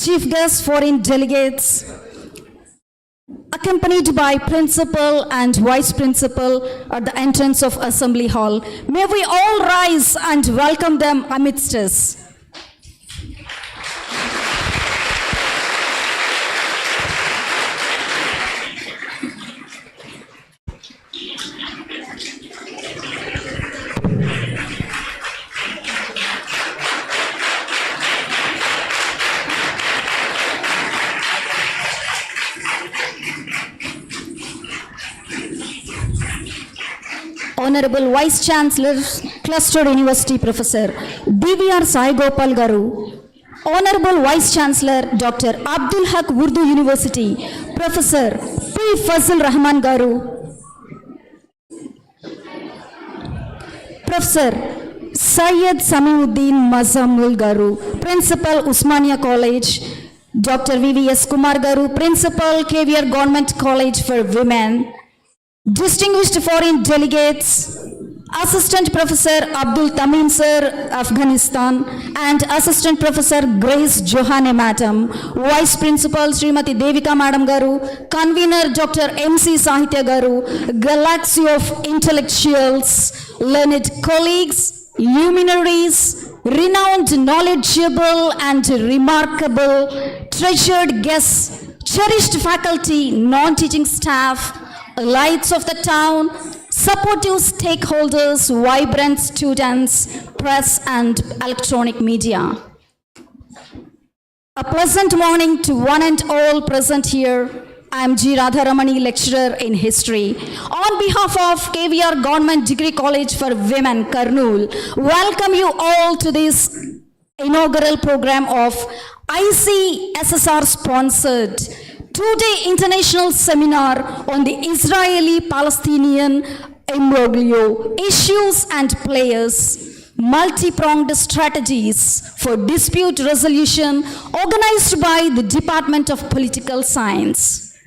chief guests, foreign delegates, accompanied by principal and vice principal at the entrance of Assembly Hall. May we all rise and welcome them amidst us. Honorable Vice Chancellor, Cluster University Professor DVR Sai Gopal Garu, Honorable Vice Chancellor Dr. Abdul Haq Urdu University, Professor P. Fazil Rahman Garu, Professor Syed Samiuddin Mazamul Garu, Principal Usmania College, Dr. VVS Kumar Garu, Principal KVR Government College for Women, distinguished foreign delegates, Assistant Professor Abdul Tamim Sir, Afghanistan, and Assistant Professor Grace Johane Madam, Vice Principal Srimati Devika Madam Garu, Convener Dr. MC Sahitya Garu, galaxy of intellectuals, learned colleagues, luminaries, renowned, knowledgeable, and remarkable, treasured guests, cherished faculty, non-teaching staff, lights of the town, supportive stakeholders, vibrant students, press and electronic media. A pleasant morning to one and all present here. I am G. Radharamani, lecturer in history. On behalf of KVR Government Degree College for Women, Kurnool, welcome you all to this inaugural program of ICSSR sponsored two-day international seminar on the Israeli-Palestinian Imbroglio-Issues and Players, Multipronged Strategies for Dispute Resolution, organized by the Department of Political Science.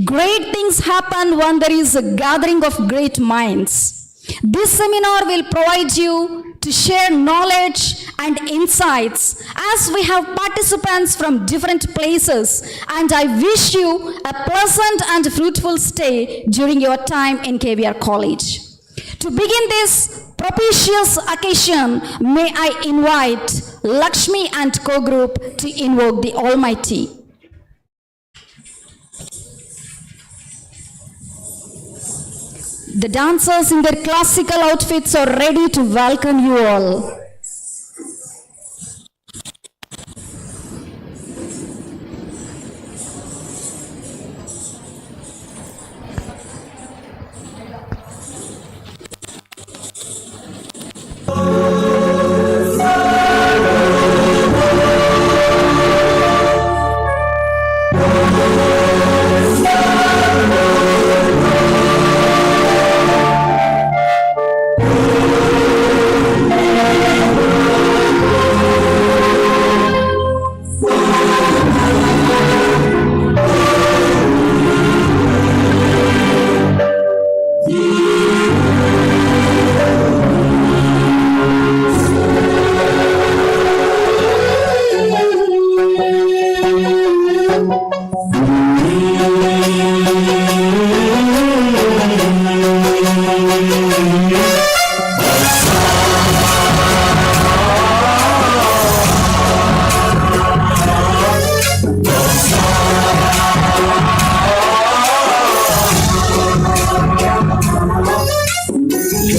Great things happen when there is a gathering of great minds. This seminar will provide you to share knowledge and insights as we have participants from different places, and I wish you a pleasant and fruitful stay during your time in KVR College. To begin this propitious occasion, may I invite Lakshmi and co-group to invoke the Almighty. The dancers in their classical outfits are ready to welcome you all.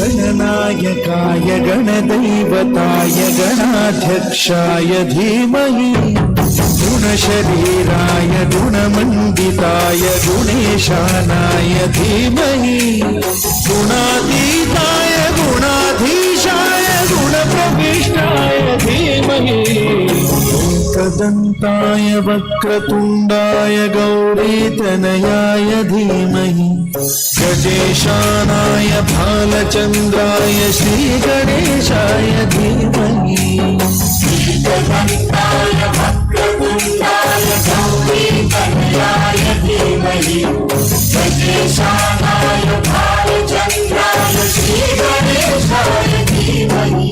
गणनायकाय गणदैवताय गणाध्यक्षाय धीमहि गुणशरीराय गुणमण्डिताय गुणेशानाय धीमहि गुणातीताय गुणाधीशाय गुणप्रविष्टाय धीमहि एकदन्ताय वक्रतुण्डाय गौरीतनयाय धीमहि गजेशानाय भालचन्द्राय श्रीगणेशाय धीमहि एकदन्ताय वक्रतुण्डाय गौरीतनयाय धीमहि गजेशानाय भालचन्द्राय श्रीगणेशाय धीमहि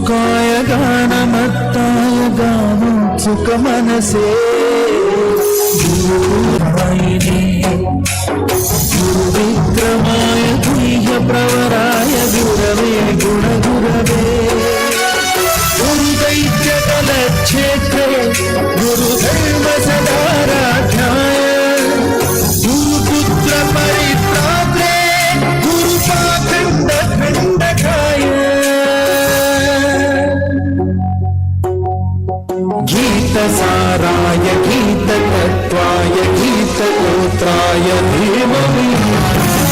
सुखाय गानमत्ताय गानोत्सुक मनसे गुरुविक्रमाय गुह्यप्रवराय गुरवे गुणगुरवे गुरुदैत्यकलक्षेत्रे गुरुधर्मसदाराध्याय गुरुपुत्रपरित्रात्रे गुरुपाखण्डखण्डकाय गीतसाराय गीततत्त्वाय गीतगोत्राय धीमहि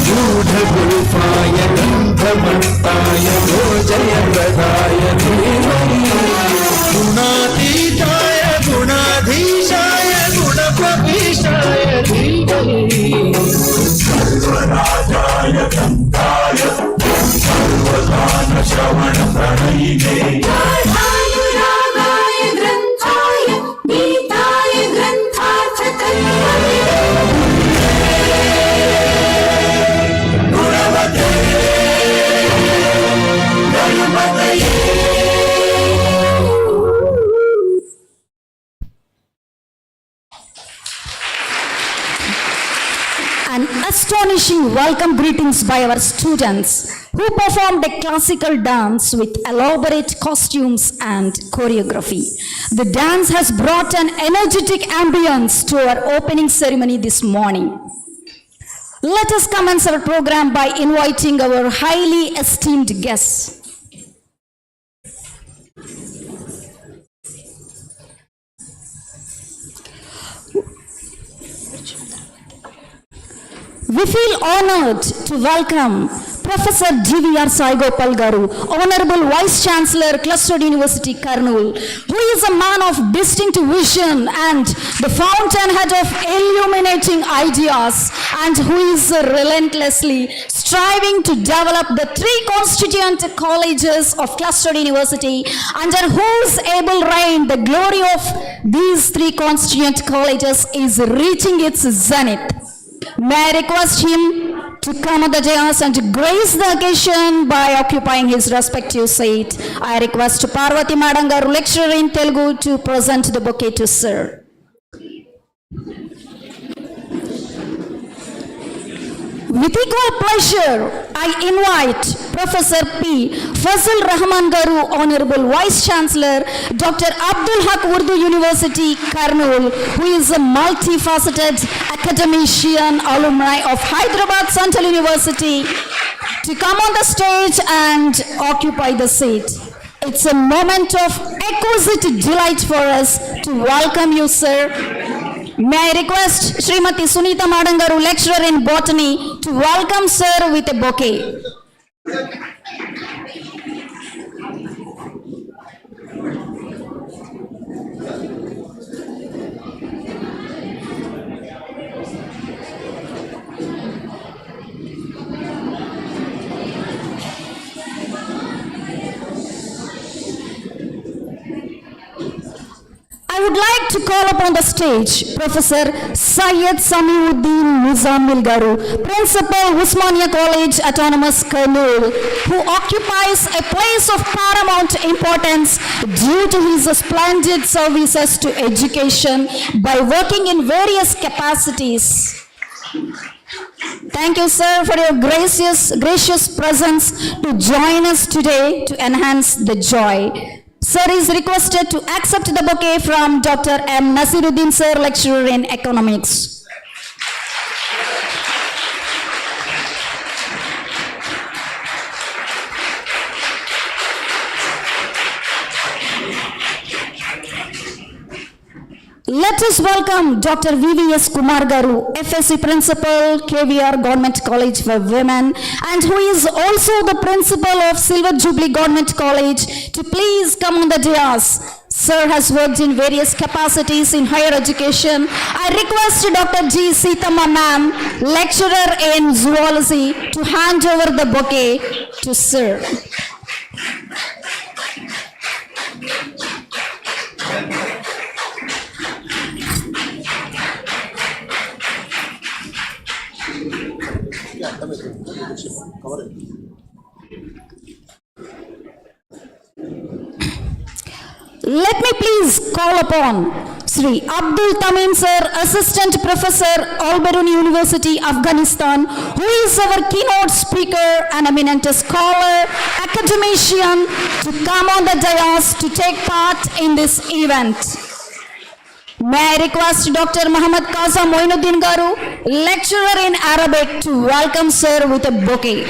गूढगुल्फाय गन्धमट्टाय भोजयप्रदाय धीमहि गुणातीताय गुणाधीशाय गुणप्रविशाय धीमहि सर्वराजाय गन्धाय सर्वदानश्रवणप्रणयिने रागाय ग्रन्थाय गीताय ग्रन्थार्थतत्त्वये गुणवते गणपतये An astonishing welcome greetings by our students who performed a classical dance with elaborate costumes and choreography. The dance has brought an energetic ambience to our opening ceremony this morning. Let us commence our program by inviting our highly esteemed guests. We feel honored to welcome Professor G.V.R. Sai Gopal Garu, Honorable Vice Chancellor, Clustered University, Kurnool, who is a man of distinct vision and the fountainhead of illuminating ideas, and who is relentlessly striving to develop the three constituent colleges of Clustered University, under whose able reign the glory of these three constituent colleges is reaching its zenith. May I request him to come on the dais and grace the occasion by occupying his respective seat. I request Parvati Madam Garu, lecturer in Telugu, to present the bouquet to sir. With equal pleasure, I invite Professor P. Fazil Rahman Garu, Honorable Vice Chancellor, Dr. Abdul Haq Urdu University, Kurnool, who is a multifaceted academician, alumni of Hyderabad Central University, to come on the stage and occupy the seat. It's a moment of exquisite delight for us to welcome you, sir. May I request Srimati Sunita Madam Garu, lecturer in botany, to welcome sir with a bouquet. I would like to call upon the stage Professor Syed Samiuddin Nizamil Garu, Principal, Usmania College, Autonomous, Kurnool, who occupies a place of paramount importance due to his splendid services to education by working in various capacities. Thank you, sir, for your gracious presence to join us today to enhance the joy. Sir is requested to accept the bouquet from Dr. M. Nasiruddin, sir, lecturer in economics. Let us welcome Dr. VVS Kumar Garu, FSC Principal, KVR Government College for Women, and who is also the Principal of Silver Jubilee Government College, to please come on the dais. Sir has worked in various capacities in higher education. I request Dr. G. Sitama ma'am, lecturer in zoology, to hand over the bouquet to sir. Let me please call upon Sri Abdul Tamim Sir, Assistant Professor, Al-Beruni University, Afghanistan, who is our keynote speaker and eminent scholar, academician, to come on the dais to take part in this event. May I request Dr. Muhammad Qasim Moinuddin Garu, lecturer in Arabic, to welcome Sir with a bouquet.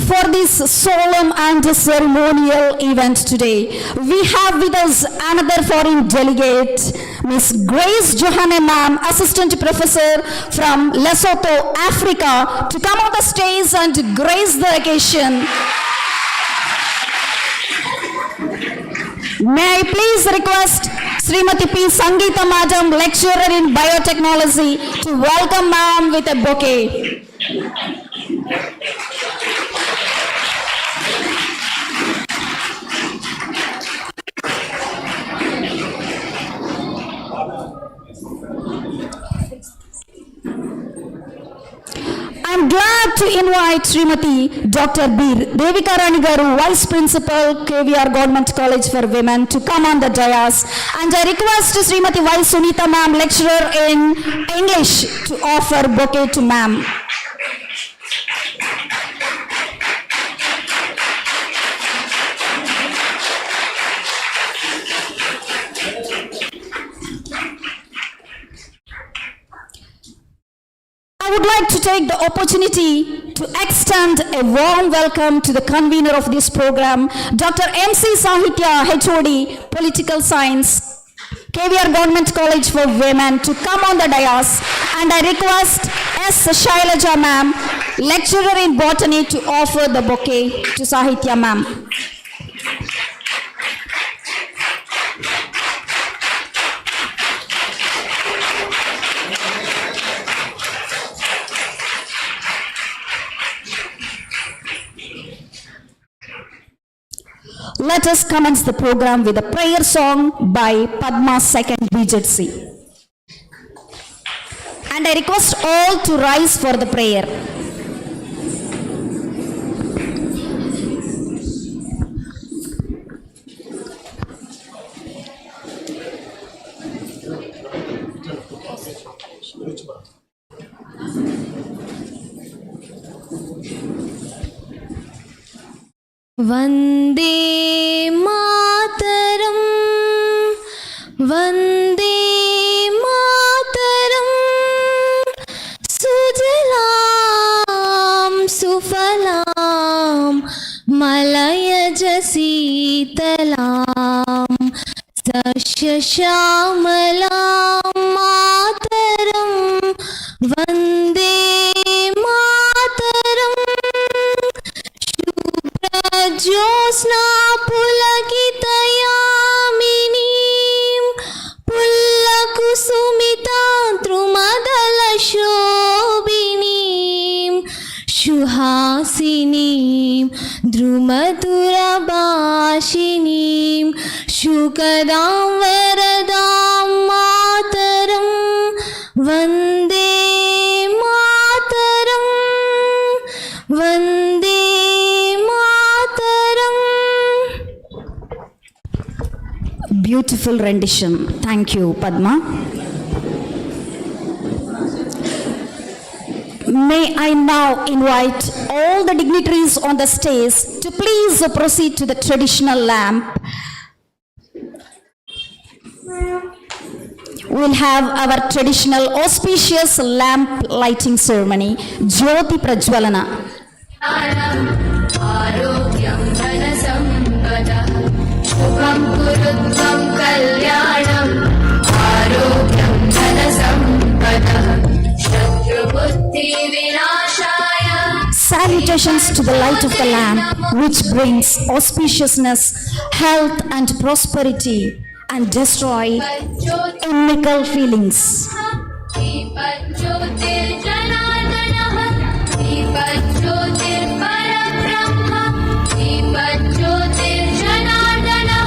For this solemn and ceremonial event today, we have with us another foreign delegate, Miss Grace Johanne Ma'am, Assistant Professor from Lesotho, Africa, to come on the stage and grace the occasion. May I please request Srimati P. Sangeeta Madam, lecturer in biotechnology, to welcome Ma'am with a bouquet. I'm glad to invite Srimati Dr. B. Devika Rani Garu, Vice Principal, KVR Government College for Women, to come on the dais. And I request Srimati Y. Sunita Ma'am, lecturer in English, to offer bouquet to Ma'am. I would like to take the opportunity to extend a warm welcome to the convener of this program, Dr. M.C. Sahitya, HOD, Political Science, KVR Government College for Women, to come on the dais. And I request S. Shailaja Ma'am, lecturer in Botany, to offer the bouquet to Sahitya Ma'am. Let us commence the program with a prayer song by Padma II BJC. And I request all to rise for the prayer. Vande Mataram Vande Mataram सुजलां सुफलां मलयज शीतलां सस्यश्यामलां मातरं वन्दे ज्योत्स्ना पुलकितयामिनीं पुल्लकुसुमितां द्रुमदलशोभिनीं सुहासिनीं द्रुमधुरभाषिणीं शुकदां वरदां मातरं वन्दे मातरं वन्दे Beautiful rendition. Thank you, Padma. May I now invite all the dignitaries on the stage to please proceed to the traditional lamp. We'll have our traditional auspicious lamp lighting ceremony, Jyoti Prajwalana. आरोग्यं धनसम्पदः शुभं कुरुत्वं कल्याणम् आरोग्यं धनसम्पदः शत्रुबुद्धिविनाशाय. Salutations to the light of the lamp, which brings auspiciousness, health and prosperity, and destroy inimical feelings. दीपज्योतिर्जनार्दनः दीपज्योतिर्परब्रह्म दीपज्योतिर्जनार्दनः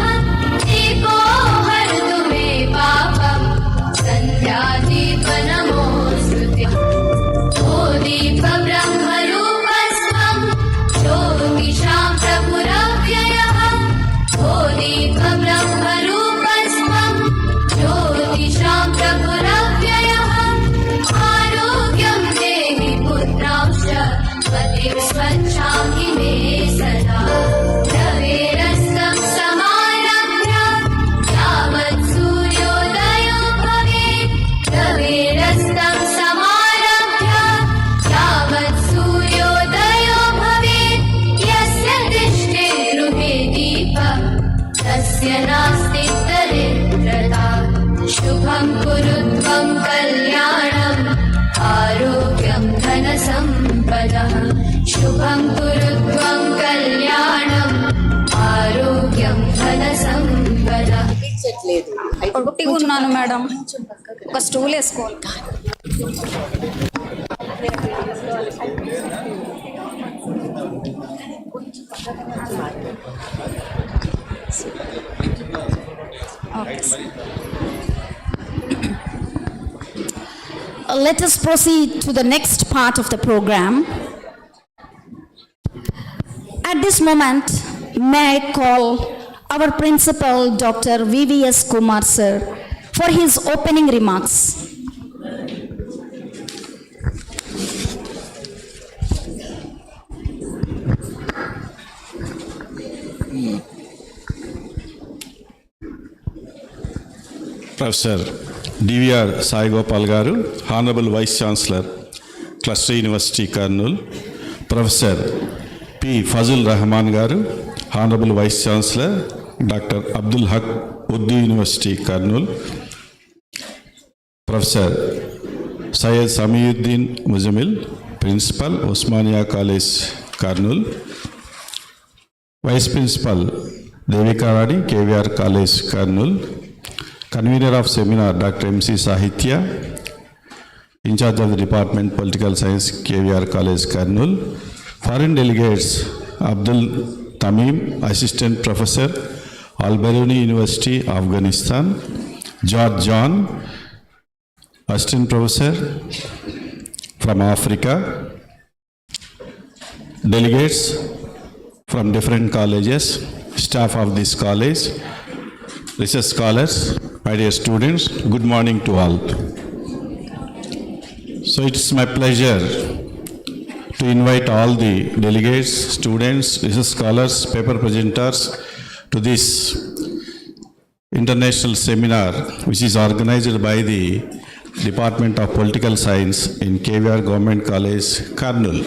చేయట్లేదు. పొట్టిగా ఉన్నాను madam. ఒక stool వేసుకోవాలి. Let us proceed to the next part of the program. At this moment, may I call our principal, Dr. VVS Kumar sir, for his opening remarks. Professor DVR Sai Gopal Garu, Honorable Vice Chancellor, Cluster University Kurnool, Professor P. Fazul Rahman Garu, Honorable Vice Chancellor, Dr. Abdul Haq, Urdu University Kurnool, Professor Syed Samiuddin Muzamil, Principal, Osmania College, Kurnool, Vice Principal Devika Rani, KVR College, Kurnool, Convener of Seminar, Dr. M.C. Sahitya, in charge of the Department Political Science, KVR College, Kurnool, foreign delegates, Abdul Tamim, Assistant Professor, Al-Biruni University, Afghanistan, George John, Assistant Professor from Africa, delegates from different colleges, staff of this college, research scholars, my dear students, good morning to all. So it's my pleasure to invite all the delegates, students, research scholars, paper presenters to this international seminar which is organized by the Department of Political Science in KVR Government College, Kurnool.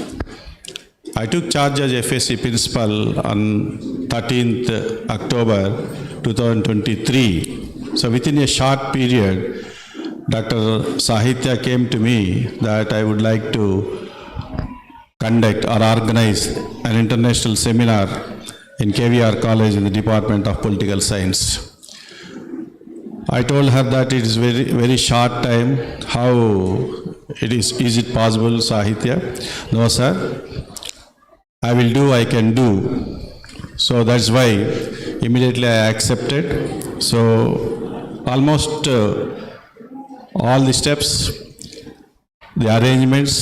I took charge as FSC principal on 13th October 2023. So within a short period, Dr. Sahitya came to me that I would like to conduct or organize an international seminar in KVR College in the Department of Political Science. I told her that it is very short time. How is it possible, Sahitya? No, sir. I will do, I can do. So that's why immediately I accepted. So almost all the steps, the arrangements,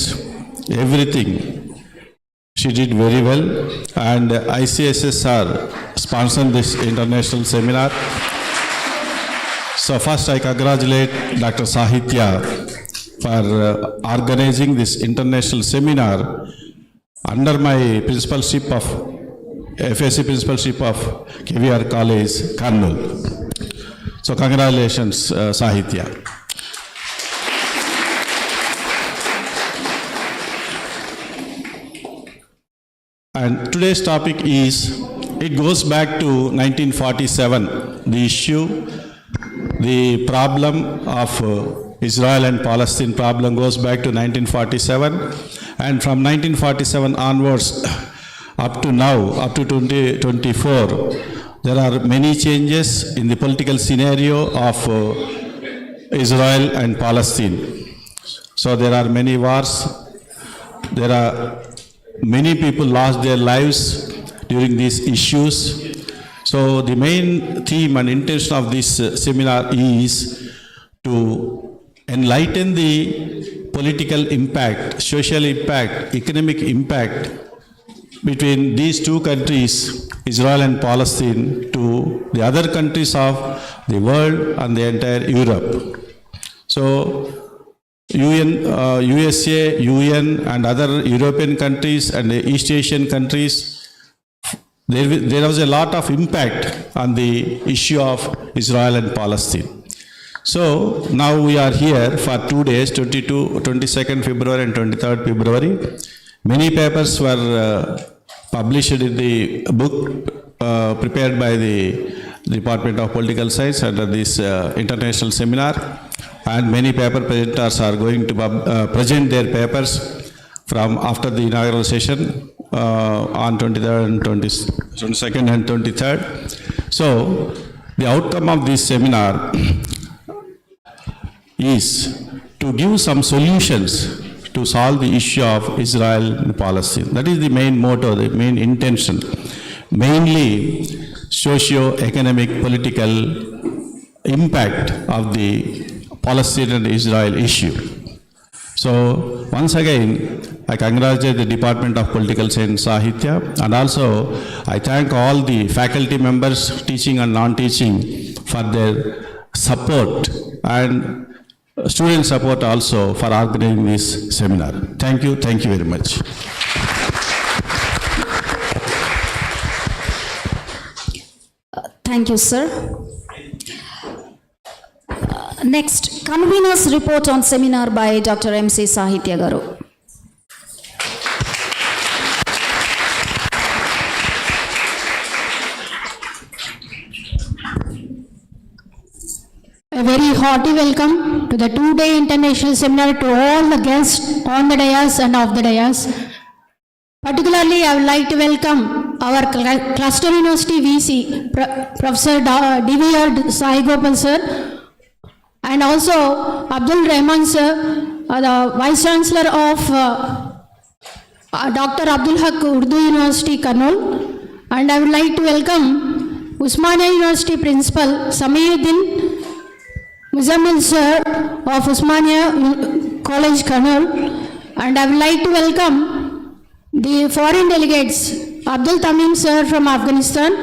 everything, she did very well. And ICSSR sponsored this international seminar. So first I congratulate Dr. Sahitya for organizing this international seminar under my principalship of FSC principalship of KVR College, Kurnool. So congratulations, Sahitya. And today's topic is, it goes back to 1947, the issue, the problem of Israel and Palestine problem goes back to 1947, and from 1947 onwards up to now, up to 2024, there are many changes in the political scenario of Israel and Palestine. So there are many wars, there are many people lost their lives during these issues. So the main theme and intention of this seminar is to enlighten the political impact, social impact, economic impact between these two countries, Israel and Palestine, to the other countries of the world and the entire Europe. So USA, UN and other European countries and the East Asian countries, there was a lot of impact on the issue of Israel and Palestine. So now we are here for 2 days, 22nd February and 23rd February. Many papers were published in the book prepared by the Department of Political Science under this international seminar, and many paper presenters are going to present their papers from after the inaugural session on 22nd and 23rd. So The outcome of this seminar is to give some solutions to solve the issue of Israel and Palestine. That is the main motto, the main intention. Mainly socio-economic, political impact of the Palestinian-Israel issue. So once again, I congratulate the Department of Political Science Sahitya, and also I thank all the faculty members, teaching and non-teaching, for their support, and student support also for organizing this seminar. Thank you very much. Thank you, sir. Next, convener's report on seminar by Dr. M.C. Sahitya Garu. A very hearty welcome to the two-day international seminar to all the guests on the dais and off the dais. Particularly, I would like to welcome our Cluster University VC, Professor D.V.R. Sai Gopal sir, and also Abdul Rahman sir, the Vice Chancellor of Dr. Abdul Haq Urdu University, Kurnool. And I would like to welcome Usmania University Principal Samiyuddin Muzammil sir of Usmania College, Kurnool. And I would like to welcome the foreign delegates, Abdul Tamim sir from Afghanistan.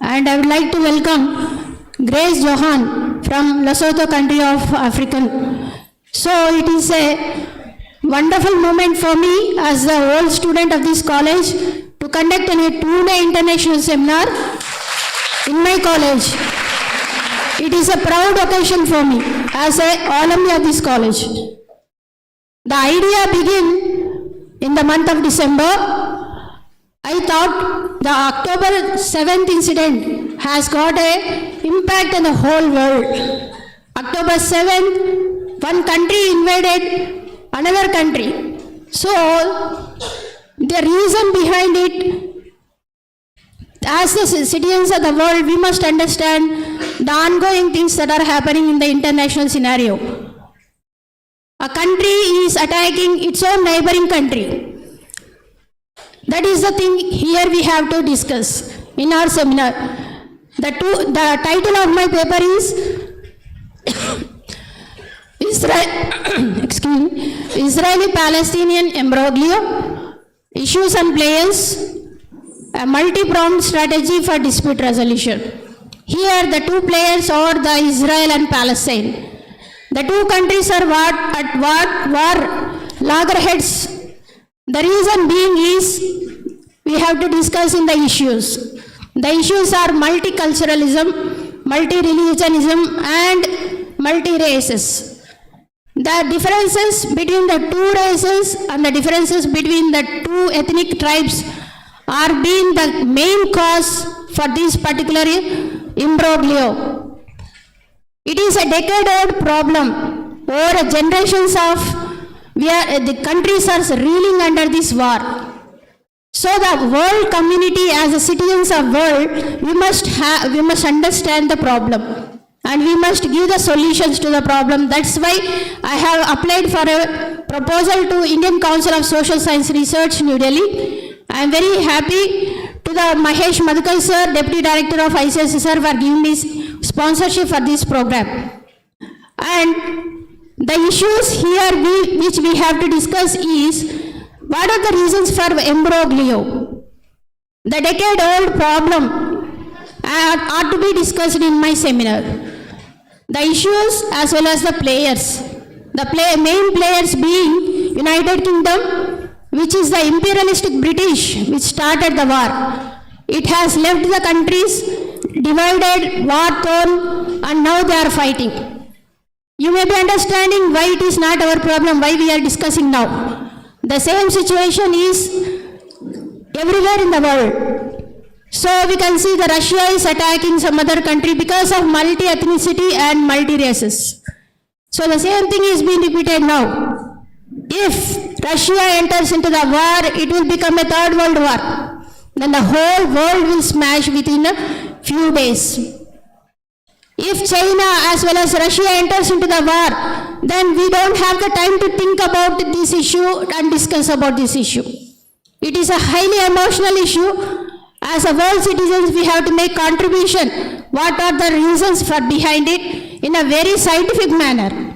And I would like to welcome Grace Johan from Lesotho country of African. So it is a wonderful moment for me as the old student of this college to conduct a two-day international seminar in my college. It is a proud occasion for me as an alumni of this college. The idea began in the month of December. I thought the October 7th incident has got an impact on the whole world. October 7th, one country invaded another country. So, the reason behind it, as the citizens of the world, we must understand the ongoing things that are happening in the international scenario. A country is attacking its own neighboring country. That is the thing here we have to discuss in our seminar. The title of my paper is Israeli-Palestinian Imbroglio-Issues and Players, a multi-pronged strategy for dispute resolution. Here the two players are the Israel and Palestine. The two countries are at war loggerheads. The reason being is we have to discuss in the issues. The issues are multiculturalism, multi-religionism and multi-races. The differences between the two races and the differences between the two ethnic tribes are being the main cause for this particular imbroglio. It is a decade-old problem. Over generations of the countries are reeling under this war. So the world community, as the citizens of world, we must understand the problem and we must give the solutions to the problem. That's why I have applied for a proposal to Indian Council of Social Science Research, New Delhi. I am very happy to the Mahesh Madhukar sir, Deputy Director of ICSC sir, for giving me sponsorship for this program. And the issues here which we have to discuss is, what are the reasons for imbroglio? The decade-old problem ought to be discussed in my seminar. The issues as well as the players. The main players being United Kingdom, which is the imperialistic British which started the war. It has left the countries divided, war-torn, and now they are fighting. You may be understanding why it is not our problem, why we are discussing now. The same situation is everywhere in the world. So we can see that Russia is attacking some other country because of multi-ethnicity and multi-races. So the same thing is being repeated now. If Russia enters into the war, it will become a third world war. Then the whole world will smash within a few days. If China as well as Russia enters into the war, then we don't have the time to think about this issue and discuss about this issue. It is a highly emotional issue. As a world citizens, we have to make contribution. What are the reasons for behind it in a very scientific manner?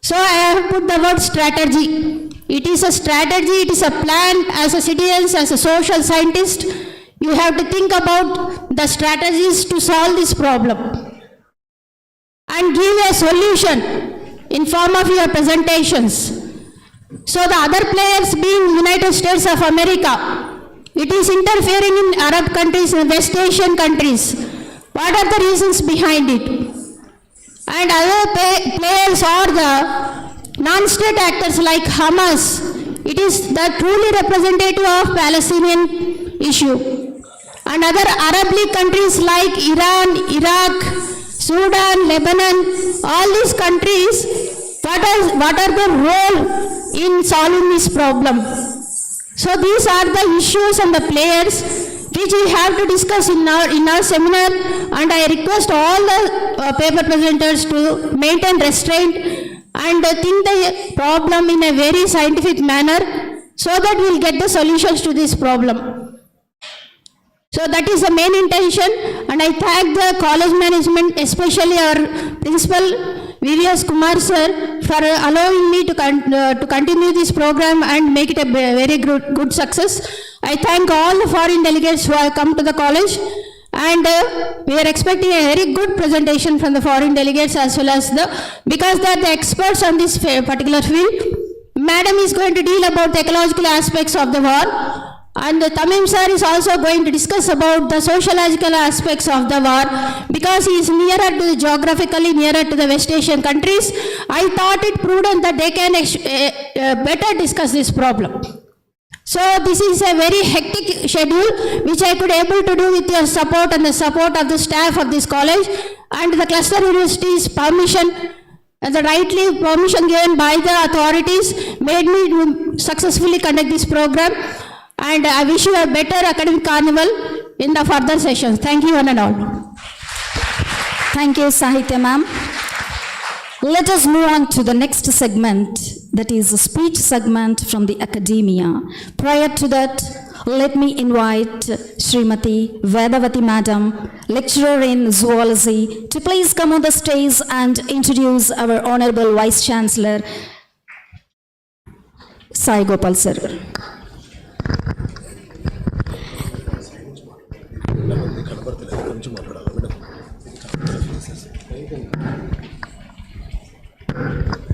So I have put the word strategy. It is a strategy, it is a plan. As a citizens, as a social scientist, you have to think about the strategies to solve this problem and give a solution in form of your presentations. So the other players being United States of America, it is interfering in Arab countries and West Asian countries. What are the reasons behind it? And other players are the non-state actors like Hamas. It is the truly representative of Palestinian issue. And other Arab League countries like Iran, Iraq, Sudan, Lebanon, all these countries, what are the role in solving this problem? So these are the issues and the players which we have to discuss in our seminar, and I request all the paper presenters to maintain restraint and think the problem in a very scientific manner so that we will get the solutions to this problem. So that is the main intention, and I thank the college management, especially our principal V.V.S. Kumar sir, for allowing me to continue this program and make it a very good success. I thank all the foreign delegates who have come to the college, and we are expecting a very good presentation from the foreign delegates as well as because they are the experts on this particular field. Madam is going to deal about the ecological aspects of the war. And Tamim sir is also going to discuss about the sociological aspects of the war because he is geographically nearer to the West Asian countries. I thought it prudent that they can better discuss this problem. So this is a very hectic schedule which I could able to do with your support and the support of the staff of this college and the cluster university's permission and the rightly permission given by the authorities made me successfully conduct this program. And I wish you a better academic carnival in the further sessions. Thank you one and all. Thank you, Sahitya ma'am. Let us move on to the next segment, that is a speech segment from the academia. Prior to that, let me invite Srimati Vedavati madam, lecturer in zoology, to please come on the stage and introduce our Honorable Vice Chancellor, Sai Gopal sir.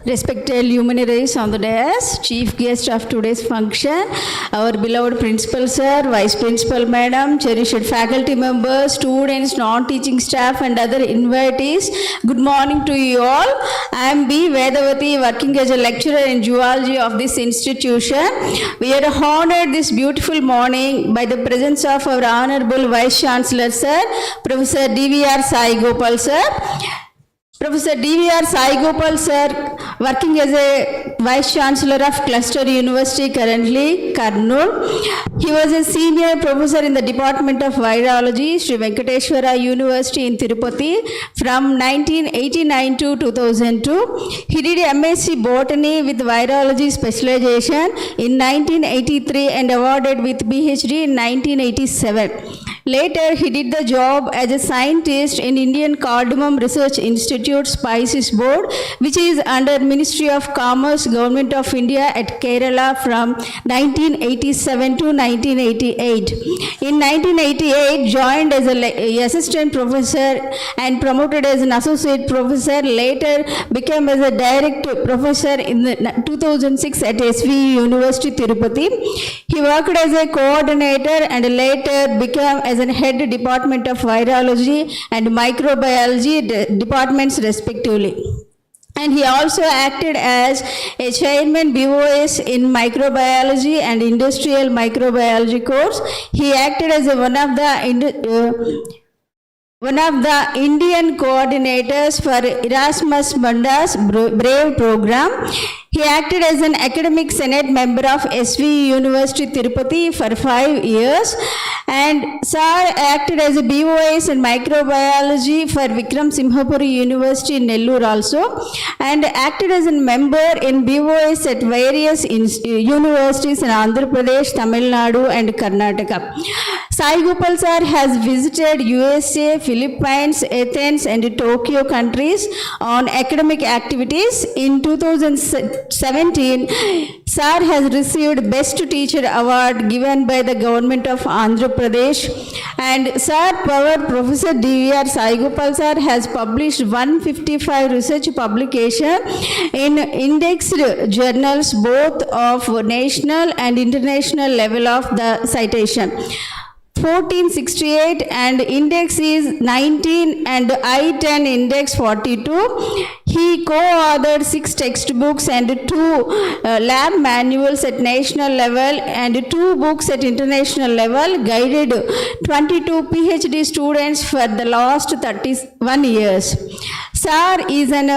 Respected luminaries on the dais, chief guest of today's function, our beloved principal sir, vice principal madam, cherished faculty members, students, non-teaching staff and other invitees, good morning to you all. I am B. Vedavati, working as a lecturer in zoology of this institution. We are honored this beautiful morning by the presence of our Honorable Vice Chancellor sir, Professor D.V.R. Sai Gopal sir. Professor D.V.R. Sai Gopal sir, working as a Vice Chancellor of Cluster University currently, Kurnool. He was a senior professor in the Department of Virology, Sri Venkateswara University in Tirupati from 1989 to 2002. He did MSc Botany with Virology specialization in 1983 and awarded with PhD in 1987. Later, he did the job as a scientist in Indian Cardamom Research Institute Spices Board, which is under Ministry of Commerce, Government of India at Kerala from 1987 to 1988. In 1988, joined as an assistant professor and promoted as an associate professor. Later, became as a direct professor in 2006 at SV University, Tirupati. He worked as a coordinator and later became as a head department of virology and microbiology departments respectively. And he also acted as a chairman BOS in microbiology and industrial microbiology course. He acted as one of the one of the Indian coordinators for Erasmus Munda's BRAVE program. He acted as an academic senate member of SV University Tirupati for 5 years, and Sir acted as a BOS in microbiology for Vikram Simhapuri University in Nellore also, and acted as a member in BOS at various universities in Andhra Pradesh, Tamil Nadu and Karnataka. Sai Gopal sir has visited USA, Philippines, Athens and Tokyo countries on academic activities. In 2017, sir has received Best Teacher Award given by the government of Andhra Pradesh, and Sir Power Professor D.V.R. Sai Gopal sir has published 155 research publications in indexed journals both of national and international level of the citation. 1468 and index is 19 and I-10 index 42. He co-authored 6 textbooks and 2 lab manuals at national level and 2 books at international level, guided 22 PhD students for the last 31 years. Sir is an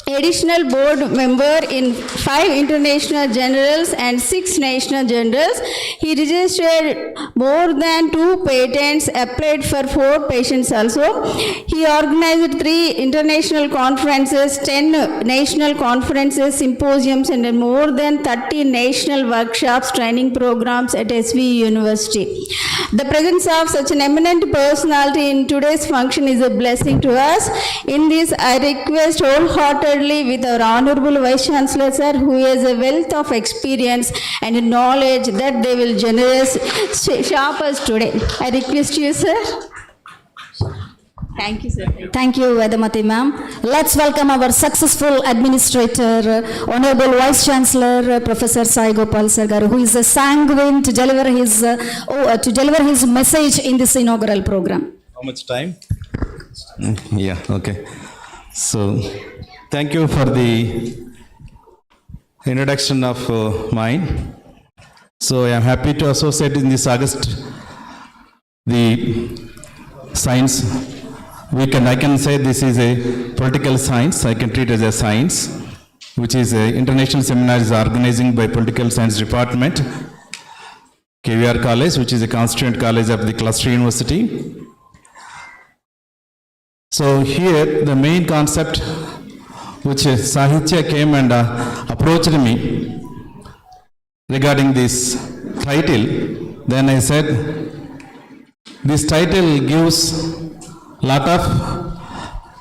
additional board member in 5 international journals and 6 national journals. He registered more than 2 patents, applied for 4 patents also. He organized 3 international conferences, 10 national conferences, symposiums and more than 30 national workshops, training programs at SV University. The presence of such an eminent personality in today's function is a blessing to us. In this, I request wholeheartedly with our Honorable Vice Chancellor sir, who has a wealth of experience and knowledge, that they will sharp us today. I request you, sir. Thank you, sir. Thank you, Vedamati ma'am. Let's welcome our successful administrator, Honorable Vice Chancellor, Professor Sai Gopal sir garu, who is a sanguine to deliver his message in this inaugural program. How much time? Yeah, okay. So, thank you for the introduction of mine. So, I am happy to associate in this August the science week, and I can say this is a political science. I can treat it as a science, which is a international seminar is organizing by Political Science Department, KVR College, which is a constituent college of the cluster university. So here the main concept which Sahitya came and approached me regarding this title, then I said this title gives lot of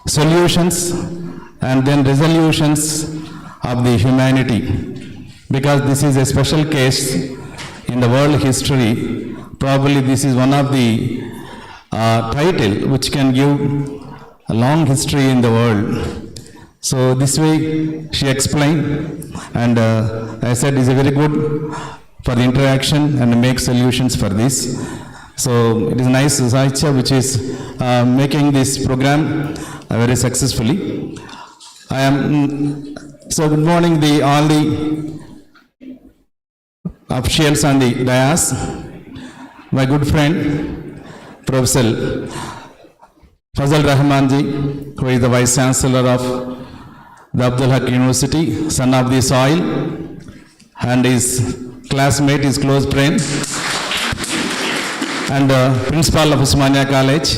solutions and then resolutions of the humanity, because this is a special case in the world history. Probably this is one of the title which can give a long history in the world. So this way she explained, and I said it's very good for the interaction and make solutions for this. So it is nice Sahitya which is making this program very successfully. So good morning all the officials on the dais, my good friend Professor Fazal Rahman ji, who is the Vice Chancellor of the Abdul Haq University, son of the soil, and his classmate, his close friend, and Principal of Usmania College.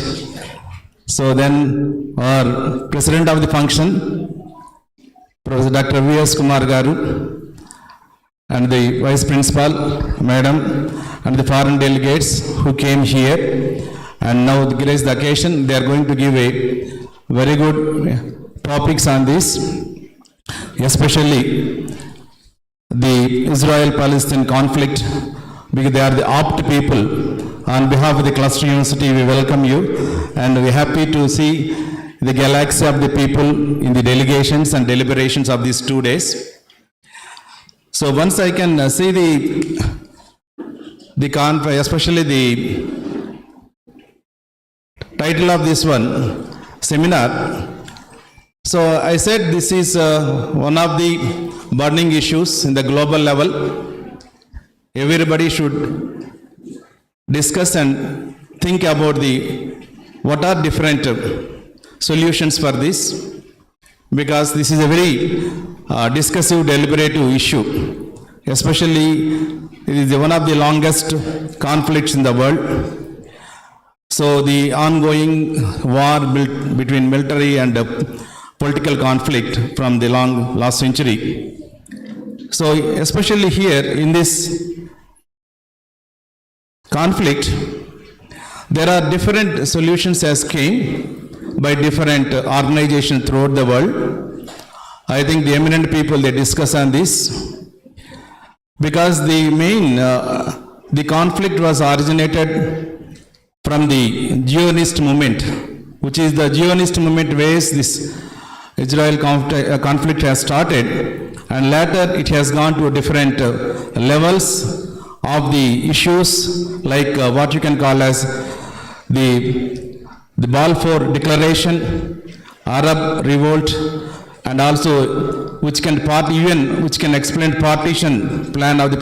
So then our President of the function, Professor Dr. V.S. Kumar Garu, and the Vice Principal, Madam, and the foreign delegates who came here. And now to grace the occasion, they are going to give a very good topics on this, especially the Israel-Palestine conflict, because they are the apt people. On behalf of the Cluster University, we welcome you, and we are happy to see the galaxy of the people in the delegations and deliberations of these 2 days. So once I can see the especially the title of this seminar. So I said this is one of the burning issues in the global level. Everybody should discuss and think about the what are different solutions for this, because this is a very discussive, deliberative issue. Especially, it is one of the longest conflicts in the world. So the ongoing war between military and political conflict from the last century. So especially here in this conflict, there are different solutions as came by different organizations throughout the world. I think the eminent people, they discuss on this, because the main, the conflict was originated from the Zionist movement, which is the Zionist movement where this Israel conflict has started, and later it has gone to different levels of the issues, like what you can call as the Balfour Declaration, Arab Revolt, and also which can explain partition plan of the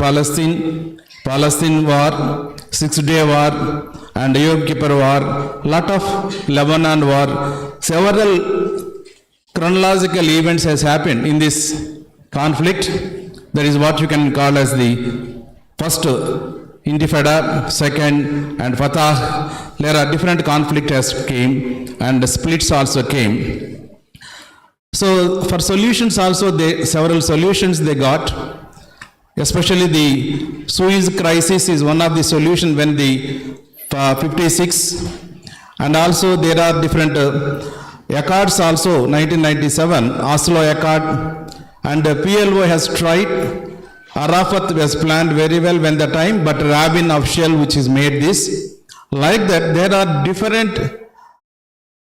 Palestine war, Six-Day War, and Yom Kippur War, lot of Lebanon war, several chronological events has happened in this conflict. That is what you can call as the first Intifada, second, and Fatah. There are different conflict has came, and the splits also came. So for solutions also, several solutions they got. Especially the Suez crisis is one of the solution when the 56, and also there are different accords also, 1997, Oslo Accord, and the PLO has tried. Arafat was planned very well when the time, but Rabin official which is made this. Like that, there are different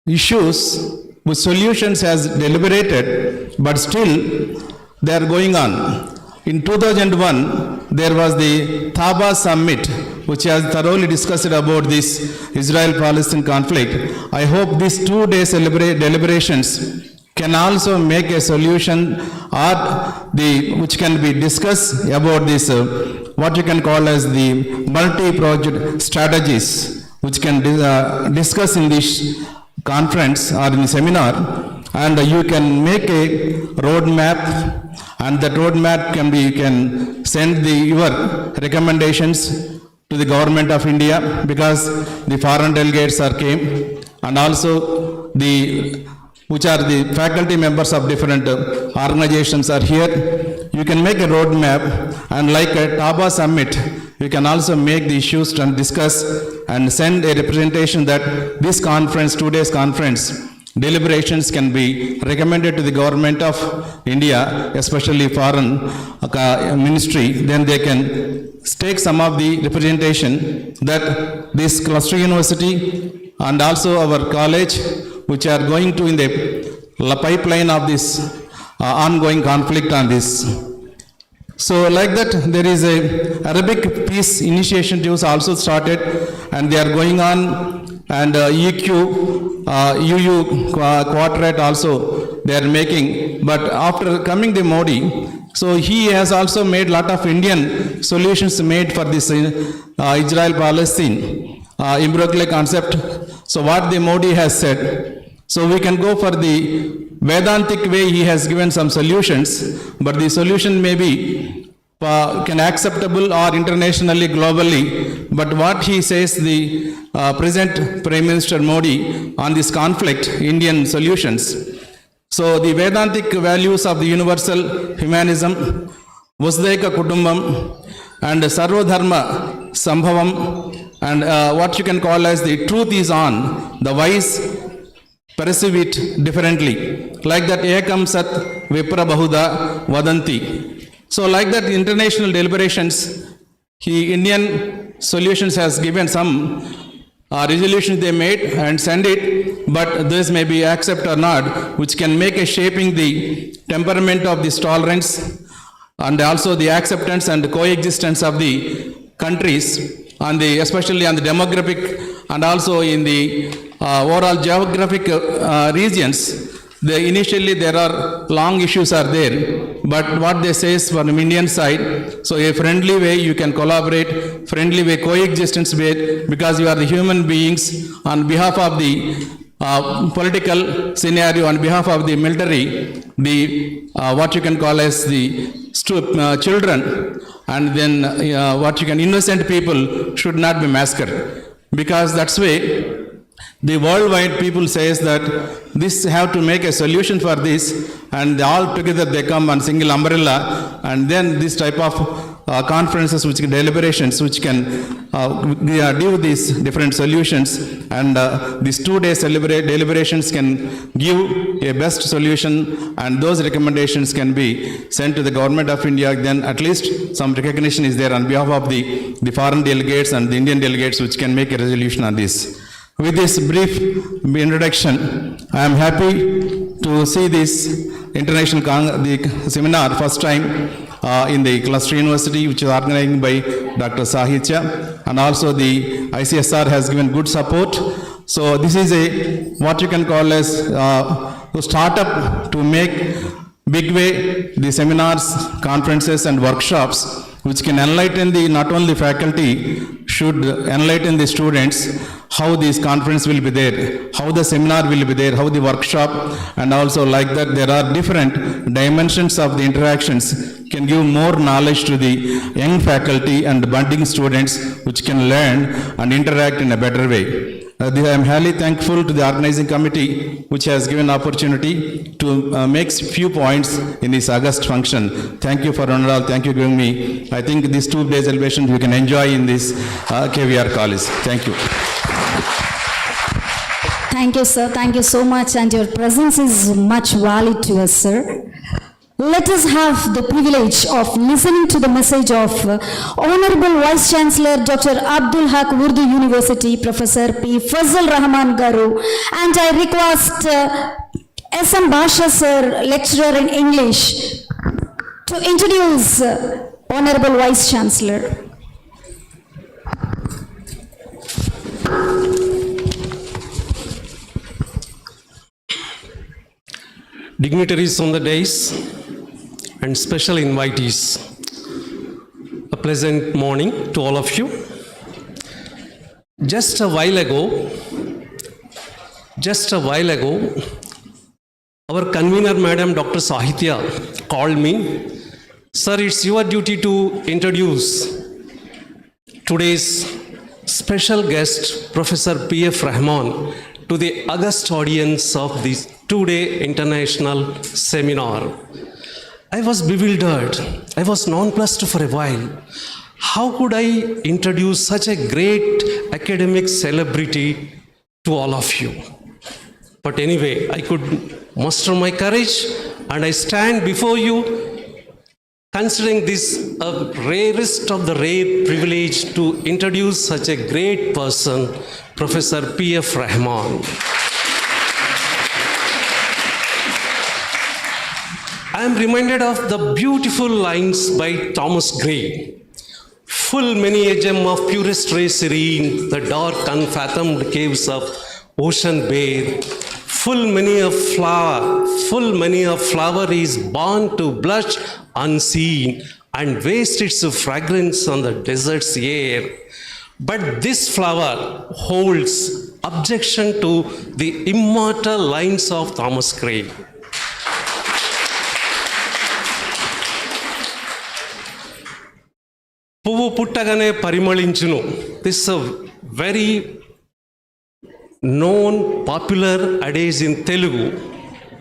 issues with solutions as deliberated, but still they are going on. In 2001, there was the Taba summit, which has thoroughly discussed about this Israel-Palestine conflict. I hope these 2 days deliberations can also make a solution, or which can be discussed about this, what you can call as the multi-project strategies, which can discuss in this conference or in the seminar, and you can make a roadmap, and that roadmap you can send your recommendations to the government of India, because the foreign delegates are came, and also which are the faculty members of different organizations are here. You can make a roadmap, and like a Taba summit, you can also make the issues and discuss and send a representation that this conference, 2 days conference, deliberations can be recommended to the government of India, especially foreign ministry. Then they can take some of the representation that this cluster university and also our college, which are going to in the pipeline of this ongoing conflict on this. So like that, there is a Arabic peace initiatives also started, and they are going on, and UU quartet also they are making. But after coming the Modi, so he has also made lot of Indian solutions made for this Israel-Palestine Imbroglio concept. So what the Modi has said, so we can go for the Vedantic way. He has given some solutions, but the solution may be can acceptable or internationally, globally. But what he says, the present Prime Minister Modi on this conflict, Indian solutions. So the Vedantic values of the universal humanism, Vasudhaiva Kutumbam, and Sarvodharma Sambhavam, and what you can call as the truth is on, the wise perceive it differently. Like that, Ekam Sat Vipra Bahuda Vadanti. So like that, international deliberations, Indian solutions has given some resolutions they made and send it, but this may be accept or not, which can make a shaping the temperament of this tolerance, and also the acceptance and coexistence of the countries, especially on the demographic and also in the overall geographic regions. Initially there are long issues are there, but what they say is from Indian side, so a friendly way you can collaborate, friendly way, coexistence way, because you are the human beings on behalf of the political scenario, on behalf of the military, the what you can call as the children, and then what you can innocent people should not be massacred, because that's way the worldwide people says that this have to make a solution for this, and all together they come on single umbrella, and then this type of conferences, which deliberations, which can give these different solutions, and these 2 days deliberations can give a best solution, and those recommendations can be sent to the government of India. Then at least some recognition is there on behalf of the foreign delegates and the Indian delegates, which can make a resolution on this. With this brief introduction, I am happy to see this international the seminar first time in the Cluster University, which is organized by Dr. Sahitya, and also the ICSR has given good support. So this is a what you can call as to start up to make big way the seminars, conferences and workshops, which can enlighten the not only faculty, should enlighten the students how this conference will be there, how the seminar will be there, how the workshop, and also like that there are different dimensions of the interactions, can give more knowledge to the young faculty and budding students, which can learn and interact in a better way. I am highly thankful to the organizing committee, which has given opportunity to make few points in this August function. Thank you for all. Thank you for giving me. I think these 2 days celebration we can enjoy in this KVR college. Thank you. Thank you, sir. Thank you so much, and your presence is much valid to us, sir. Let us have the privilege of listening to the message of Honorable Vice Chancellor Dr. Abdul Haq, Urdu University, Professor P. Fazal Rahman Garu, and I request S.M. Basha sir, lecturer in English, to introduce Honorable Vice Chancellor. Dignitaries on the dais and special invitees, a pleasant morning to all of you. Just a while ago, our convener, Madam Dr. Sahitya, called me. Sir, it's your duty to introduce today's special guest, Professor P.F. Rahman, to the august audience of this 2-day international seminar. I was bewildered. I was nonplussed for a while. How could I introduce such a great academic celebrity to all of you? But anyway, I could muster my courage and I stand before you, considering this a rarest of the rare privilege to introduce such a great person, Professor P.F. Rahman. I am reminded of the beautiful lines by Thomas Gray. Full many a gem of purest ray serene, the dark unfathomed caves of ocean bare. Full many a flower is born to blush unseen and waste its fragrance on the desert's air. But this flower holds objection to the immortal lines of Thomas Gray. పువ్వు పుట్టగానే పరిమళించును. This is a very known popular adage in Telugu.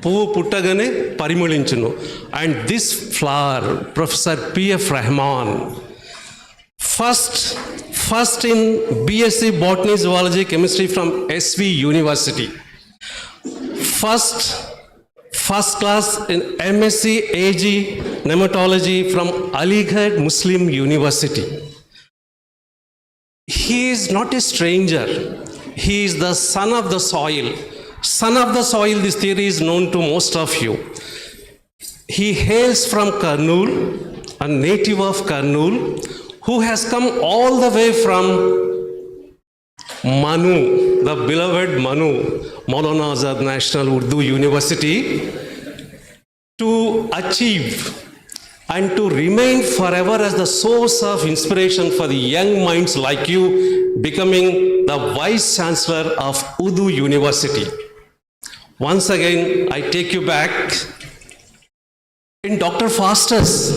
పువ్వు పుట్టగానే పరిమళించును. And this flower, Professor P.F. Rahman, first in BSc Botany, Zoology, Chemistry from SV University. First class in MSc AG Nematology from Aligarh Muslim University. He is not a stranger. He is the son of the soil. Son of the soil, this theory is known to most of you. He hails from Kurnool, a native of Kurnool, who has come all the way from Manu, the beloved Manu, Maulana Azad National Urdu University, to achieve and to remain forever as the source of inspiration for the young minds like you, becoming the Vice Chancellor of Urdu University. Once again, I take you back. In Dr. Faustus,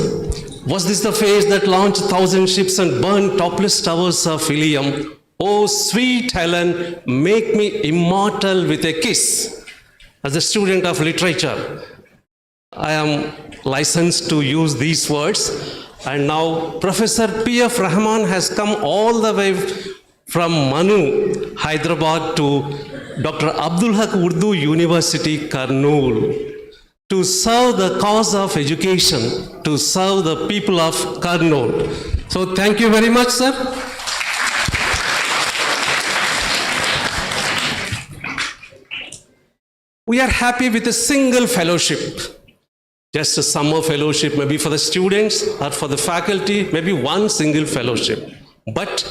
was this the face that launched 1,000 ships and burned topless towers of Ilium? Oh, sweet Helen, make me immortal with a kiss. As a student of literature, I am licensed to use these words. And now Professor P.F. Rahman has come all the way from Manu, Hyderabad to Dr. Abdul Haq Urdu University, Kurnool, to serve the cause of education, to serve the people of Kurnool. So thank you very much, sir. We are happy with a single fellowship. Just a summer fellowship, maybe for the students or for the faculty, maybe one single fellowship. But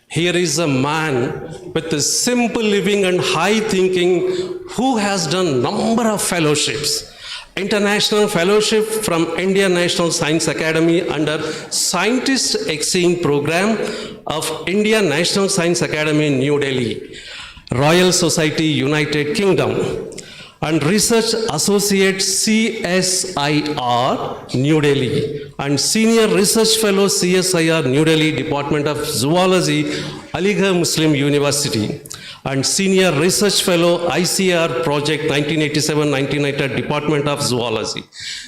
here is a man with a simple living and high thinking who has done number of fellowships. International fellowship from Indian National Science Academy under Scientist Exchange Program of Indian National Science Academy in New Delhi, Royal Society, United Kingdom, and Research Associate CSIR, New Delhi, and Senior Research Fellow CSIR, New Delhi, Department of Zoology, Aligarh Muslim University, and Senior Research Fellow ICR Project 1987-1990, Department of Zoology.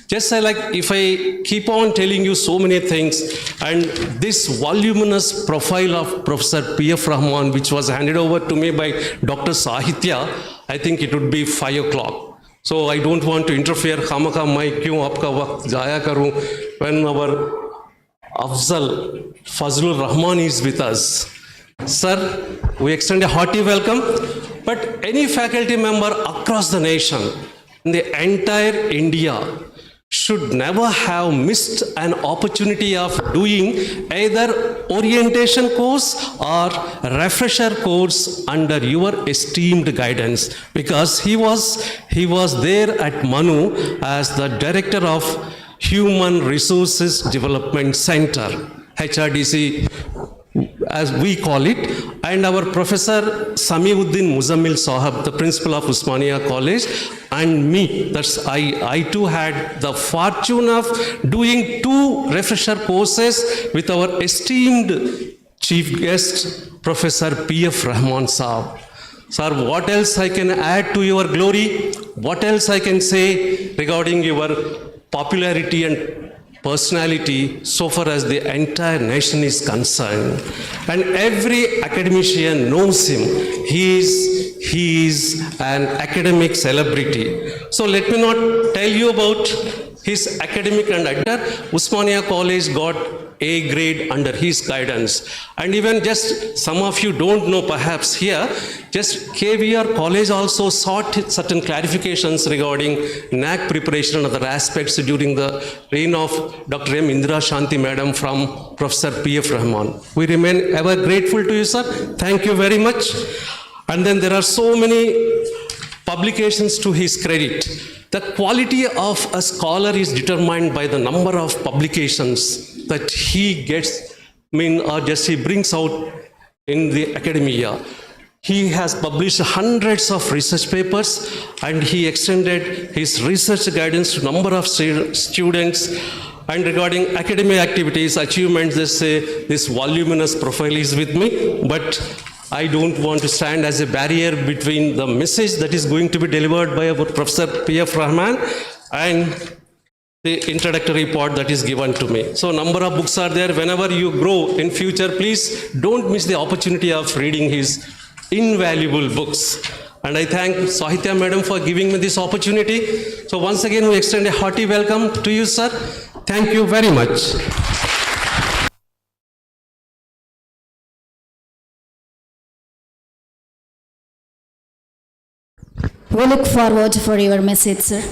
Just like if I keep on telling you so many things, and this voluminous profile of Professor P.F. Rahman, which was handed over to me by Dr. Sahitya, I think it would be 5 o'clock. So I don't want to interfere. Khamaka mai kyun aapka waqt jaya karu when our Afzal Fazlur Rahman is with us. Sir, we extend a hearty welcome. But any faculty member across the nation, in the entire India, should never have missed an opportunity of doing either orientation course or refresher course under your esteemed guidance, because he was there at Manu as the director of Human Resources Development Center, HRDC as we call it, and our Professor Samiuddin Muzammil Sahab, the principal of Usmania College, and me. That's I too had the fortune of doing 2 refresher courses with our esteemed chief guest, Professor P.F. Rahman Sahab. Sir, what else I can add to your glory? What else I can say regarding your popularity and personality so far as the entire nation is concerned? And every academician knows him. He is an academic celebrity. So let me not tell you about his academic and Usmania College got A grade under his guidance. And even just some of you don't know perhaps here, just KVR College also sought certain clarifications regarding NAC preparation and other aspects during the reign of Dr. M. Indira Shanti Madam from Professor P.F. Rahman. We remain ever grateful to you, sir. Thank you very much. And then there are so many publications to his credit. The quality of a scholar is determined by the number of publications that he gets, or just he brings out in the academia. He has published hundreds of research papers, and he extended his research guidance to number of students. And regarding academic activities, achievements, they say this voluminous profile is with me, but I don't want to stand as a barrier between the message that is going to be delivered by our Professor P.F. Rahman and the introductory part that is given to me. So number of books are there. Whenever you grow in future, please don't miss the opportunity of reading his invaluable books. And I thank Sahitya Madam for giving me this opportunity. So once again, we extend a hearty welcome to you, sir. Thank you very much. We look forward for your message, sir.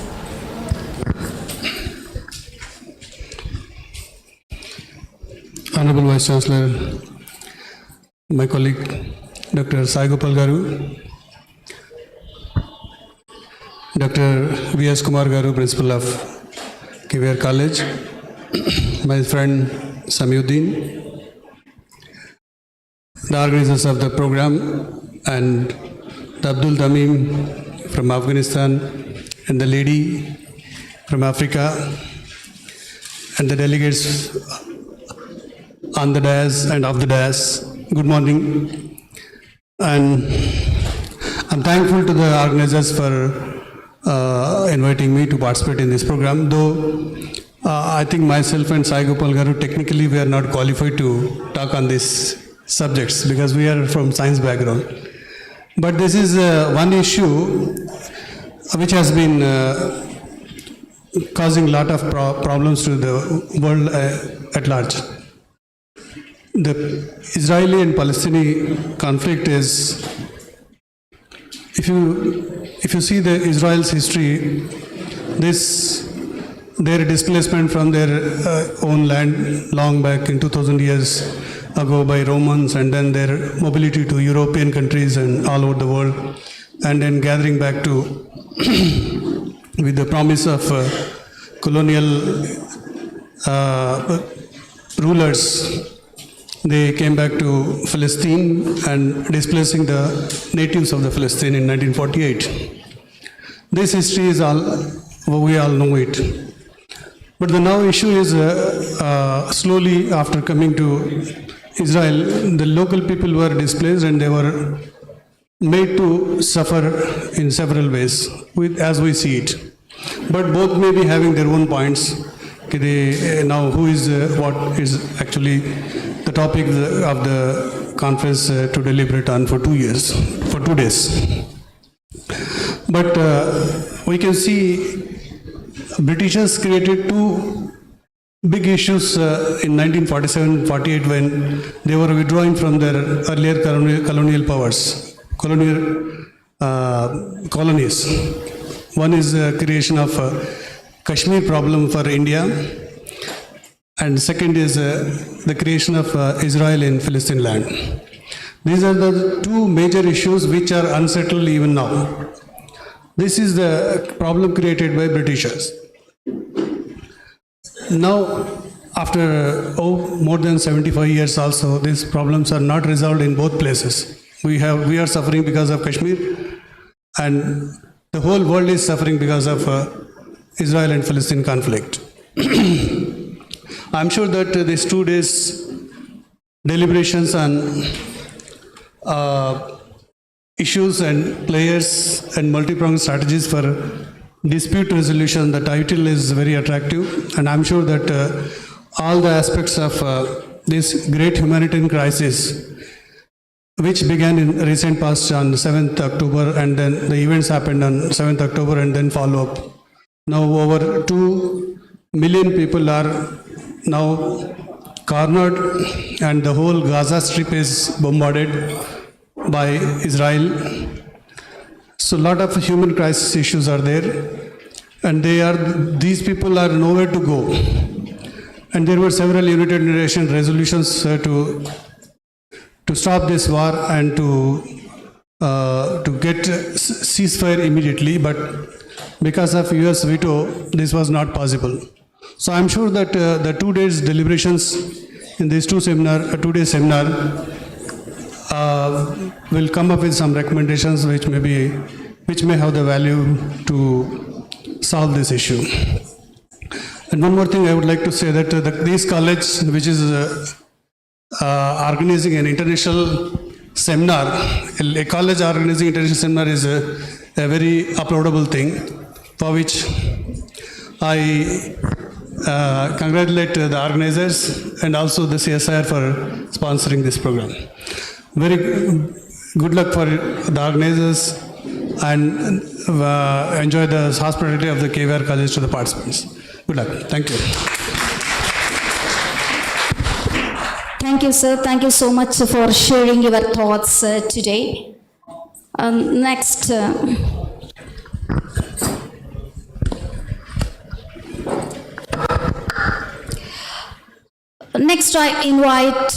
Honorable Vice Chancellor, my colleague Dr. Sai Gopal Garu, Dr. V.S. Kumar Garu, Principal of KVR College, my friend Samiuddin, the organizers of the program, and the Abdul Tamim from Afghanistan, and the lady from Africa, and the delegates on the dais and off the dais. Good morning. And I'm thankful to the organizers for inviting me to participate in this program, though I think myself and Sai Gopal Garu, technically we are not qualified to talk on these subjects because we are from science background. But this is one issue which has been causing a lot of problems to the world at large. The Israeli and Palestinian conflict is, if you see the Israel's history, their displacement from their own land long back in 2000 years ago by Romans, and then their mobility to European countries and all over the world, and then gathering back to with the promise of colonial rulers. They came back to Palestine and displacing the natives of the Palestine in 1948. This history is all, we all know it. But the now issue is slowly after coming to Israel, the local people were displaced and they were made to suffer in several ways, as we see it. But both may be having their own points. Now, who is what is actually the topic of the conference to deliberate on for 2 days. But we can see Britishers created two big issues in 1947-48 when they were withdrawing from their earlier colonial powers, colonies. One is the creation of Kashmir problem for India, and second is the creation of Israel in Palestine land. These are the two major issues which are unsettled even now. This is the problem created by Britishers. Now, after more than 75 years also, these problems are not resolved in both places. We are suffering because of Kashmir, and the whole world is suffering because of Israel and Palestine conflict. I'm sure that these 2 days deliberations on issues and players and multi-pronged strategies for dispute resolution, the title is very attractive, and I'm sure that all the aspects of this great humanitarian crisis, which began in recent past on 7th October, and then the events happened on 7th October and then follow up. Now over 2 million people are now cornered, and the whole Gaza Strip is bombarded by Israel. So a lot of human crisis issues are there, and these people are nowhere to go. And there were several United Nations resolutions to stop this war and to get ceasefire immediately, but because of US veto, this was not possible. So I'm sure that the 2 days deliberations in these 2 day seminar will come up with some recommendations which may have the value to solve this issue. And one more thing I would like to say that this college, which is organizing an international seminar, a college organizing international seminar is a very applaudable thing, for which I congratulate the organizers and also the CSIR for sponsoring this program. Very good luck for the organizers, and enjoy the hospitality of the KVR College to the participants. Good luck. Thank you. Thank you, sir. Thank you so much for sharing your thoughts today. Next. Next, I invite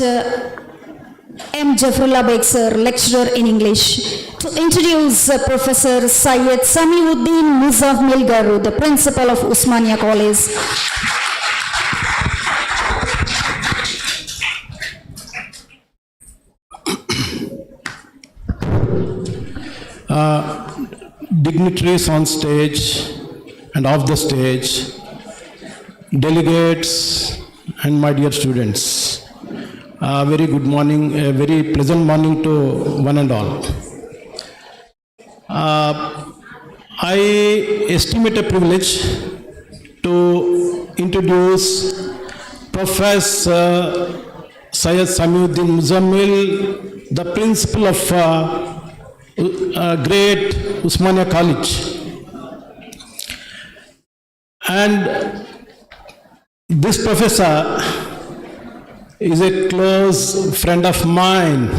M. Jafrullah Beg sir, lecturer in English, to introduce Professor Syed Samiuddin Muzammil Garu, the principal of Usmania College. Dignitaries on stage and off the stage, delegates and my dear students, very good morning, a very pleasant morning to one and all. I estimate a privilege to introduce Professor Syed Samiuddin Muzammil, the principal of great Usmania College. And this professor is a close friend of mine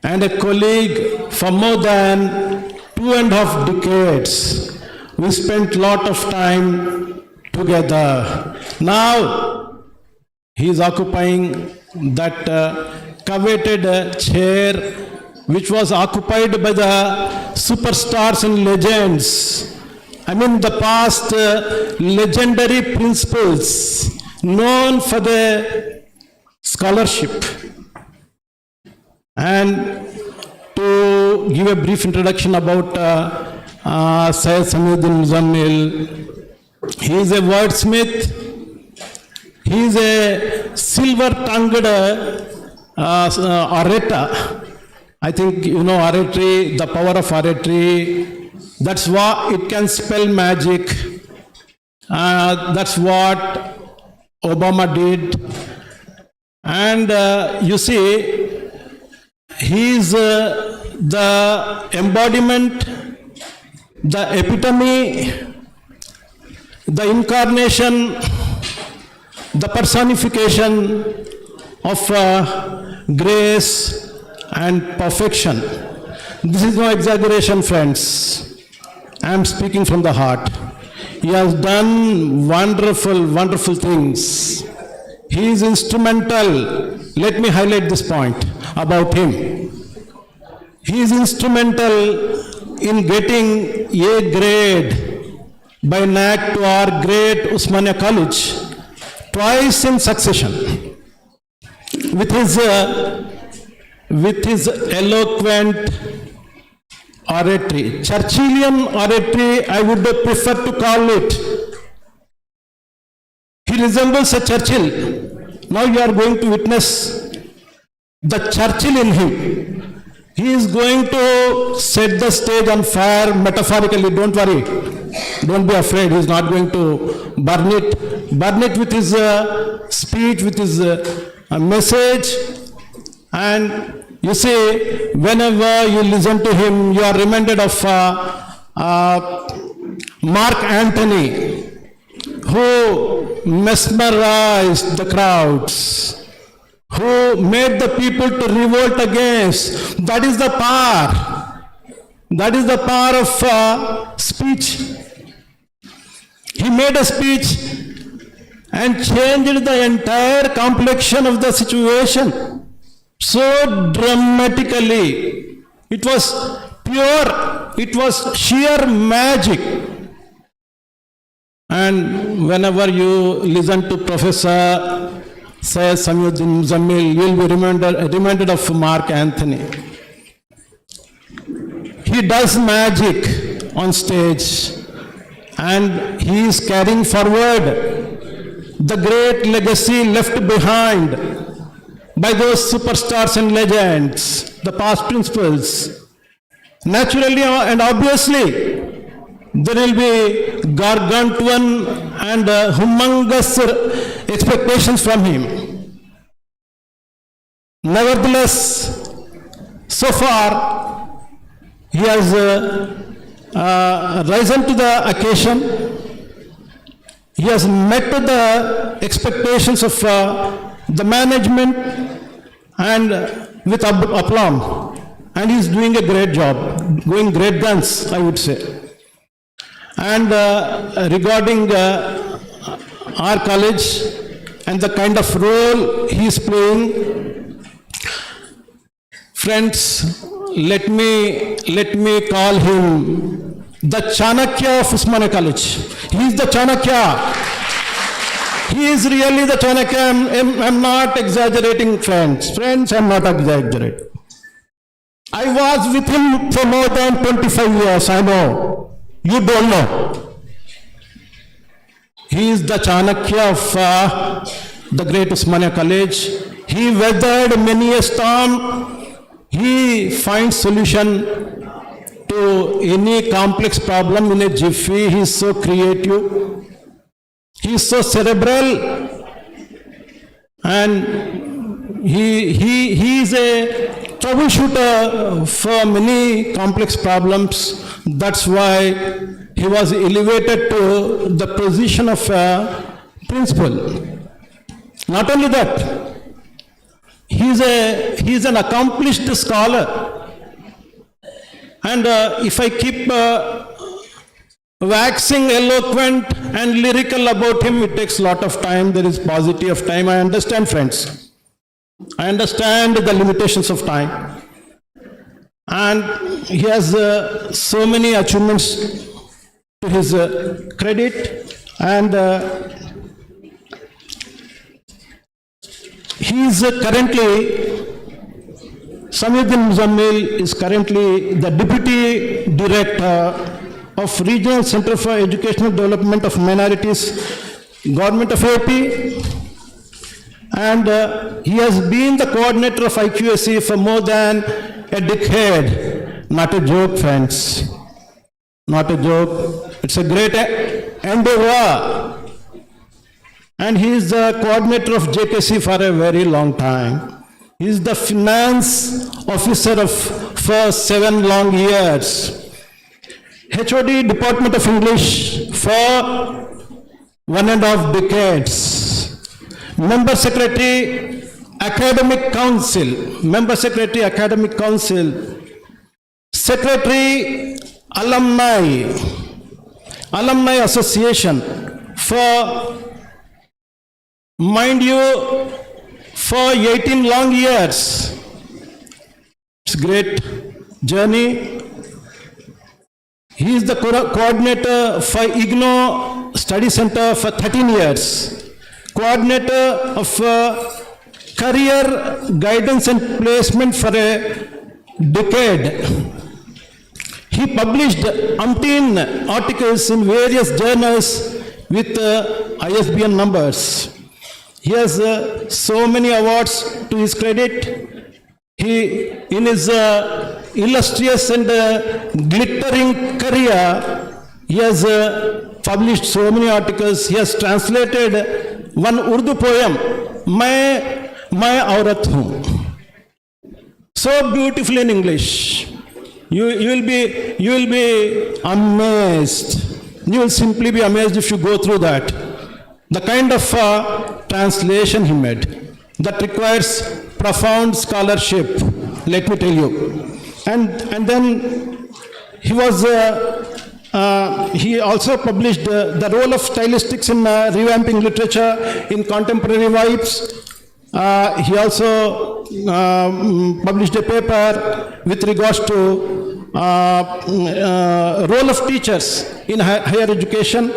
and a colleague for more than 2.5 decades. We spent a lot of time together. Now he is occupying that coveted chair which was occupied by the superstars and legends. I mean the past legendary principals known for their scholarship. And to give a brief introduction about Syed Samiuddin Muzammil, he is a wordsmith, he is a silver-tongued orator. I think you know oratory, the power of oratory, that's what it can spell magic. That's what Obama did. And you see, he is the embodiment, the epitome, the incarnation, the personification of grace and perfection. This is no exaggeration, friends. I am speaking from the heart. He has done wonderful, wonderful things. He is instrumental. Let me highlight this point about him. He is instrumental in getting A grade by NAC to our great Usmania College twice in succession. With his eloquent oratory, Churchillian oratory, I would prefer to call it. He resembles a Churchill. Now you are going to witness the Churchill in him. He is going to set the stage on fire metaphorically. Don't worry. Don't be afraid. He is not going to burn it. Burn it with his speech, with his message. And you see, whenever you listen to him, you are reminded of Mark Antony, who mesmerized the crowds, who made the people to revolt against. That is the power. That is the power of speech. He made a speech and changed the entire complexion of the situation so dramatically. It was pure, it was sheer magic. And whenever you listen to Professor Syed Samiuddin Muzammil, you will be reminded of Mark Antony. He does magic on stage and he is carrying forward the great legacy left behind by those superstars and legends, the past principals. Naturally and obviously, there will be gargantuan and humongous expectations from him. Nevertheless, so far, he has risen to the occasion. He has met the expectations of the management and with aplomb. And he is doing a great job, going great guns, I would say. And regarding our college and the kind of role he is playing, Friends, let me call him the Chanakya of Usmania College. He is the Chanakya. He is really the Chanakya. I'm not exaggerating, friends. Friends, I'm not exaggerating. I was with him for more than 25 years, I know. You don't know. He is the Chanakya of the great Usmania College. He weathered many a storm. He finds solution to any complex problem in a jiffy. He is so creative. He is so cerebral. And he is a troubleshooter for many complex problems. That's why he was elevated to the position of a principal. Not only that, he is an accomplished scholar. And if I keep waxing eloquent and lyrical about him, it takes a lot of time. There is paucity of time. I understand, friends. I understand the limitations of time. And he has so many achievements to his credit. And he is currently, Samyuddin Muzammil is currently the Deputy Director of Regional Center for Educational Development of Minorities, Government of AP. And he has been the coordinator of IQAC for more than a decade. Not a joke, friends. Not a joke. It's a great endeavor. And he is the coordinator of JKC for a very long time. He is the finance officer for 7 long years. HOD Department of English for 1.5 decades. Member Secretary, Academic Council. Member Secretary, Academic Council. Secretary, Alumni Association for, mind you, for 18 long years. It's a great journey. He is the coordinator for IGNO Study Center for 13 years. Coordinator of career guidance and placement for a decade. He published umpteen articles in various journals with ISBN numbers. He has so many awards to his credit. He, in his illustrious and glittering career, he has published so many articles. He has translated one Urdu poem, Main Aurat Hoon, so beautifully in English. You will be amazed. You will simply be amazed if you go through that. The kind of translation he made that requires profound scholarship, let me tell you. And then he also published the role of stylistics in revamping literature in contemporary vibes. He also published a paper with regards to role of teachers in higher education,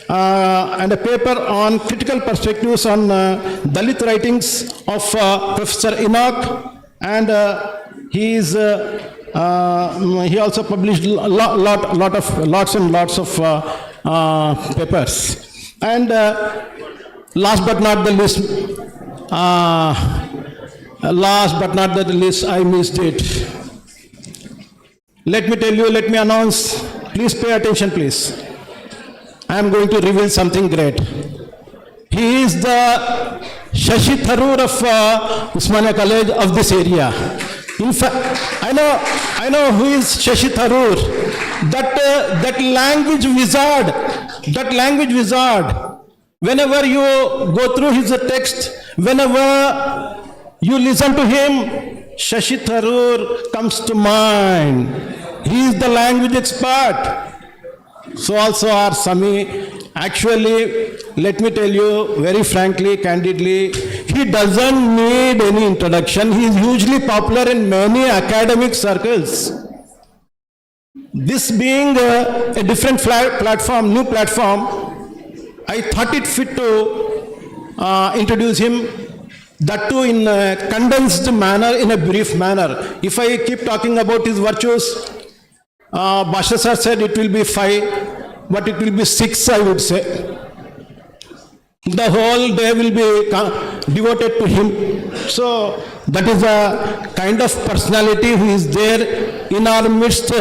and a paper on critical perspectives on Dalit writings of Professor Enoch, and he also published lots and lots of papers. And last but not the least, I missed it. Let me tell you, let me announce, please pay attention, please. I am going to reveal something great. He is the Shashi Tharoor of Usmania College of this area. In fact, I know who is Shashi Tharoor. That language wizard. Whenever you go through his text, whenever you listen to him, Shashi Tharoor comes to mind. He is the language expert. So also our Sami Actually, let me tell you very frankly, candidly, he doesn't need any introduction. He is hugely popular in many academic circles. This being a different platform, new platform, I thought it fit to introduce him, that too in a condensed manner, in a brief manner. If I keep talking about his virtues, Basha sir said it will be 5, but it will be 6, I would say. The whole day will be devoted to him. So that is a kind of personality who is there in our midst.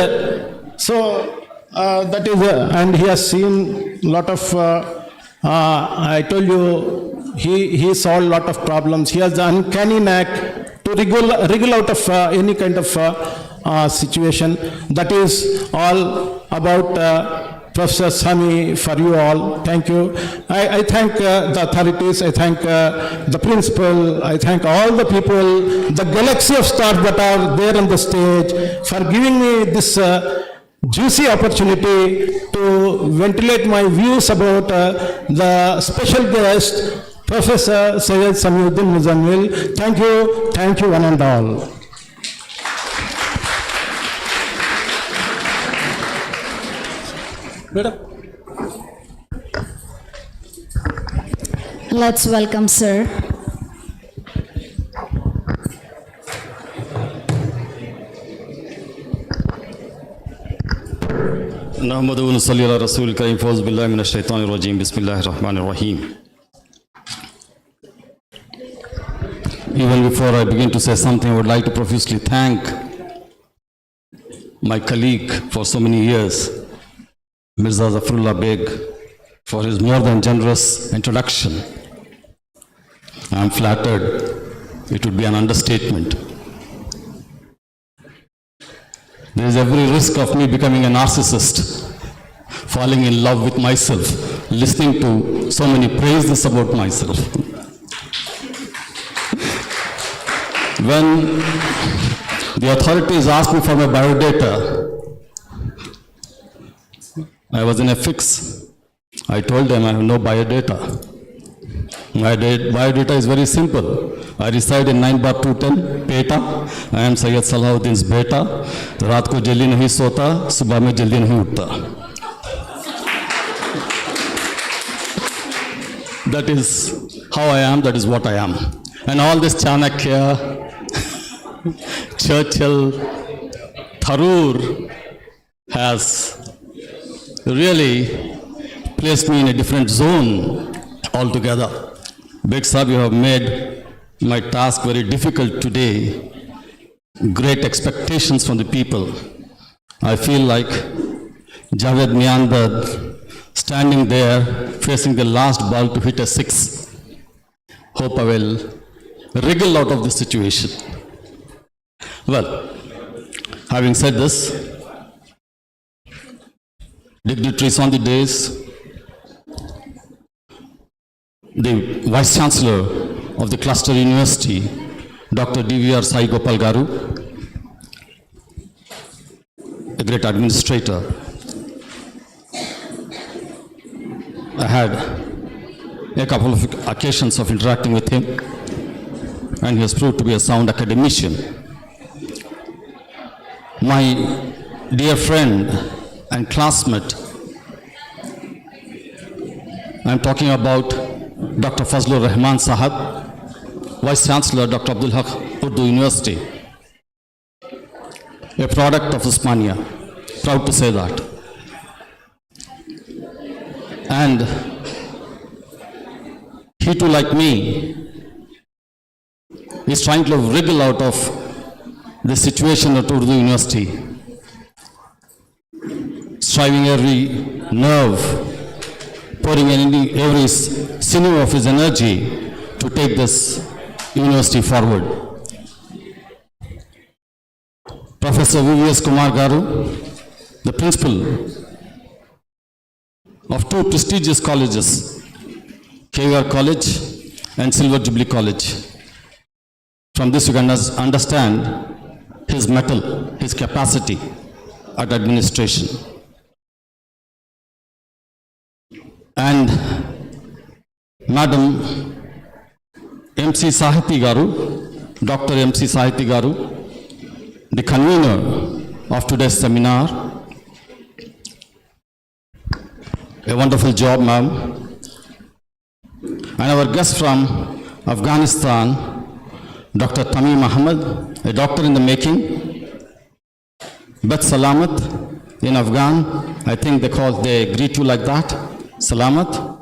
So that is, and he has seen lot of, I told you, he solved lot of problems. He has the uncanny knack to wriggle out of any kind of situation. That is all about Professor Sami, for you all. Thank you. I thank the authorities, I thank the principal, I thank all the people, the galaxy of stars that are there on the stage for giving me this juicy opportunity to ventilate my views about the special guest, Professor Syed Samiuddin Muzammil. Thank you one and all. Let's welcome sir. नहमदु व नसल्ली अला रसूल करीम फौज़ बिल्लाहि मिनश शैतानिर रजीम बिस्मिल्लाहिर रहमानिर रहीम. Even before I begin to say something, I would like to profusely thank my colleague for so many years, Mirza Zafrullah Beg, for his more than generous introduction. I am flattered. It would be an understatement. There is every risk of me becoming a narcissist, falling in love with myself, listening to so many praises about myself. When the authorities asked me for my biodata, I was in a fix. I told them I have no biodata. My biodata is very simple. I reside in 9/210, Peta. I am Syed Salahuddin's beta. रात को जल्दी नहीं सोता, सुबह में जल्दी नहीं उठता. That is how I am, that is what I am. And all this Chanakya, Churchill, Tharoor has really placed me in a different zone altogether. Beg Sahib, you have made my task very difficult today. Great expectations from the people. I feel like Javed Miandad standing there facing the last ball to hit a 6. Hope I will wriggle out of this situation. Well, having said this, dignitaries on the days, the Vice Chancellor of the Cluster University, Dr. D.V.R. Sai Gopal Garu, a great administrator. I had a couple of occasions of interacting with him, and he has proved to be a sound academician. My dear friend and classmate, I am talking about Dr. Fazlur Rahman Sahab, Vice Chancellor, Dr. Abdul Haq, Urdu University, a product of Osmania, proud to say that. And he too, like me, is trying to wriggle out of the situation at Urdu University, striving every nerve, pouring in every sinew of his energy to take this university forward. Professor V.V.S. Kumar Garu, the principal of 2 prestigious colleges, KVR College and Silver Jubilee College. From this you can understand his mettle, his capacity at administration. and Madam MC Sahiti Garu, Dr. MC Sahiti Garu, the convener of today's seminar. A wonderful job, ma'am. And our guest from Afghanistan, Dr. Tamim Ahmed, a doctor in the making. Bet Salamat in Afghan, I think they greet you like that. Salamat.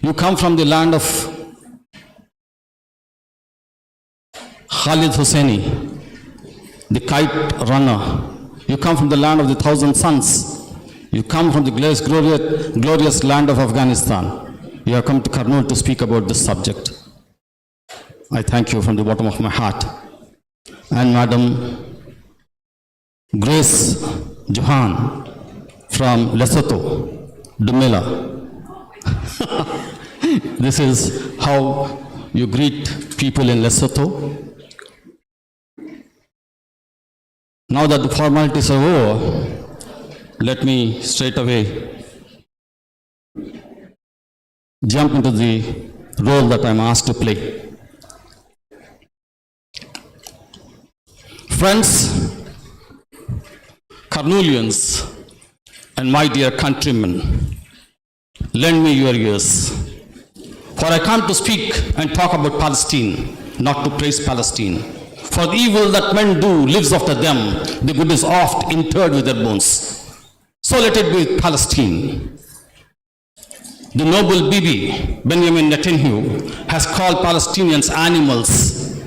You come from the land of Khalid Hosseini, the kite runner. You come from the land of the thousand suns. You come from the glorious land of Afghanistan. You have come to Kurnool to speak about this subject. I thank you from the bottom of my heart. And Madam Grace Johan from Lesotho, Dumela. This is how you greet people in Lesotho. Now that the formalities are over, let me straight away jump into the role that I'm asked to play. Friends, Kurnoolians, and my dear countrymen, lend me your ears, for I come to speak and talk about Palestine, not to praise Palestine. For the evil that men do lives after them, the good is oft interred with their bones. So let it be with Palestine. The noble Bibi, Benjamin Netanyahu, has called Palestinians animals.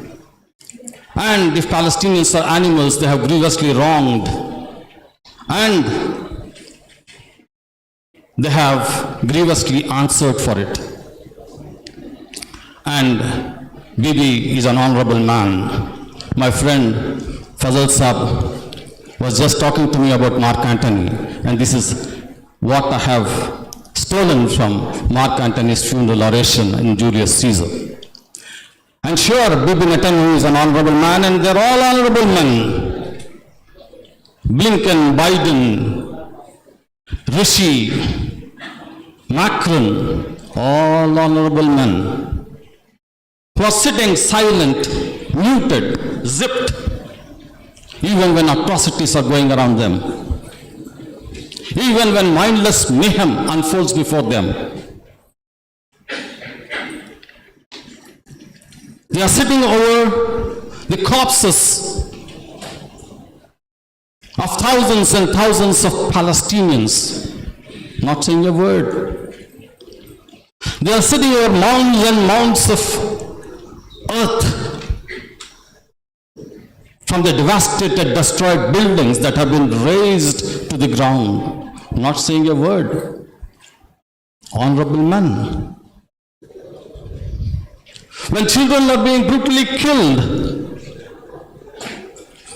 And if Palestinians are animals, they have grievously wronged. And they have grievously answered for it. And Bibi is an honorable man. My friend Fazal Saab was just talking to me about Mark Antony, and this is what I have stolen from Mark Antony's funeral oration in Julius Caesar. And sure, Bibi Netanyahu is an honorable man, and they're all honorable men. Blinken, Biden, Rishi, Macron, all honorable men, who are sitting silent, muted, zipped, even when atrocities are going around them, even when mindless mayhem unfolds before them. They are sitting over the corpses of thousands and thousands of Palestinians, not saying a word. They are sitting over mounds and mounds of earth from the devastated, destroyed buildings that have been razed to the ground, not saying a word. Honorable men. When children are being brutally killed,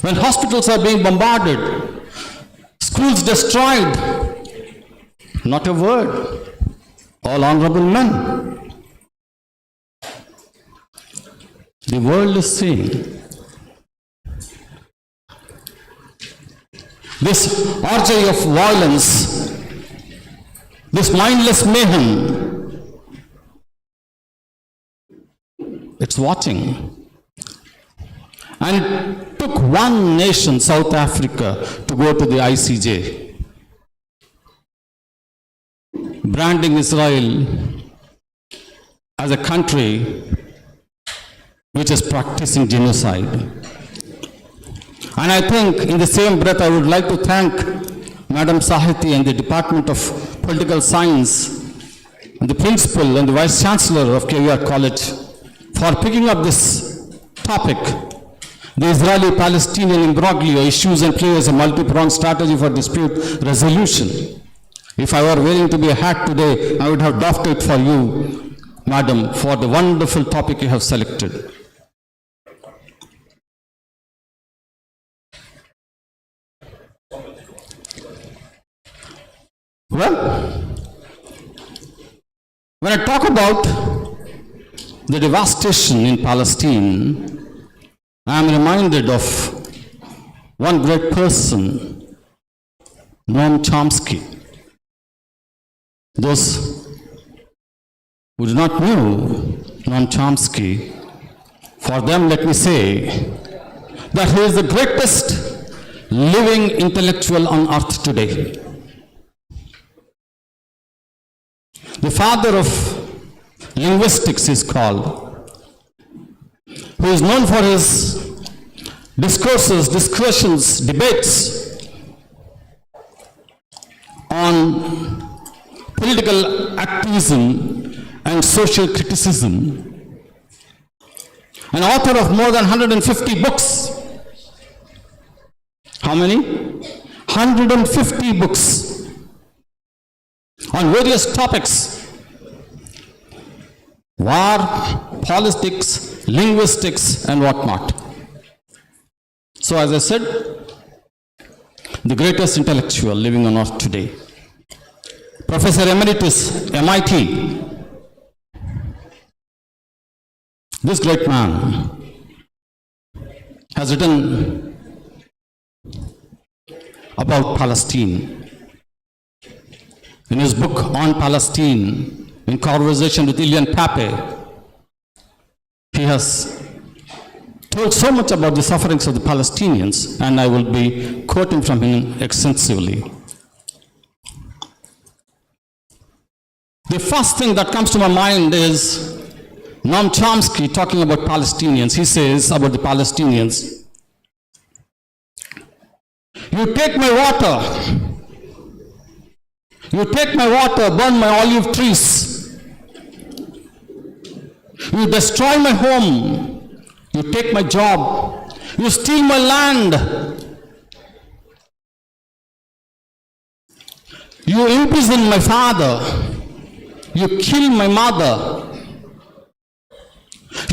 when hospitals are being bombarded, schools destroyed, not a word. All honorable men. The world is seeing this orgy of violence, this mindless mayhem. It's watching. And it took one nation, South Africa, to go to the ICJ, branding Israel as a country which is practicing genocide. And I think in the same breath I would like to thank Madam Sahiti and the Department of Political Science, and the Principal and the Vice Chancellor of KVR College for picking up this topic, the Israeli-Palestinian Imbroglio-Issues and play as a multi-pronged strategy for dispute resolution. If I were willing to be a hat today, I would have doffed it for you, Madam, for the wonderful topic you have selected. Well, when I talk about the devastation in Palestine, I am reminded of one great person, Noam Chomsky. Those who do not know Noam Chomsky, for them let me say that he is the greatest living intellectual on earth today. The father of linguistics is called, who is known for his discourses, discussions, debates on political activism and social criticism. An author of more than 150 books. How many? 150 books on various topics: war, politics, linguistics, and whatnot. So, as I said, the greatest intellectual living on earth today, Professor Emeritus, MIT. This great man has written about Palestine. In his book on Palestine, in conversation with Ilian Pape, he has told so much about the sufferings of the Palestinians, and I will be quoting from him extensively. The first thing that comes to my mind is Noam Chomsky talking about Palestinians. He says about the Palestinians, "You take my water, burn my olive trees. You destroy my home, you take my job, you steal my land, you imprison my father, you kill my mother,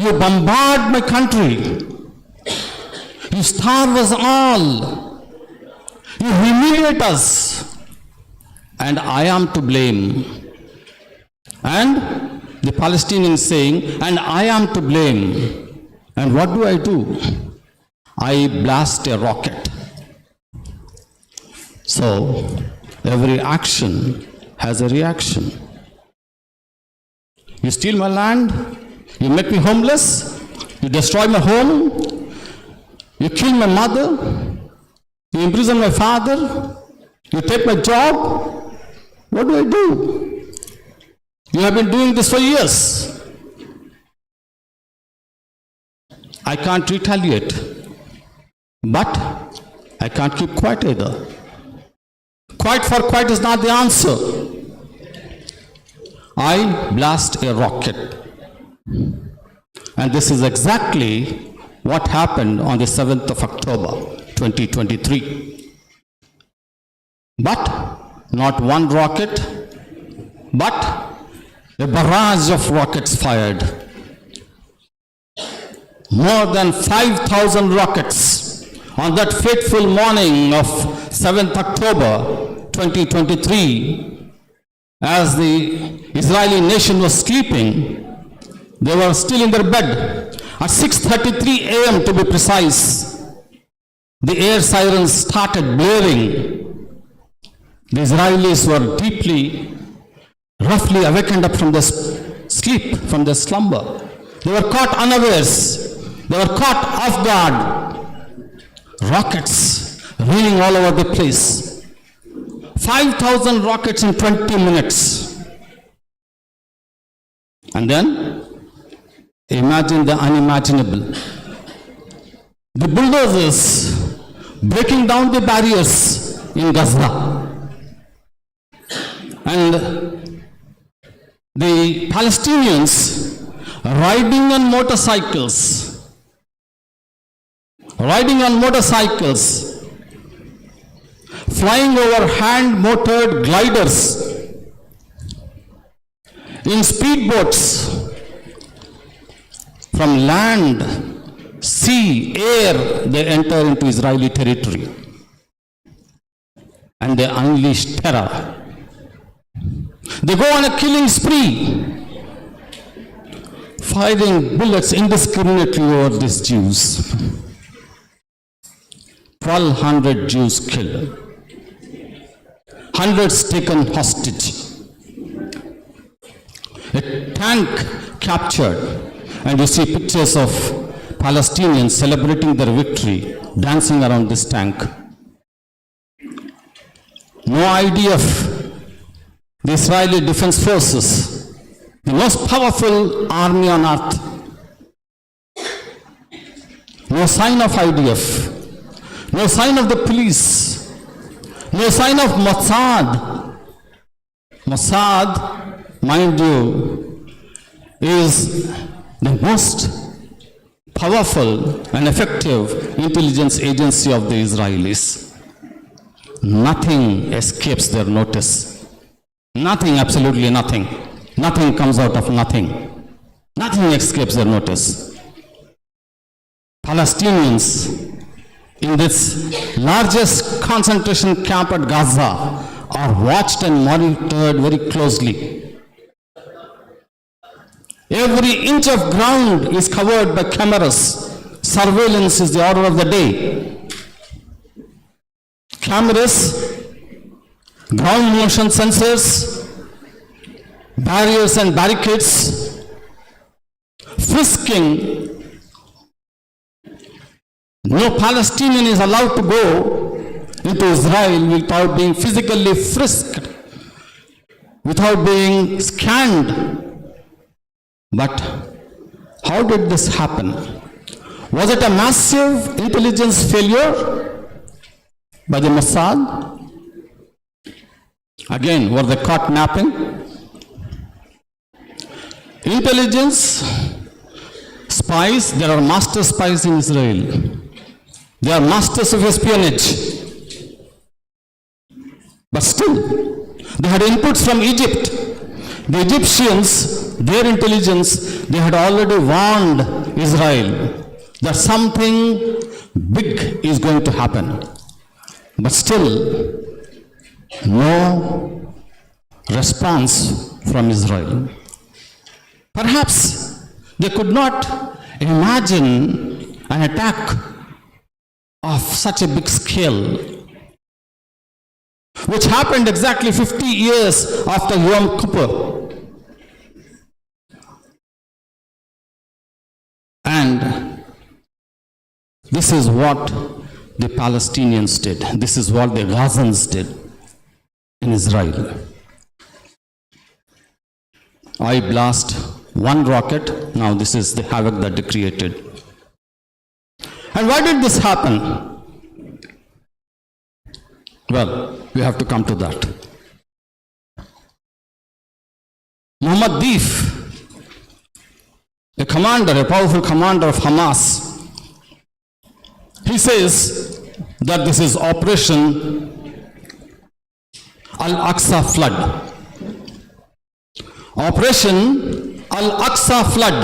you bombard my country, you starve us all, you humiliate us, and I am to blame." And the Palestinians saying, "And I am to blame." And what do? I blast a rocket. So, every action has a reaction. You steal my land, you make me homeless, you destroy my home, you kill my mother, you imprison my father, you take my job. What do? You have been doing this for years. I can't retaliate, but I can't keep quiet either. Quiet for quiet is not the answer. I blast a rocket. And this is exactly what happened on the 7th of October, 2023. But not one rocket, but a barrage of rockets fired. More than 5,000 rockets on that fateful morning of 7th October 2023, as the Israeli nation was sleeping. They were still in their bed. At 6:33 a.m. to be precise, the air sirens started blaring. The Israelis were roughly awakened up from their sleep, from their slumber. They were caught unawares. They were caught off guard. Rockets raining all over the place. 5,000 rockets in 20 minutes. And then, imagine the unimaginable. The bulldozers breaking down the barriers in Gaza. And the Palestinians riding on motorcycles, flying over hand-motored gliders, in speedboats, from land, sea, air, they enter into Israeli territory. And they unleash terror. They go on a killing spree, firing bullets indiscriminately over these Jews. 1,200 Jews killed, hundreds taken hostage. a tank captured, and you see pictures of Palestinians celebrating their victory, dancing around this tank. No IDF, the Israeli Defense Forces, the most powerful army on earth. No sign of IDF, no sign of the police, no sign of Mossad. Mossad, mind you, is the most powerful and effective intelligence agency of the Israelis. Nothing escapes their notice. Nothing, absolutely nothing. Nothing comes out of nothing. Nothing escapes their notice. Palestinians in this largest concentration camp at Gaza are watched and monitored very closely. Every inch of ground is covered by cameras. Surveillance is the order of the day. Cameras, ground motion sensors, barriers and barricades, frisking. No Palestinian is allowed to go into Israel without being physically frisked, without being scanned. But how did this happen? Was it a massive intelligence failure by the Mossad? Again, were they caught napping? Intelligence, spies, there are master spies in Israel. They are masters of espionage. But still, they had inputs from Egypt. The Egyptians, their intelligence, they had already warned Israel that something big is going to happen. But still, no response from Israel. Perhaps they could not imagine an attack of such a big scale, which happened exactly 50 years after Yom Kippur. And this is what the Palestinians did. This is what the Gazans did in Israel. I blast one rocket, now this is the havoc that they created. And why did this happen? Well, we have to come to that. Muhammad Deif, a commander, a powerful commander of Hamas, he says that this is Operation Al-Aqsa Flood. Operation Al-Aqsa Flood.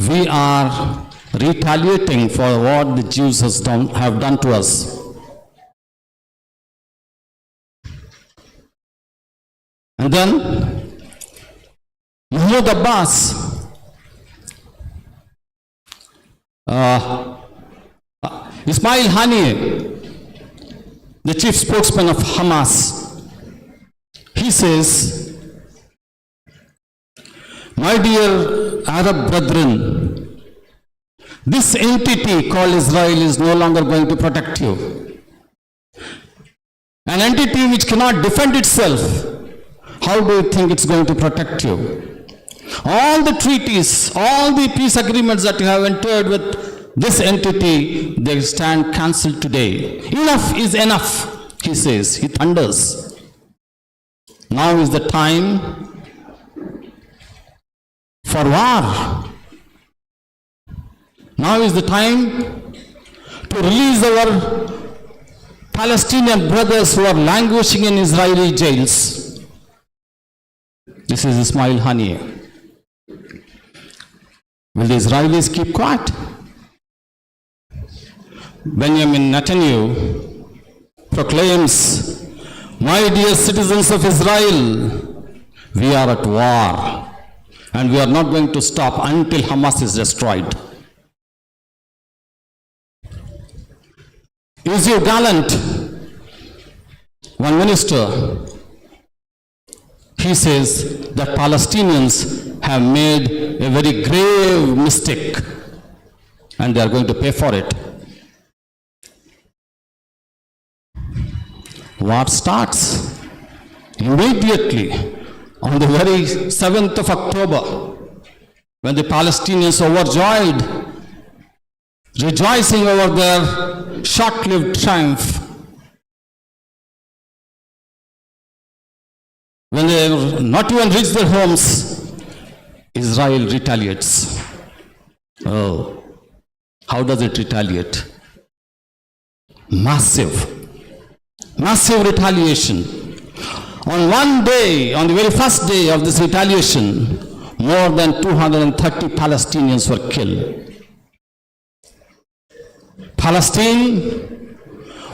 We are retaliating for what the Jews have done to us. And then Mahmoud Abbas, Ismail Haniyeh, the chief spokesman of Hamas, he says, my dear Arab brethren, this entity called Israel is no longer going to protect you. An entity which cannot defend itself, how do you think it's going to protect you? All the treaties, all the peace agreements that you have entered with this entity, they stand cancelled today. Enough is enough, he says. He thunders. Now is the time for war. Now is the time to release our Palestinian brothers who are languishing in Israeli jails. This is Ismail Haniyeh. Will the Israelis keep quiet? Benjamin Netanyahu proclaims, my dear citizens of Israel, we are at war and we are not going to stop until Hamas is destroyed. Is you gallant? One minister, he he says that Palestinians have made a very grave mistake and they are going to pay for it. War starts immediately on the very 7th of October, when the Palestinians overjoyed, rejoicing over their short-lived triumph. When they not even reach their homes, Israel retaliates. Oh, how does it retaliate? Massive retaliation. On one day, on the very first day of this retaliation, more than 230 Palestinians were killed. Palestine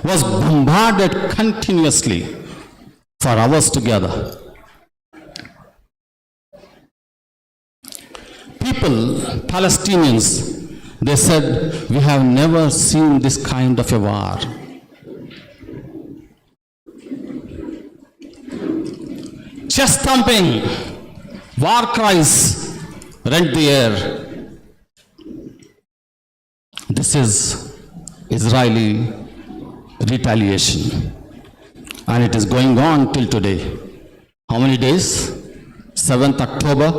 was bombarded continuously for hours together. People, Palestinians, they said, we have never seen this kind of a war. Chest thumping, war cries rent the air. This is Israeli retaliation, and it is going on till today. How many days? 7th October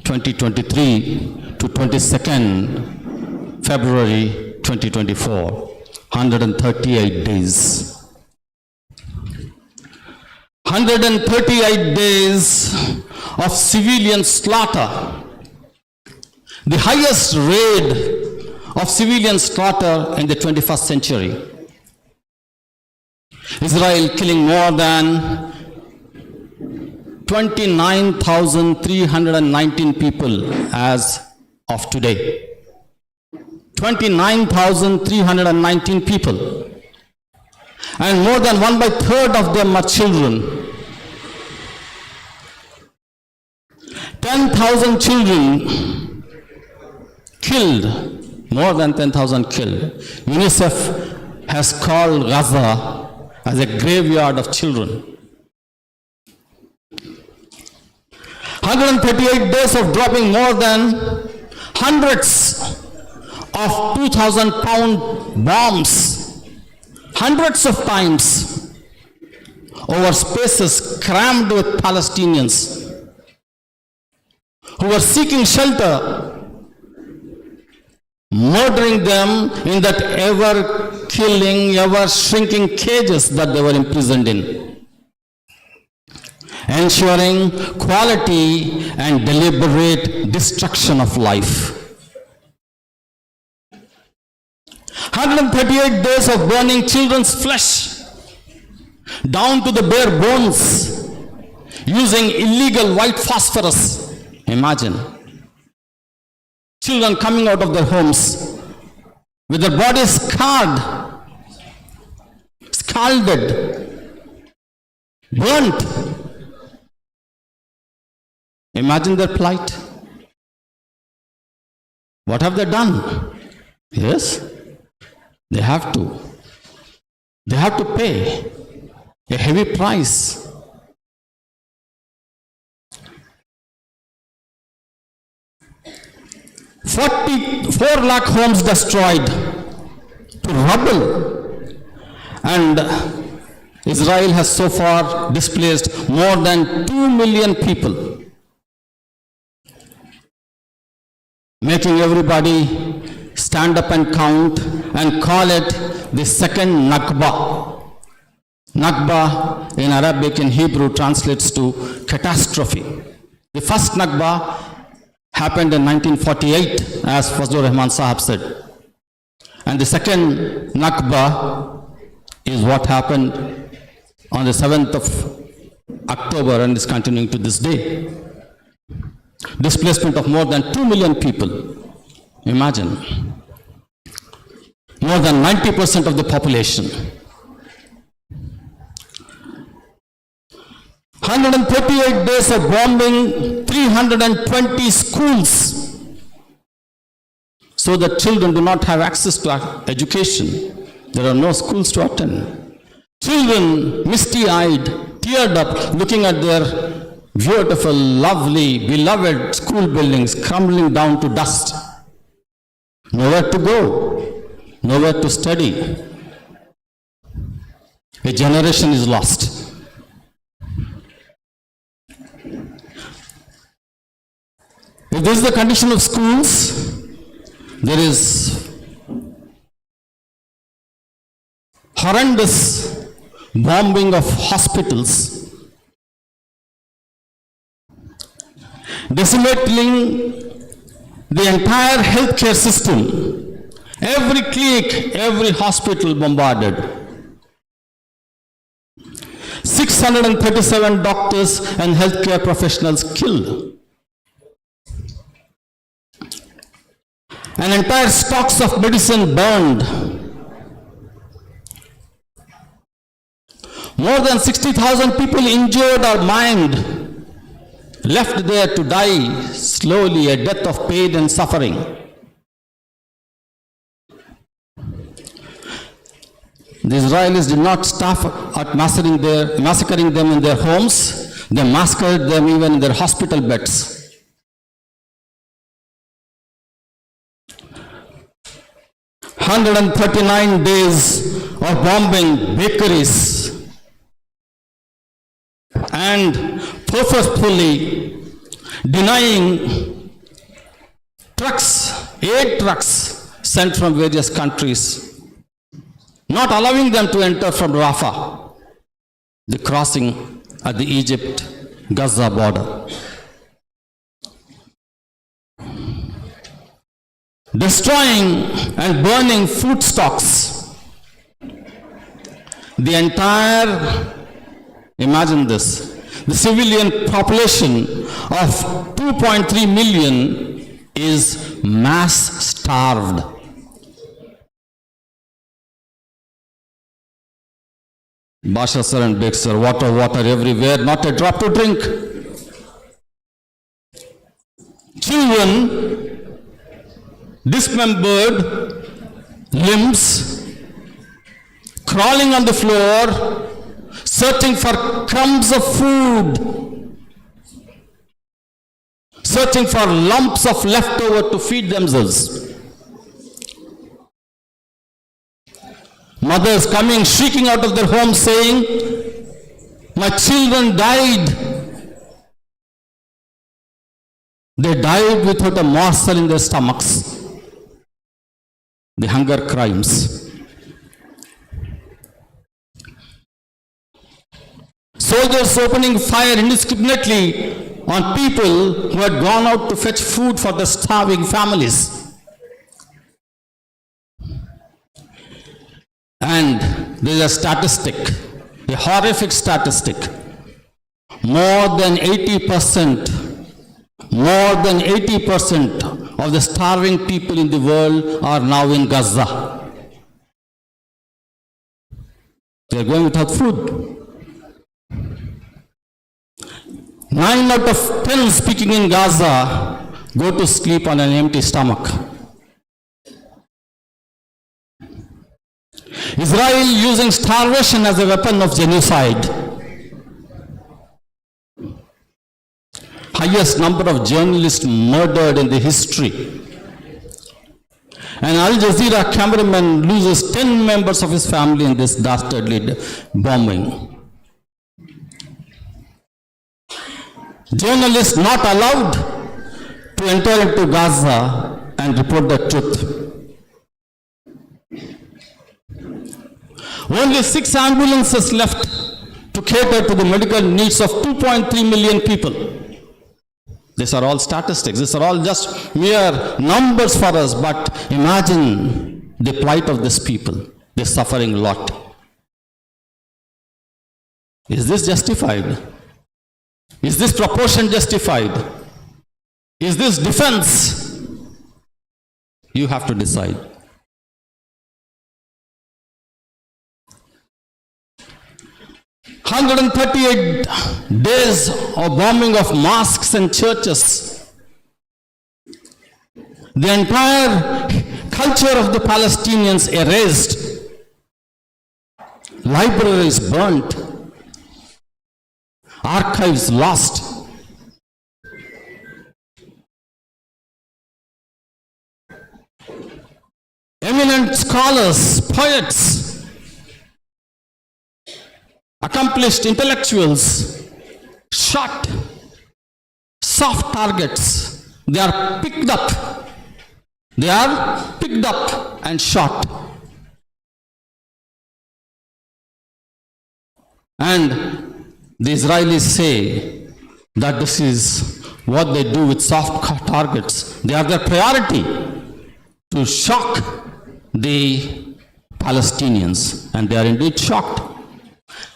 2023 to 22nd February 2024, 138 days. 138 days of civilian slaughter, the highest raid of civilian slaughter in the 21st century. Israel killing more than 29,319 people as of today. 29,319 people. And more than 1/3 of them are children. 10,000 children killed, more than 10,000 killed. UNICEF has called Gaza as a graveyard of children. 138 days of dropping more than hundreds of 2,000-pound bombs, hundreds of times, over spaces crammed with Palestinians who were seeking shelter, murdering them in that ever-killing, ever-shrinking cages that they were imprisoned in, ensuring quality and deliberate destruction of life. 138 days of burning children's flesh down to the bare bones using illegal white phosphorus. Imagine. Children coming out of their homes with their bodies scarred, scalded, burnt. Imagine their plight. What have they done? Yes, they have to. They have to pay a heavy price. 44 lakh homes destroyed to rubble, and Israel has so far displaced more than 2 million people, making everybody stand up and count and call it the second Nakba. Nakba in Arabic and Hebrew translates to catastrophe. The first Nakba happened in 1948, as Fazlur Rahman Sahab said. And the second Nakba is what happened on the 7th of October and is continuing to this day. Displacement of more than 2 million people. Imagine. More than 90% of the population. 138 days of bombing 320 schools so that children do not have access to education. There are no schools to attend. Children misty-eyed, teared up, looking at their beautiful, lovely, beloved school buildings crumbling down to dust. Nowhere to go, nowhere to study. A generation is lost. If this is the condition of schools, there is horrendous bombing of hospitals, decimating the entire healthcare system. Every clinic, every hospital bombarded. 637 doctors and healthcare professionals killed. And entire stocks of medicine burned. More than 60,000 people injured or maimed, left there to die slowly, a death of pain and suffering. The Israelis did not stop at massacring them in their homes. They massacred them even in their hospital beds. "139 days of bombing bakeries and purposefully denying aid trucks sent from various countries, not allowing them to enter from Rafah, the crossing at the Egypt-Gaza border. Destroying and burning food stocks. The entire, imagine this, the civilian population of 2.3 million is mass starved. Basha sir and Beg sir, water everywhere, not a drop to drink. Children, dismembered, limbs, crawling on the floor, searching for crumbs of food, searching for lumps of leftover to feed themselves. Mothers coming, shrieking out of their homes saying, "My children died." They died without a morsel in their stomachs. The hunger crimes. Soldiers opening fire indiscriminately on people who had gone out to fetch food for the starving families. And there is a statistic, a horrific statistic. More than 80% of the starving people in the world are now in Gaza. They are going without food. 9 out of 10 speaking in Gaza go to sleep on an empty stomach. Israel using starvation as a weapon of genocide. Highest number of journalists murdered in the history. An Al Jazeera cameraman loses 10 members of his family in this dastardly bombing. Journalists not allowed to enter into Gaza and report the truth. Only 6 ambulances left to cater to the medical needs of 2.3 million people. These are all statistics. These are all just mere numbers for us, but imagine the plight of these people. They're suffering a lot. Is this justified? Is this proportion justified? Is this defense? You have to decide. "138 days of bombing of mosques and churches. The entire culture of the Palestinians erased. Libraries burnt. Archives lost. brilliant scholars, poets, accomplished intellectuals shot soft targets. They are picked up. They are picked up and shot. And the Israelis say that this is what they do with soft targets. They have their priority to shock the Palestinians, and they are indeed shocked.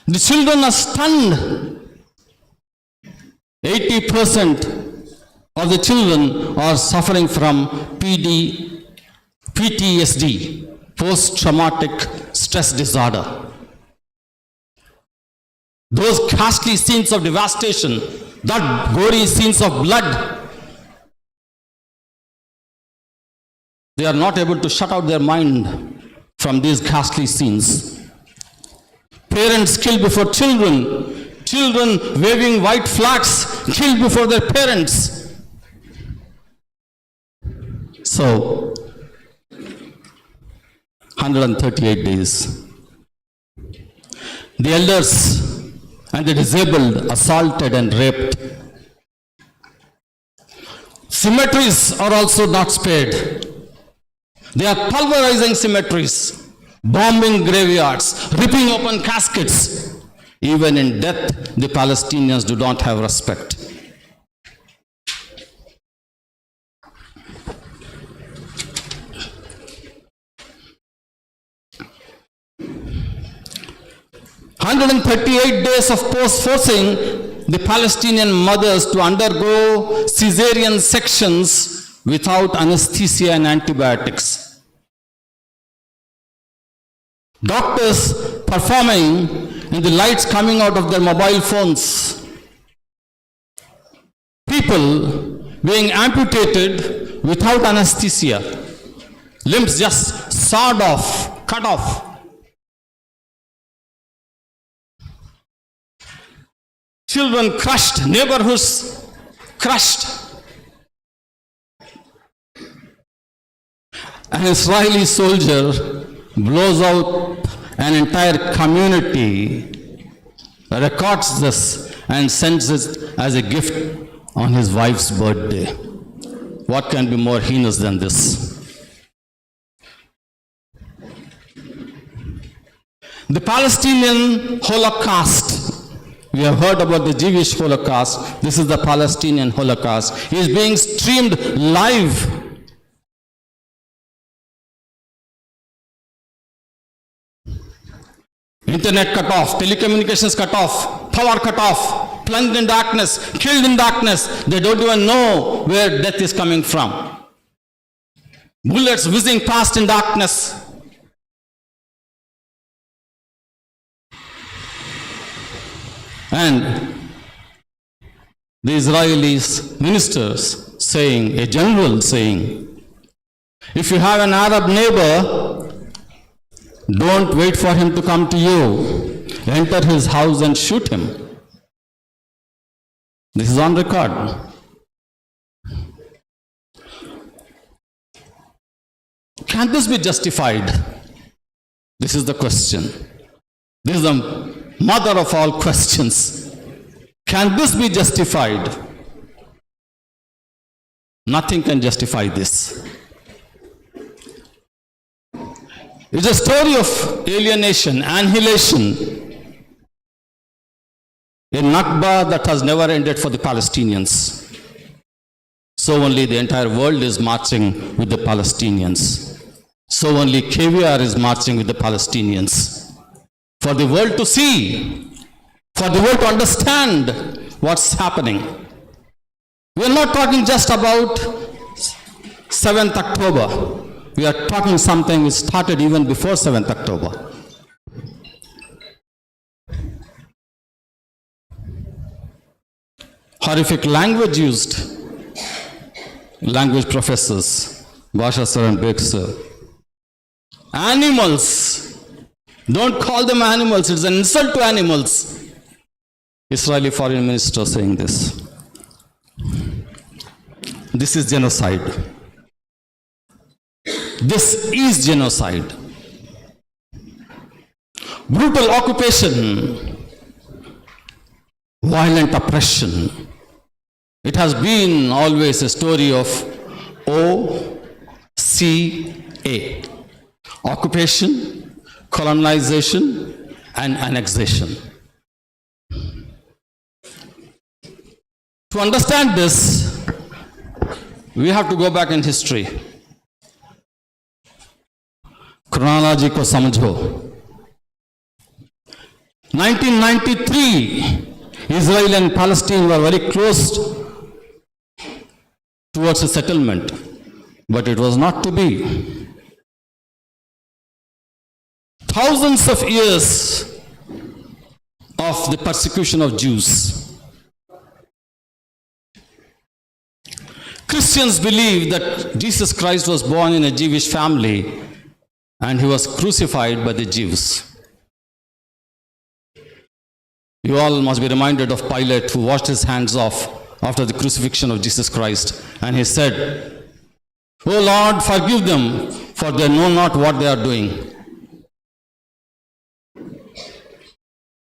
The children are stunned. 80% of the children are suffering from PTSD, post-traumatic stress disorder. Those ghastly scenes of devastation, that gory scenes of blood, they are not able to shut out their mind from these ghastly scenes. Parents killed before children, children waving white flags killed before their parents. So, 138 days. The elders and the disabled assaulted and raped. Cemeteries are also not spared. They are pulverizing cemeteries, bombing graveyards, ripping open caskets. Even in death, the Palestinians do not have respect. "138 days of forcing the Palestinian mothers to undergo cesarean sections without anesthesia and antibiotics. Doctors performing in the lights coming out of their mobile phones. People being amputated without anesthesia. Limbs just sawed off, cut off. Children crushed, neighborhoods crushed. An Israeli soldier blows out an entire community, records this and sends it as a gift on his wife's birthday. What can be more heinous than this? The Palestinian Holocaust. We have heard about the Jewish Holocaust. This is the Palestinian Holocaust. It is being streamed live. Internet cut off, telecommunications cut off, power cut off, plunged in darkness, killed in darkness. They don't even know where death is coming from. Bullets whizzing past in darkness. And the Israelis ministers saying, a general saying, if you have an Arab neighbor, don't wait for him to come to you. Enter his house and shoot him. This is on record. Can this be justified? This is the question. This is the mother of all questions. Can this be justified? Nothing can justify this. It's a story of alienation, annihilation, a Nakba that has never ended for the Palestinians. So only the entire world is marching with the Palestinians. So only KVR is marching with the Palestinians. For the world to see, for the world to understand what's happening. We are not talking just about 7th October. We are talking something which started even before 7th October. Horrific language used. Language professors, Basha sir and Beg sir. Animals. Don't call them animals. It's an insult to animals. Israeli foreign minister saying this. This is genocide. This is genocide. Brutal occupation, violent oppression. It has been always a story of OCA. Occupation, colonization, and annexation. To understand this, we have to go back in history. Chronology ko samjho. 1993, Israel and Palestine were very close towards a settlement, but it was not to be. Thousands of years of the persecution of Jews. Christians believe that Jesus Christ was born in a Jewish family and he was crucified by the Jews. You all must be reminded of Pilate, who washed his hands off after the crucifixion of Jesus Christ, and he said, "O Lord, forgive them, for they know not what they are doing."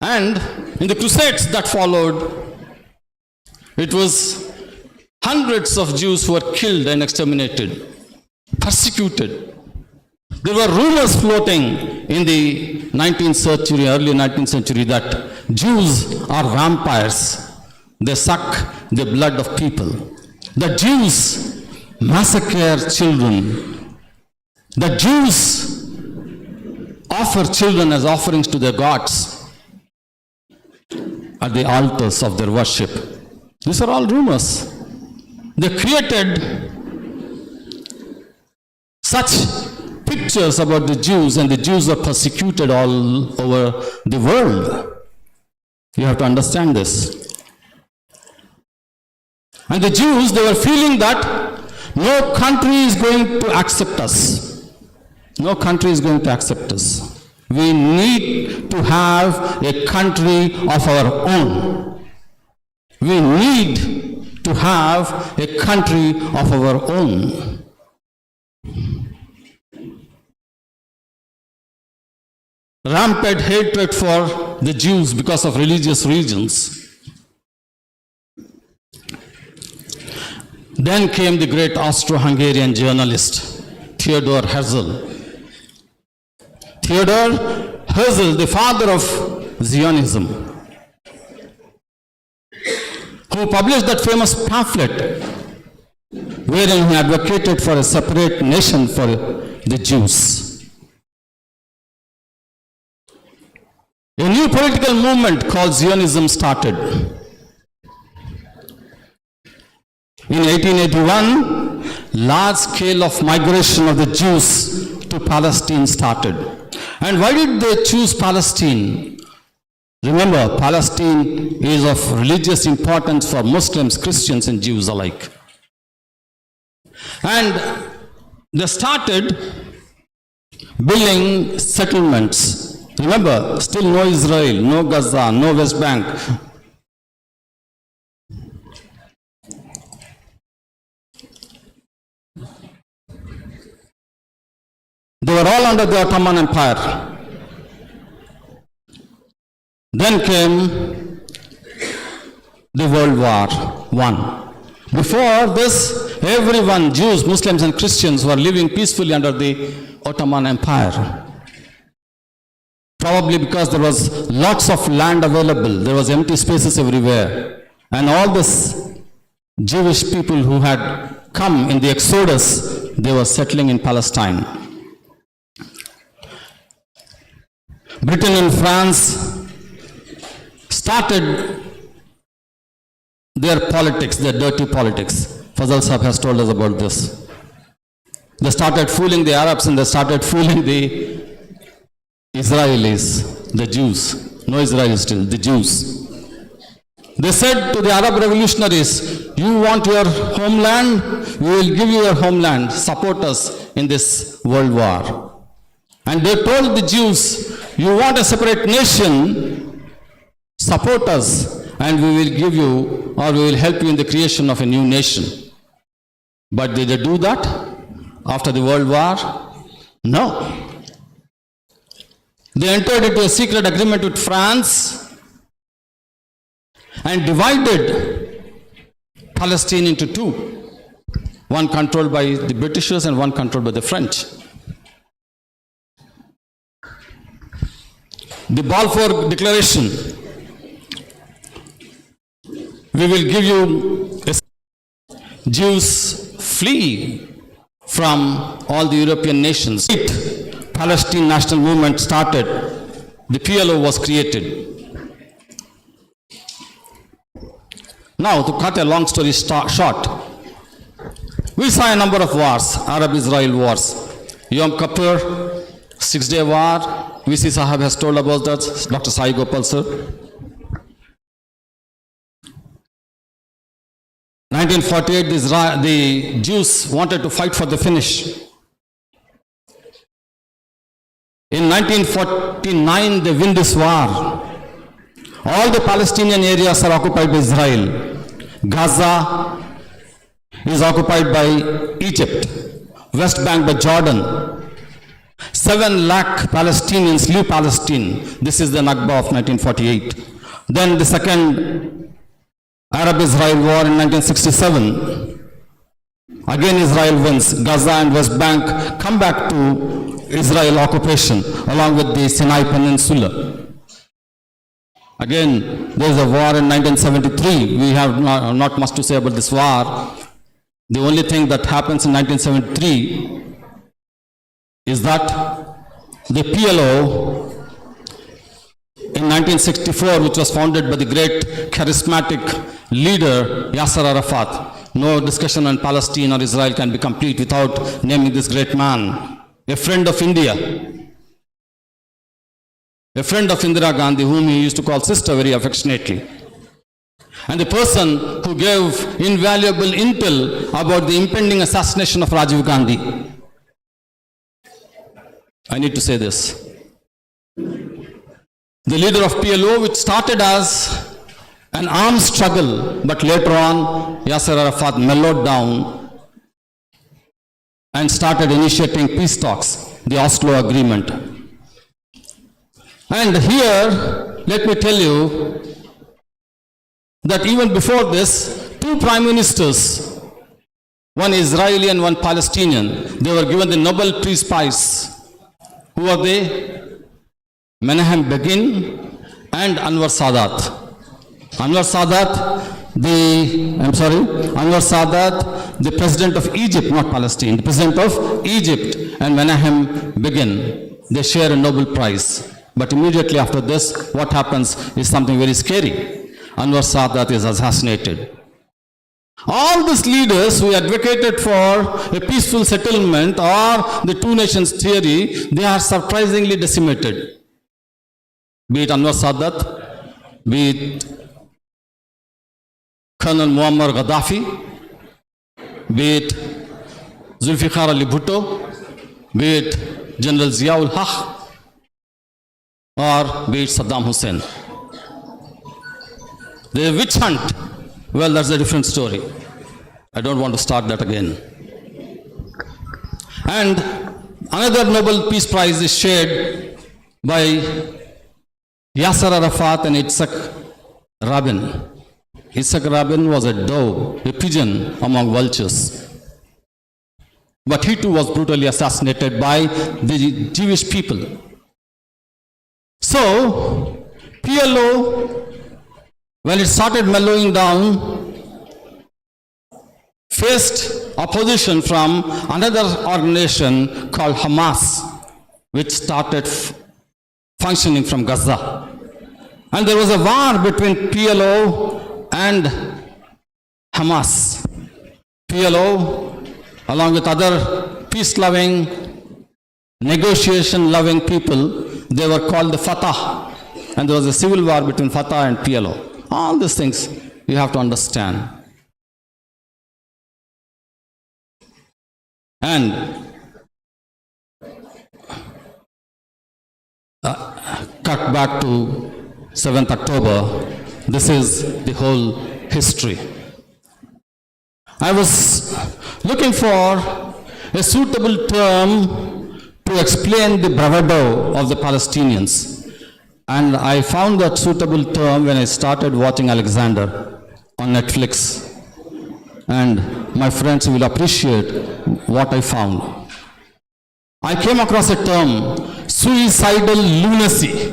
And in the crusades that followed, it was hundreds of Jews who were killed and exterminated, persecuted. There were rumors floating in the 19th century, early 19th century, that Jews are vampires. They suck the blood of people. The Jews massacre children. The Jews offer children as offerings to their gods at the altars of their worship. These are all rumors. They created such pictures about the Jews, and the Jews are persecuted all over the world. You have to understand this. And the Jews, they were feeling that no country is going to accept us. No country is going to accept us. We need to have a country of our own. We need to have a country of our own. Rampant hatred for the Jews because of religious reasons. Then came the great Austro-Hungarian journalist, Theodor Herzl. Theodor Herzl, the father of Zionism, who published that famous pamphlet wherein he advocated for a separate nation for the Jews. A new political movement called Zionism started. In 1881, large scale of migration of the Jews to Palestine started. And why did they choose Palestine? Remember, Palestine is of religious importance for Muslims, Christians, and Jews alike. And they started building settlements. Remember, still no Israel, no Gaza, no West Bank. They were all under the Ottoman Empire. Then came the World War I. Before this, everyone, Jews, Muslims, and Christians, were living peacefully under the Ottoman Empire. Probably because there was lots of land available, there was empty spaces everywhere. And all this Jewish people who had come in the Exodus, they were settling in Palestine. Britain and France started their politics, their dirty politics. Fazal Sahib has told us about this. They started fooling the Arabs and they started fooling the Israelis, the Jews. No Israelis still, the Jews. They said to the Arab revolutionaries, "You want your homeland? We will give you your homeland. Support us in this world war." And they told the Jews, "You want a separate nation? Support us and we will give you, or we will help you in the creation of a new nation." But did they do that? after the World War? No. They entered into a secret agreement with France and divided Palestine into two. One controlled by the Britishers and one controlled by the French. The Balfour Declaration, we will give you Jews flee from all the European nations. Palestine national movement started, the PLO was created. Now, to cut a long story short, we saw a number of wars, Arab-Israel wars. Yom Kippur, 6-day war, VC Sahab has told about that, Dr. Sai Gopal sir. 1948, the Jews wanted to fight for the finish. In 1949, they win this war. All the Palestinian areas are occupied by Israel. Gaza is occupied by Egypt. West Bank by Jordan. 7 lakh Palestinians leave Palestine. This is the Nakba of 1948. Then the second Arab-Israel war in 1967. Again Israel wins. Gaza and West Bank come back to Israel occupation along with the Sinai Peninsula. Again, there is a war in 1973. We have not much to say about this war. The only thing that happens in 1973 is that the PLO in 1964, which was founded by the great charismatic leader Yasser Arafat. No discussion on Palestine or Israel can be complete without naming this great man, a friend of India, a friend of Indira Gandhi, whom he used to call sister very affectionately, and the person who gave invaluable intel about the impending assassination of Rajiv Gandhi. I need to say this. The leader of PLO, which started as an armed struggle, but later on Yasser Arafat mellowed down and started initiating peace talks, the Oslo Agreement. And here, let me tell you that even before this, 2 prime ministers, one Israeli and one Palestinian, they were given the Nobel Peace Prize. Who are they? Menachem Begin and Anwar Sadat. Anwar Sadat, the president of Egypt, not Palestine, the president of Egypt, and Menachem Begin, they share a Nobel Prize. But immediately after this, what happens is something very scary. Anwar Sadat is assassinated. All these leaders who advocated for a peaceful settlement or the 2 nations theory, they are surprisingly decimated. Be it Anwar Sadat, be it Colonel Muammar Gaddafi, be it Zulfikar Ali Bhutto, be it General Ziaul Haq, or be it Saddam Hussein. The witch hunt, well, that's a different story. I don't want to start that again. And another Nobel Peace Prize is shared by Yasser Arafat and Yitzhak Rabin. Yitzhak Rabin was a dove, a pigeon among vultures. But he too was brutally assassinated by the Jewish people. So, PLO, when it started mellowing down, faced opposition from another organization called Hamas, which started functioning from Gaza. And there was a war between PLO and Hamas. PLO, along with other peace-loving, negotiation-loving people, they were called the Fatah. And there was a civil war between Fatah and PLO. All these things you have to understand. And cut back to 7th October, this is the whole history. I was looking for a suitable term to explain the bravado of the Palestinians. And I found that suitable term when I started watching Alexander on Netflix. And my friends will appreciate what I found. I came across a term, suicidal lunacy.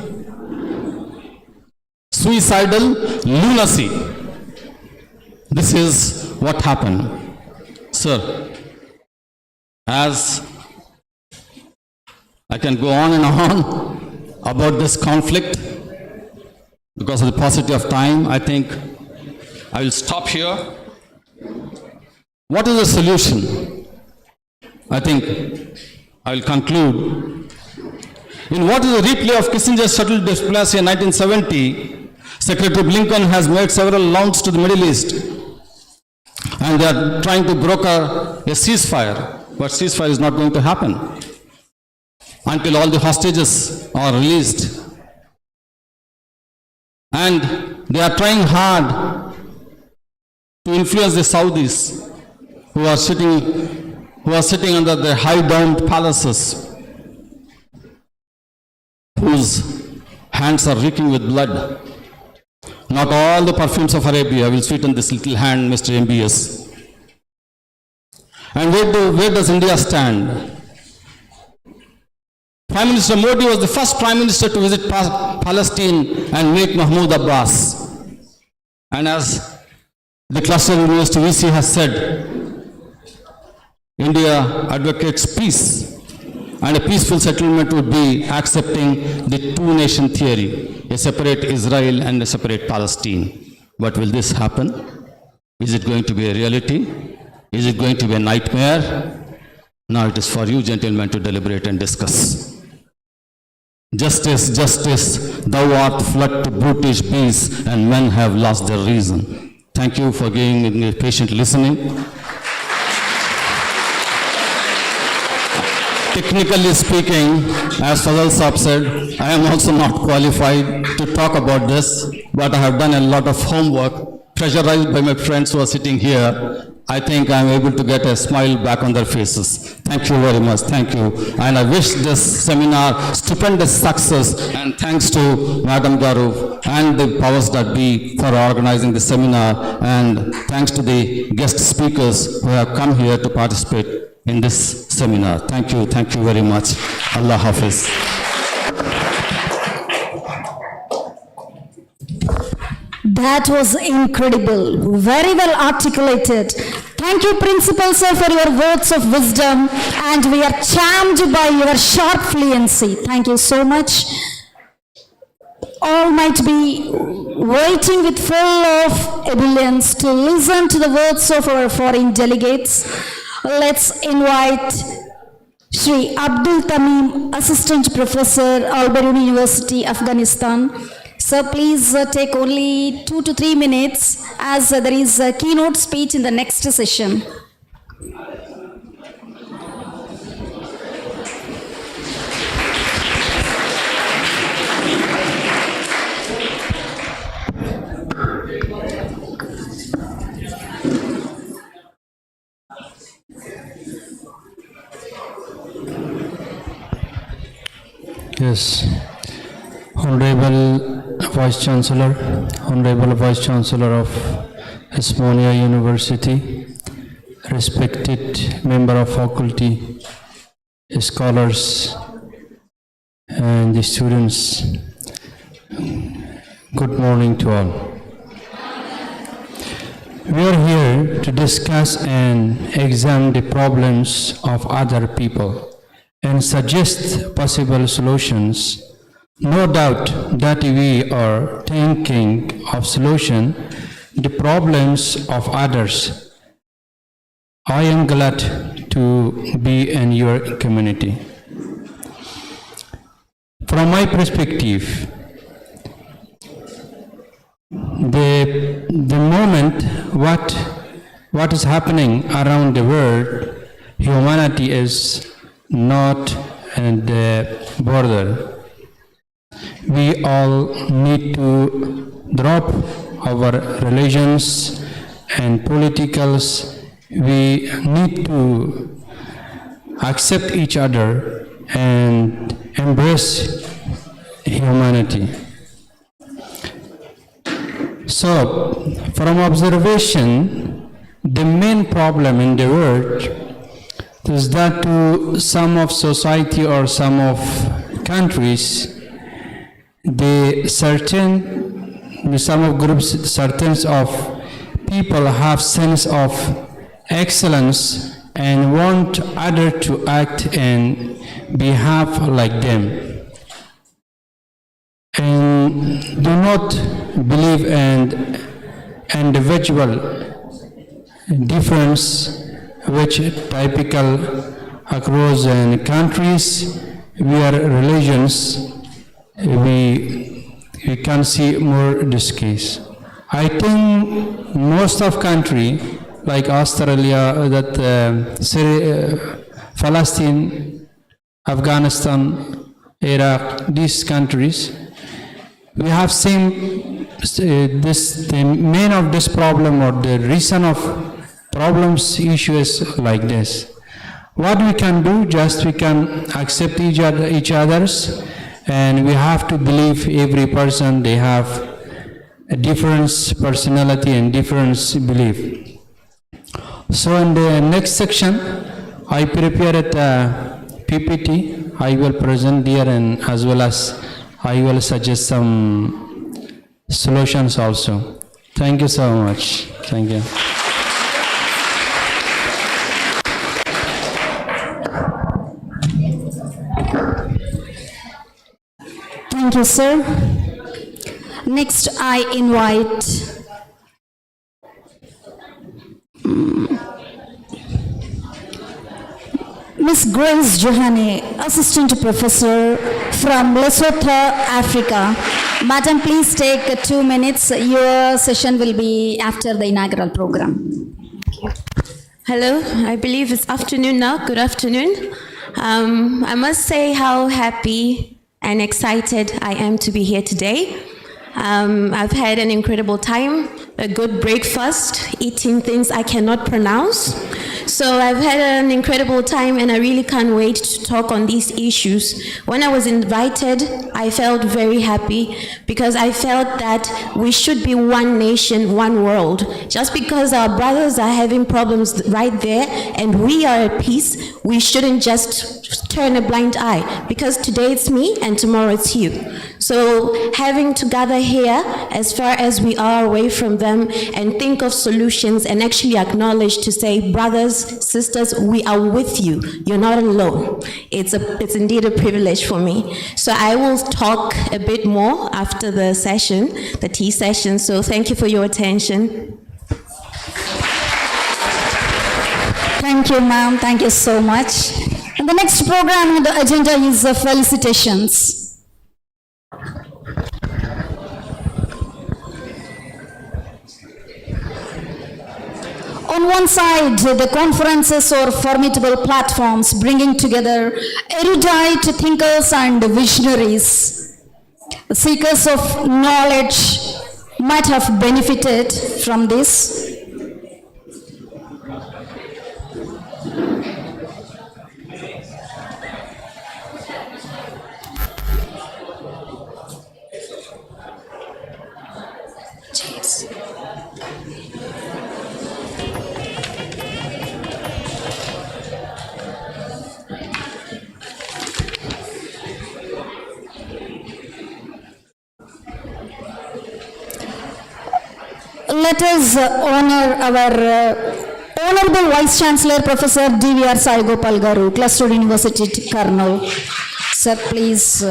Suicidal lunacy. This is what happened. Sir, as I can go on and on about this conflict, because of the paucity of time, I think I will stop here. What is the solution? I think I will conclude. In what is the replay of Kissinger's shuttle diplomacy in 1970, Secretary Blinken has made several launches to the Middle East, and they are trying to broker a ceasefire, but ceasefire is not going to happen until all the hostages are released. And they are trying hard to influence the Saudis who are sitting under their high-domed palaces, whose hands are reeking with blood. Not all the perfumes of Arabia will sweeten this little hand, Mr. MBS. And where does India stand? Prime Minister Modi was the first Prime Minister to visit Palestine and meet Mahmoud Abbas. And as the Cluster University VC has said, India advocates peace, and a peaceful settlement would be accepting the two-nation theory, a separate Israel and a separate Palestine. But will this happen? Is it going to be a reality? Is it going to be a nightmare? Now it is for you, gentlemen, to deliberate and discuss. Justice, justice, thou art flood to brutish beasts, and men have lost their reason. Thank you for giving me patient listening. Technically speaking, as Fazal Saab said, I am also not qualified to talk about this, but I have done a lot of homework, pressurized by my friends who are sitting here. I think I am able to get a smile back on their faces. Thank you very much, thank you. And I wish this seminar stupendous success, and thanks to Madam Garu and the powers that be for organizing the seminar, and thanks to the guest speakers who have come here to participate in this seminar. Thank you very much. Allah Hafiz. That was incredible, very well articulated. Thank you, Principal Sir, for your words of wisdom, and we are charmed by your sharp fluency. Thank you so much. All might be waiting with full of ebullience to listen to the words of our foreign delegates. Let's invite Shri Abdul Tamim, Assistant Professor, Al-Biruni University, Afghanistan. Sir, please take only 2 to 3 minutes, as there is a keynote speech in the next session. Yes, Honorable Vice Chancellor of Osmania University, respected member of faculty, scholars, and the students, good morning to all. We are here to discuss and examine the problems of other people and suggest possible solutions. No doubt that we are thinking of solution the problems of others. I am glad to be in your community. From my perspective, the moment what is happening around the world, humanity is not at the border. We all need to drop our religions and politicals. We need to accept each other and embrace humanity. So, from observation, the main problem in the world is that to some of society or some of countries, some of groups, certain of people have sense of excellence and want others to act and behave like them, and do not believe in individual difference which typical across countries where religions we can see more this case. I think most of country like Australia, Palestine, Afghanistan, Iraq, these countries, we have seen the main of this problem or the reason of problems, issues like this. What we can do, just we can accept each other's, and we have to believe every person, they have a different personality and different belief. So in the next section, I prepared a PPT. I will present there, and as well as I will suggest some solutions also. Thank you so much. Thank you. Thank you, sir. Next, I invite Ms. Grace Johane, Assistant Professor from Lesotho, Africa. Madam, please take 2 minutes. Your session will be after the inaugural program. Hello, I believe it's afternoon now. Good afternoon. I must say how happy and excited I am to be here today. I've had an incredible time, a good breakfast, eating things I cannot pronounce. So I've had an incredible time, and I really can't wait to talk on these issues. When I was invited, I felt very happy because I felt that we should be one nation, one world. Just because our brothers are having problems right there and we are at peace, we shouldn't just turn a blind eye, because today it's me and tomorrow it's you. So having to gather here as far as we are away from them and think of solutions and actually acknowledge to say, brothers, sisters, we are with you. You're not alone. It's indeed a privilege for me. So I will talk a bit more after the session, the tea session. So thank you for your attention. Thank you, ma'am. Thank you so much. And the next program on the agenda is felicitations. On one side, the conferences are formidable platforms bringing together erudite thinkers and visionaries. Seekers of knowledge might have benefited from this. Let us honor our Honorable Vice Chancellor Professor D.V.R. Sai Gopal Garu, Cluster University, Kurnool. Sir, please.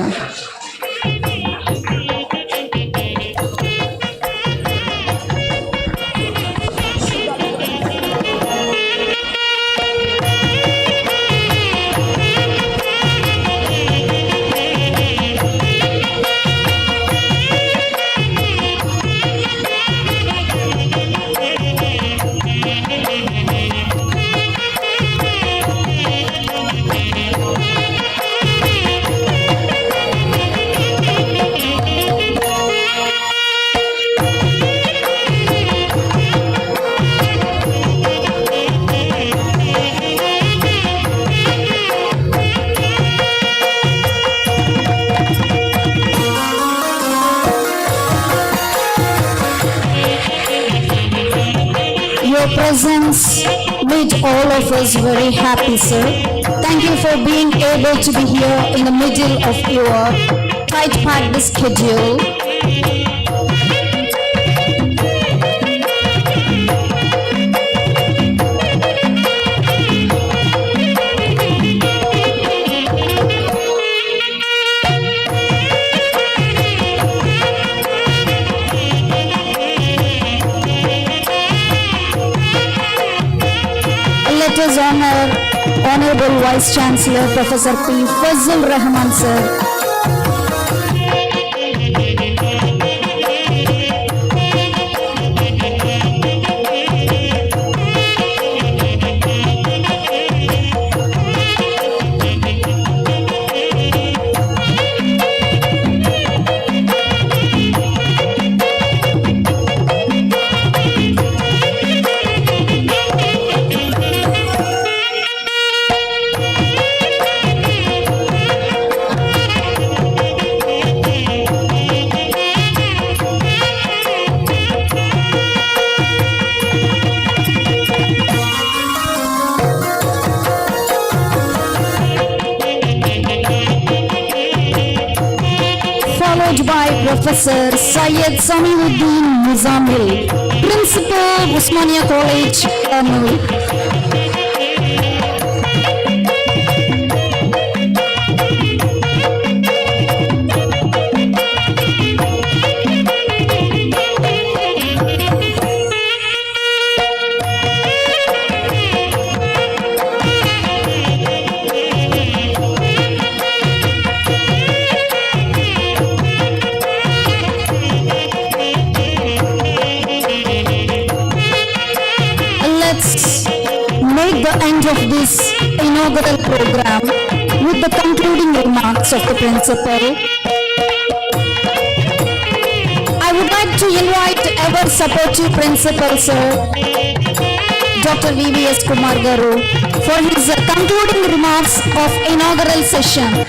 presence made all of us very happy, sir. Thank you for being able to be here in the middle of your tight-packed schedule. Let us honor Honorable Vice Chancellor Professor P. Fazil Rahman, sir. Followed by Professor Syed Samiuddin Nizamil, Principal, Usmania College, Kurnool. Let's make the end of this inaugural program with the concluding remarks of the principal. I would like to invite our supportive principal, sir, Dr. VVS Kumar Garu, for his concluding remarks of inaugural session.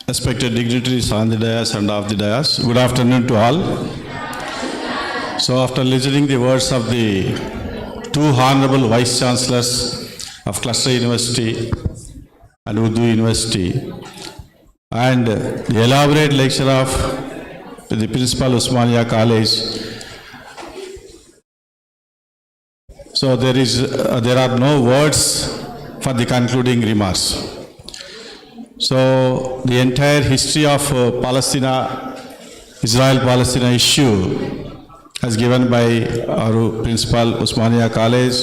Respected dignitaries on the dais and off the dais, good afternoon to all. So after listening the words of the two honorable vice chancellors of Cluster University and Urdu University and the elaborate lecture of the principal Usmania College, so there are no words for the concluding remarks. So the entire history of Israel-Palestine issue as given by our principal Usmania College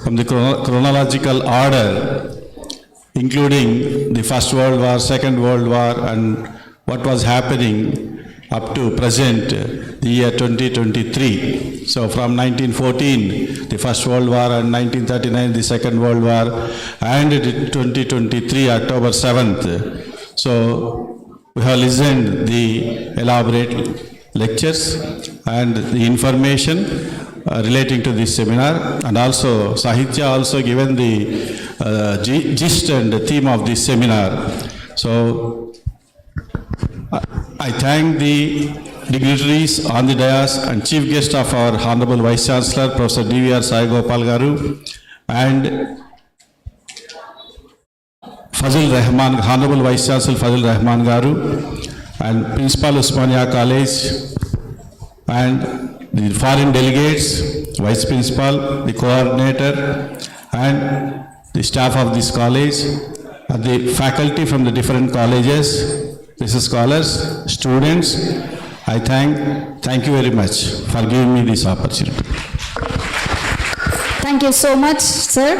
from the chronological order, including the First World War, Second World War, and what was happening up to present, the year 2023. So from 1914, the First World War, and 1939, the Second World War, and 2023, October 7th. So we have listened the elaborate lectures and the information relating to this seminar, and also Sahitya also given the gist and the theme of this seminar. So I thank the dignitaries on the dais and chief guest of our Honorable Vice Chancellor, Professor D.V.R. Sai Gopal Garu, and Fazil Rahman, Honorable Vice Chancellor Fazil Rahman Garu, and Principal Usmania College, and the foreign delegates, Vice Principal, the Coordinator, and the staff of this college, and the faculty from the different colleges, this is scholars, students. I thank you very much for giving me this opportunity. Thank you so much, sir.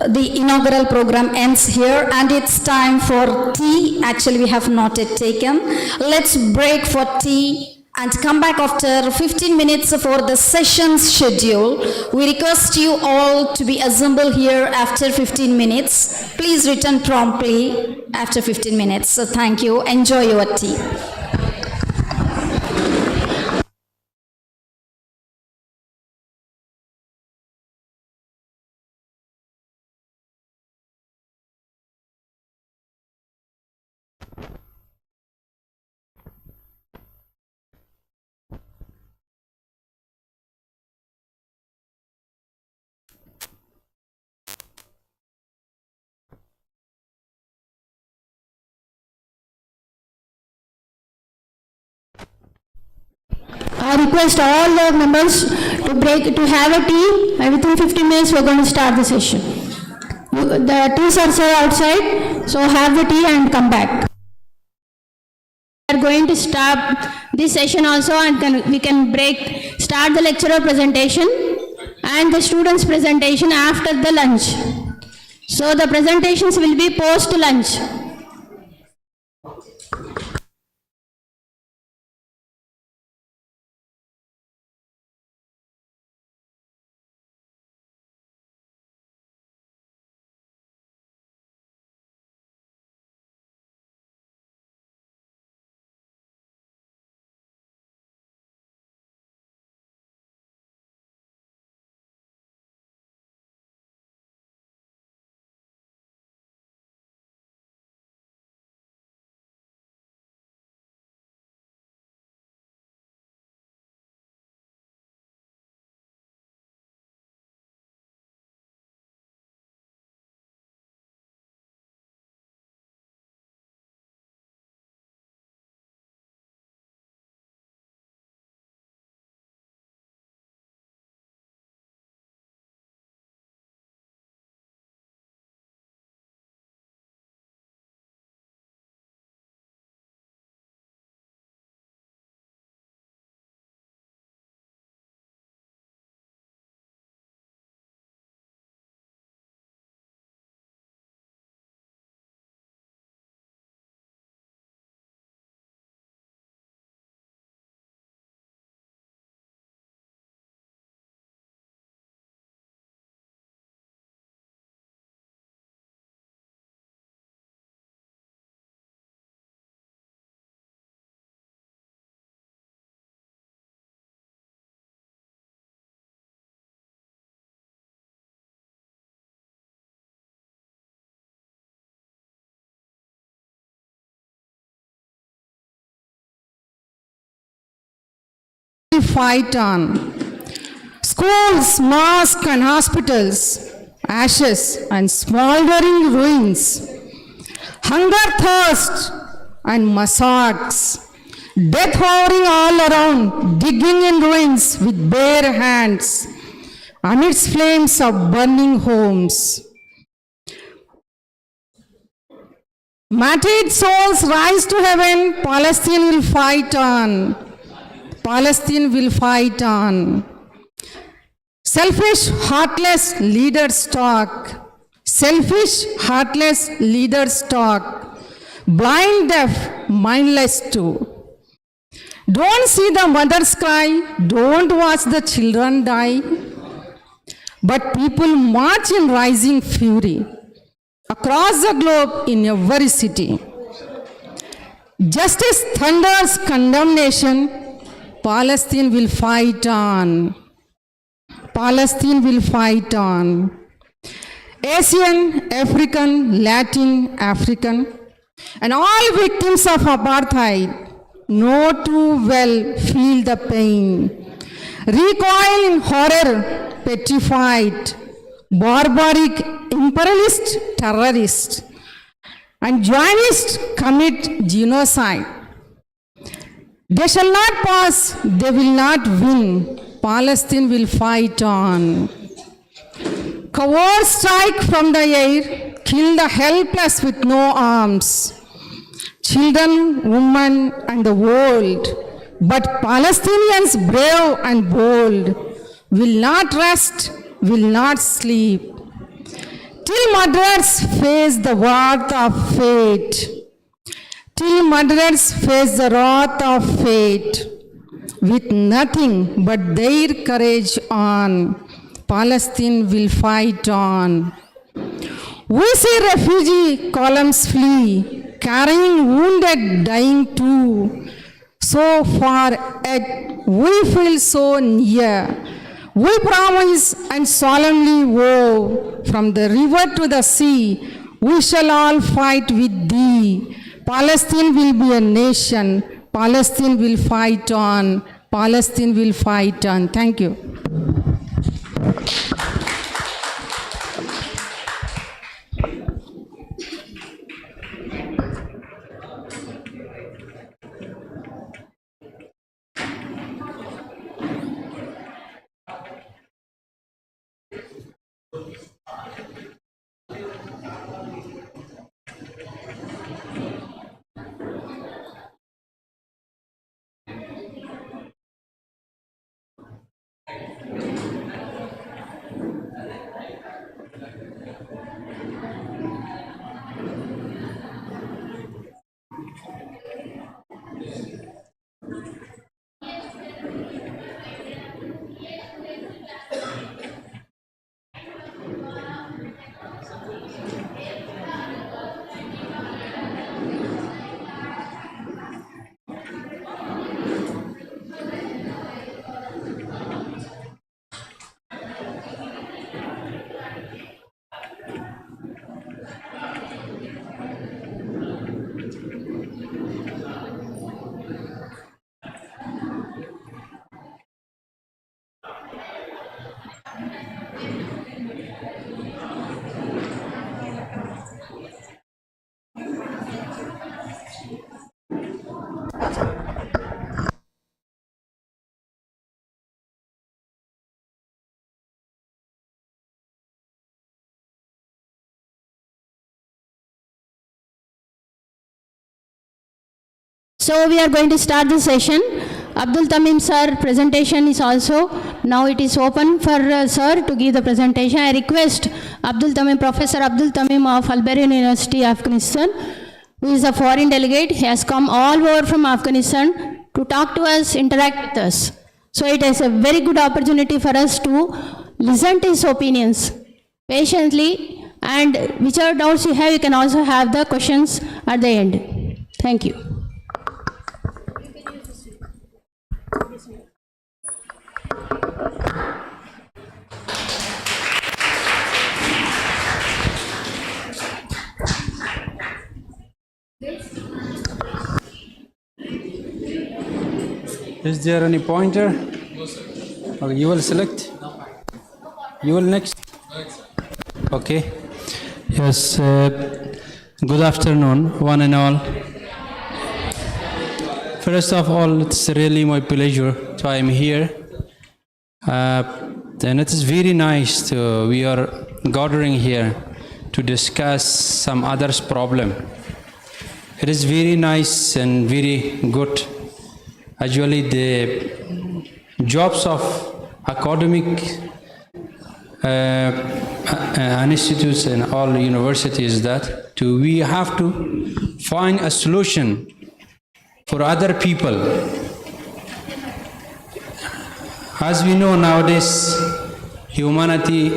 The inaugural program ends here and it's time for tea. Actually, we have not yet taken. Let's break for tea and come back after 15 minutes for the session schedule. We request you all to be assembled here after 15 minutes. Please return promptly after 15 minutes. So thank you. Enjoy your tea. I request all the members to have a tea, and within 15 minutes we are going to start the session. The teas are served outside, so have the tea and come back. We are going to start this session also, and we can start the lecturer presentation and the students presentation after the lunch. So the presentations will be post lunch. Fight on. Schools, mosques and hospitals, ashes and smoldering ruins. Hunger, thirst and massacres. Death hovering all around, digging in ruins with bare hands, amidst flames of burning homes. Martyred souls rise to heaven, Palestine will fight on. Palestine will fight on. Selfish, heartless leaders talk. Selfish, heartless leaders talk. Blind, deaf, mindless too. Don't see the mothers cry. Don't watch the children die. But people march in rising fury across the globe in every city. Justice thunders condemnation. Palestine will fight on. Palestine will fight on. Asian, African, Latin, African, and all victims of apartheid know too well, feel the pain. Recoil in horror, petrified, barbaric, imperialist, terrorist, and Zionists commit genocide. They shall not pass, they will not win. Palestine will fight on. Cowards strike from the air, kill the helpless with no arms. Children, women, and the world. But Palestinians brave and bold will not rest, will not sleep. Till murderers face the wrath of fate. Till murderers face the wrath of fate. with nothing but their courage on. Palestine will fight on. We see refugee columns flee, carrying wounded, dying too. So far yet we feel so near. We promise and solemnly vow, from the river to the sea, we shall all fight with thee. Palestine will be a nation. Palestine will fight on. Palestine will fight on. Thank you. So we are going to start the session. Abdul Tamim sir presentation is also, now it is open for sir to give the presentation. I request Abdul Tamim, Professor Abdul Tamim of Al-Bahrain University, Afghanistan, who is a foreign delegate. He has come all over from Afghanistan to talk to us, interact with us. So it is a very good opportunity for us to listen to his opinions patiently, and whichever doubts you have, you can also have the questions at the end. Thank you. Is there any pointer? Okay, you will select? You will next? Okay. Yes, good afternoon, one and all. First of all, it's really my pleasure to I am here. And it is very nice to, we are gathering here to discuss some others' problem. It is very nice and very good. Actually, the jobs of academic institutes and all universities that we have to find a solution for other people. As we know nowadays, humanity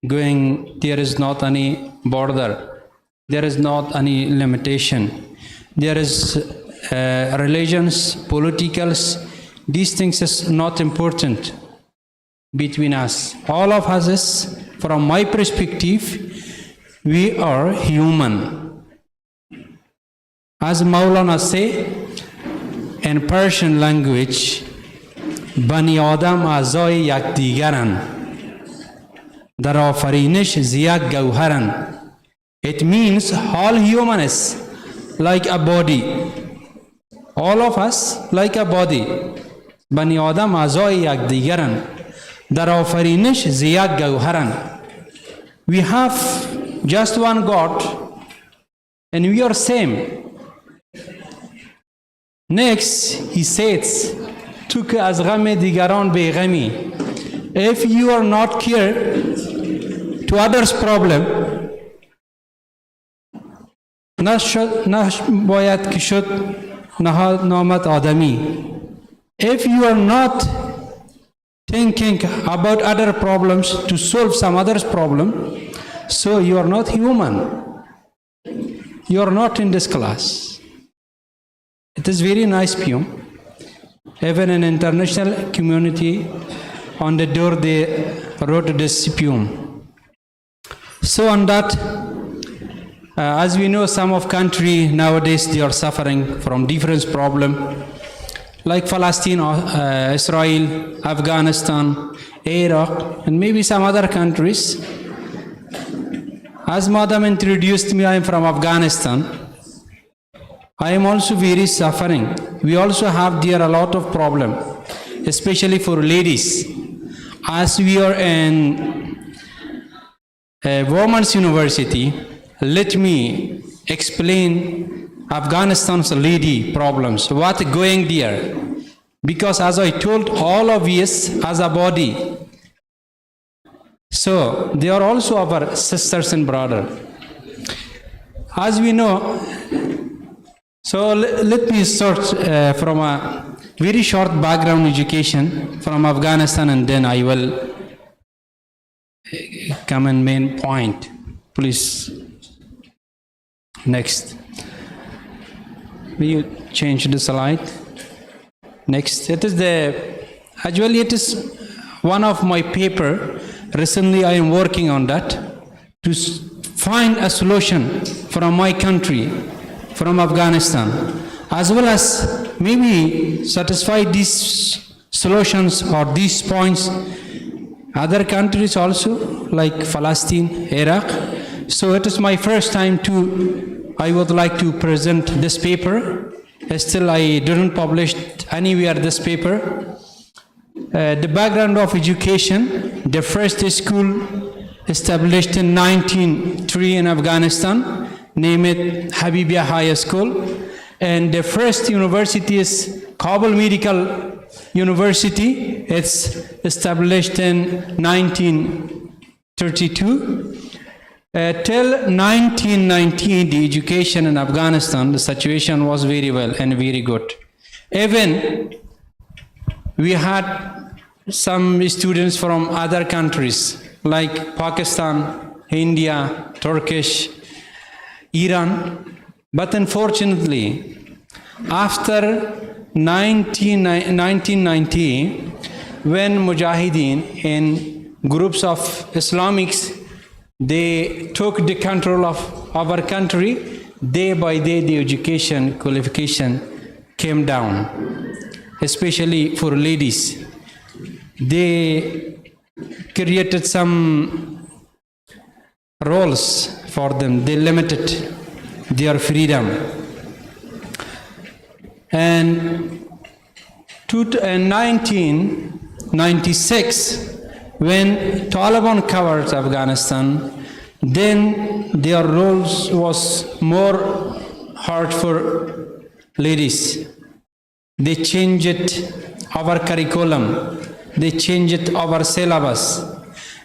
going, there is not any border, there is not any limitation, there is religions, politicals, these things is not important between us. All of us is, from my perspective, we are human. As Maulana say in Persian language, Bani Adam azay yak digaran, dar afarinish ziyak gauharan. It means all humans like a body. All of us like a body. Bani Adam azay yak digaran, dar afarinish ziyak gauharan. We have just one God and we are same. Next, he says, تو که از غم دیگران بیغمی. If you are not care to others' problem, نباید که شد نامت آدمی. If you are not thinking about other problems to solve some other's problem, so you are not human. You are not in this class. It is very nice poem. Even in international community, on the door they wrote this poem. So on that, as we know, some of country nowadays they are suffering from different problem, like Palestine, Israel, Afghanistan, Iraq, and maybe some other countries. As Madam introduced me, I am from Afghanistan. I am also very suffering. We also have there a lot of problem, especially for ladies. As we are in a women's university, let me explain Afghanistan's lady problems, what going there. Because as I told all of us as a body, so they are also our sisters and brothers. As we know, so let me start from a very short background education from Afghanistan, and then I will come in main point. Please. Next. Will you change the slide? Next. It is actually it is one of my paper. Recently I am working on that to find a solution from my country, from Afghanistan, as well as maybe satisfy these solutions or these points other countries also, like Palestine, Iraq. So it is my first time I would like to present this paper. Still I didn't publish anywhere this paper. The background of education, the first school established in 1903 in Afghanistan, named it Habibia High School. And the first university is Kabul Medical University. It's established in 1932. Till 1990, the education in Afghanistan, the situation was very well and very good. Even we had some students from other countries like Pakistan, India, Turkish, Iran. But unfortunately, after 1990, when Mujahideen in groups of Islamics, they took the control of our country, day by day the education qualification came down, especially for ladies. They created some rules for them, they limited their freedom. And in 1996, when Taliban covered Afghanistan, then their rules was more hard for ladies. They changed our curriculum, they changed our syllabus,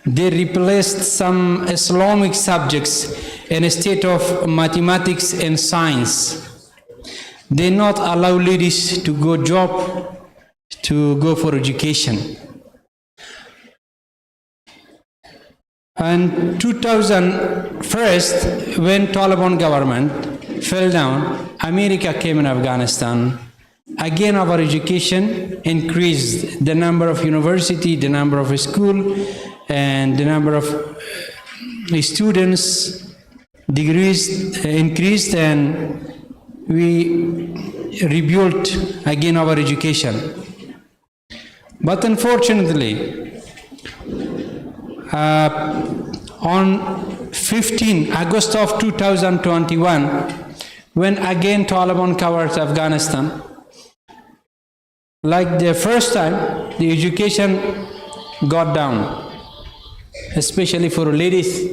they replaced some Islamic subjects instead of mathematics and science. They not allow ladies to go for education. And 2001, when Taliban government fell down, America came in Afghanistan. Again, our education increased, the number of university, the number of school, and the number of students increased, and we rebuilt again our education. But unfortunately, on 15 August of 2021, when again Taliban covered Afghanistan, like the first time, the education got down, especially for ladies.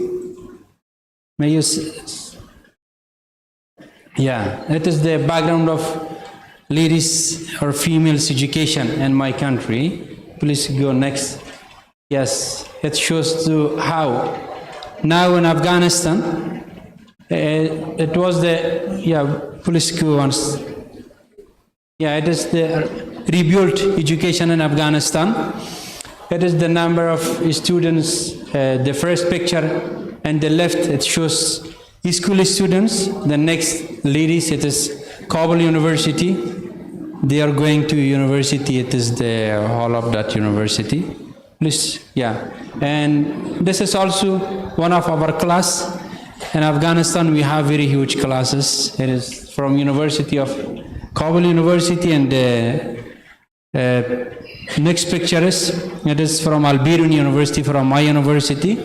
May you yeah, that is the background of ladies or females education in my country. Please go next. Yes, it shows to how now in Afghanistan, it was the, yeah, please go once. Yeah, it is the rebuilt education in Afghanistan. It is the number of students, the first picture on the left, it shows school students. The next ladies, it is Kabul University. They are going to university, it is the hall of that university. Please, yeah. And this is also one of our class. In Afghanistan, we have very huge classes. It is from University of Kabul University, and next picture it is from Al-Birun University, from my university.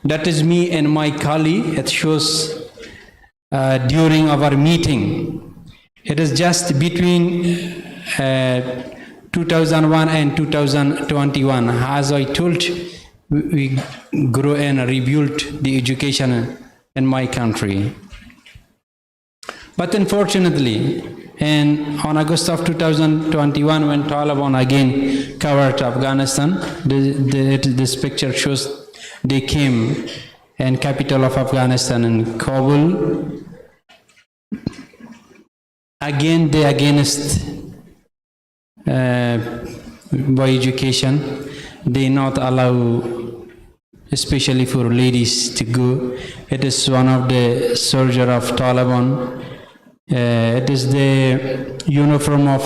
That is me and my colleague. It shows during our meeting. It is just between 2001 and 2021. As I told, we grew and rebuilt the education in my country. But unfortunately, on August of 2021, when Taliban again covered Afghanistan, this picture shows they came in capital of Afghanistan in Kabul. Again, they against by education. They not allow, especially for ladies, to go. It is one of the soldier of Taliban. It is the uniform of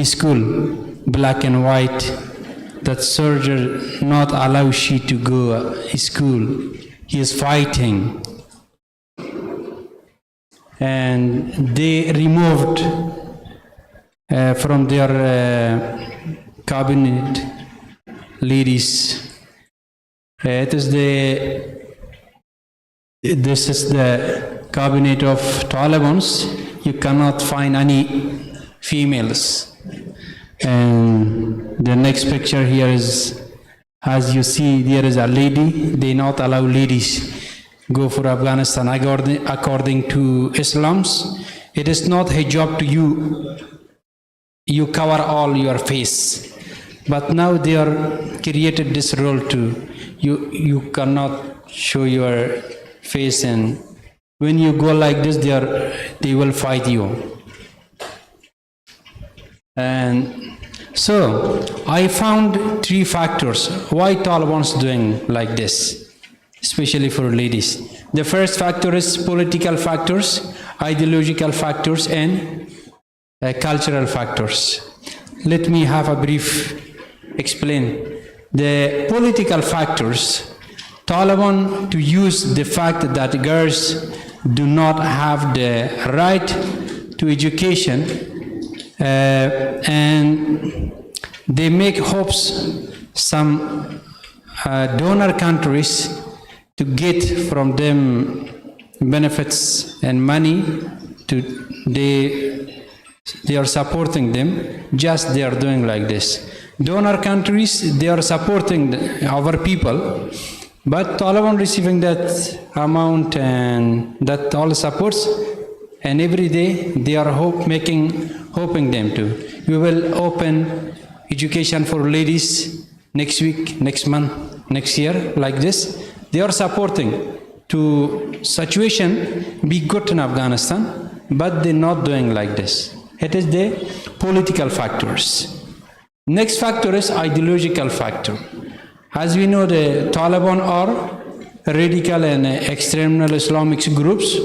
school, black and white. That soldier not allow she to go school. He is fighting. And they removed from their cabinet ladies. This is the cabinet of Taliban's. You cannot find any females. And the next picture here is, as you see, there is a lady. They not allow ladies go for Afghanistan. According to Islam's, it is not hijab to you. You cover all your face. But now they are created this rule to you cannot show your face, and when you go like this, they will fight you. And so I found 3 factors why Taliban is doing like this, especially for ladies. The first factor is political factors, ideological factors, and cultural factors. Let me have a brief explain. The political factors, Taliban to use the fact that girls do not have the right to education, and they make hopes some donor countries to get from them benefits and money. They are supporting them. Just they are doing like this. Donor countries, they are supporting our people, but Taliban receiving that amount and that all supports, and every day they are hoping them to. We will open education for ladies next week, next month, next year, like this. They are supporting to situation be good in Afghanistan, but they're not doing like this. It is the political factors. Next factor is ideological factor. As we know, the Taliban are radical and extremist Islamic groups.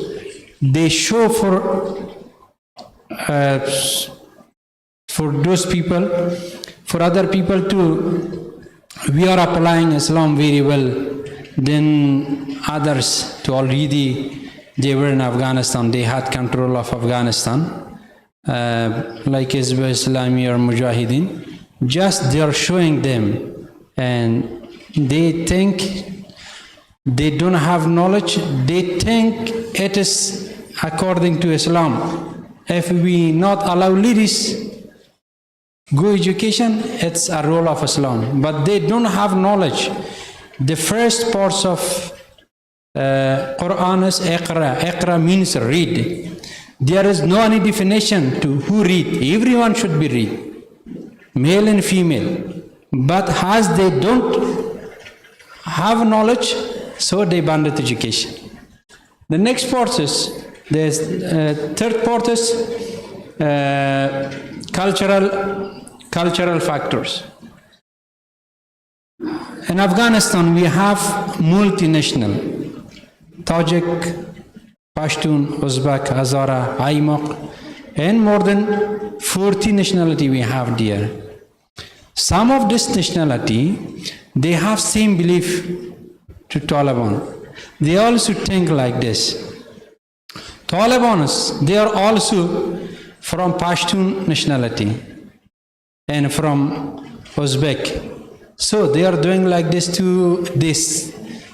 They show for those people, for other people too, we are applying Islam very well than others to already, they were in Afghanistan, they had control of Afghanistan, like Hizb Islami or Mujahideen. Just they are showing them, and they think they don't have knowledge. They think it is according to Islam. If we not allow ladies go education, it's a role of Islam. But they don't have knowledge. The first parts of Quran is Iqra. Iqra means read. There is no any definition to who read. Everyone should be read, male and female. But as they don't have knowledge, so they abandon education. The next part is, the third part is cultural factors. In Afghanistan, we have multinational, Tajik, Pashtun, Uzbek, Hazara, Aimaq, and more than 40 nationality we have there. Some of this nationality, they have same belief to Taliban. They also think like this. Talibans, they are also from Pashtun nationality and from Uzbek. So they are doing like this to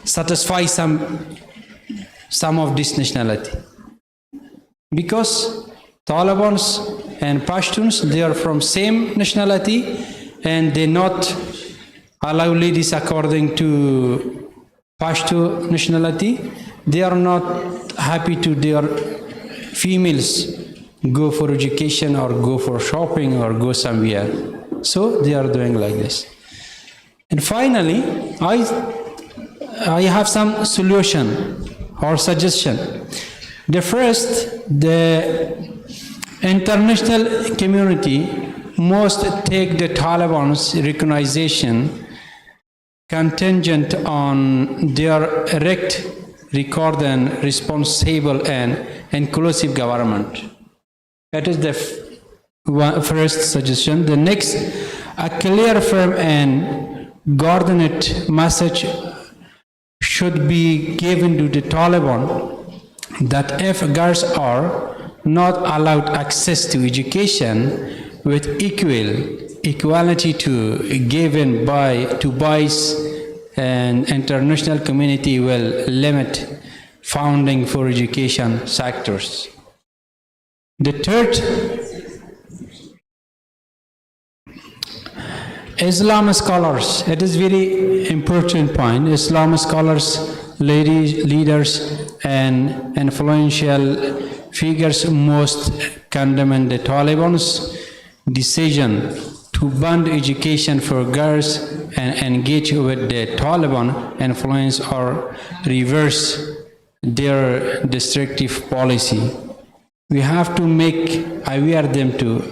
satisfy some of this nationality. Because Talibans and Pashtuns, they are from same nationality and they not allow ladies according to Pashto nationality. They are not happy to their females go for education or go for shopping or go somewhere. So they are doing like this. And finally, I have some solution or suggestion. The first, the international community must take the Taliban's recognition contingent on their erect, record and responsible and inclusive government. That is the first suggestion. The next, a clear, firm and coordinate message should be given to the Taliban that if girls are not allowed access to education with equality to given to boys, and international community will limit funding for education sectors. The third, Islam scholars, it is very important point. Islam scholars, ladies, leaders and influential figures must condemn the Taliban's decision to ban education for girls and engage with the Taliban influence or reverse their destructive policy. We have to make aware them to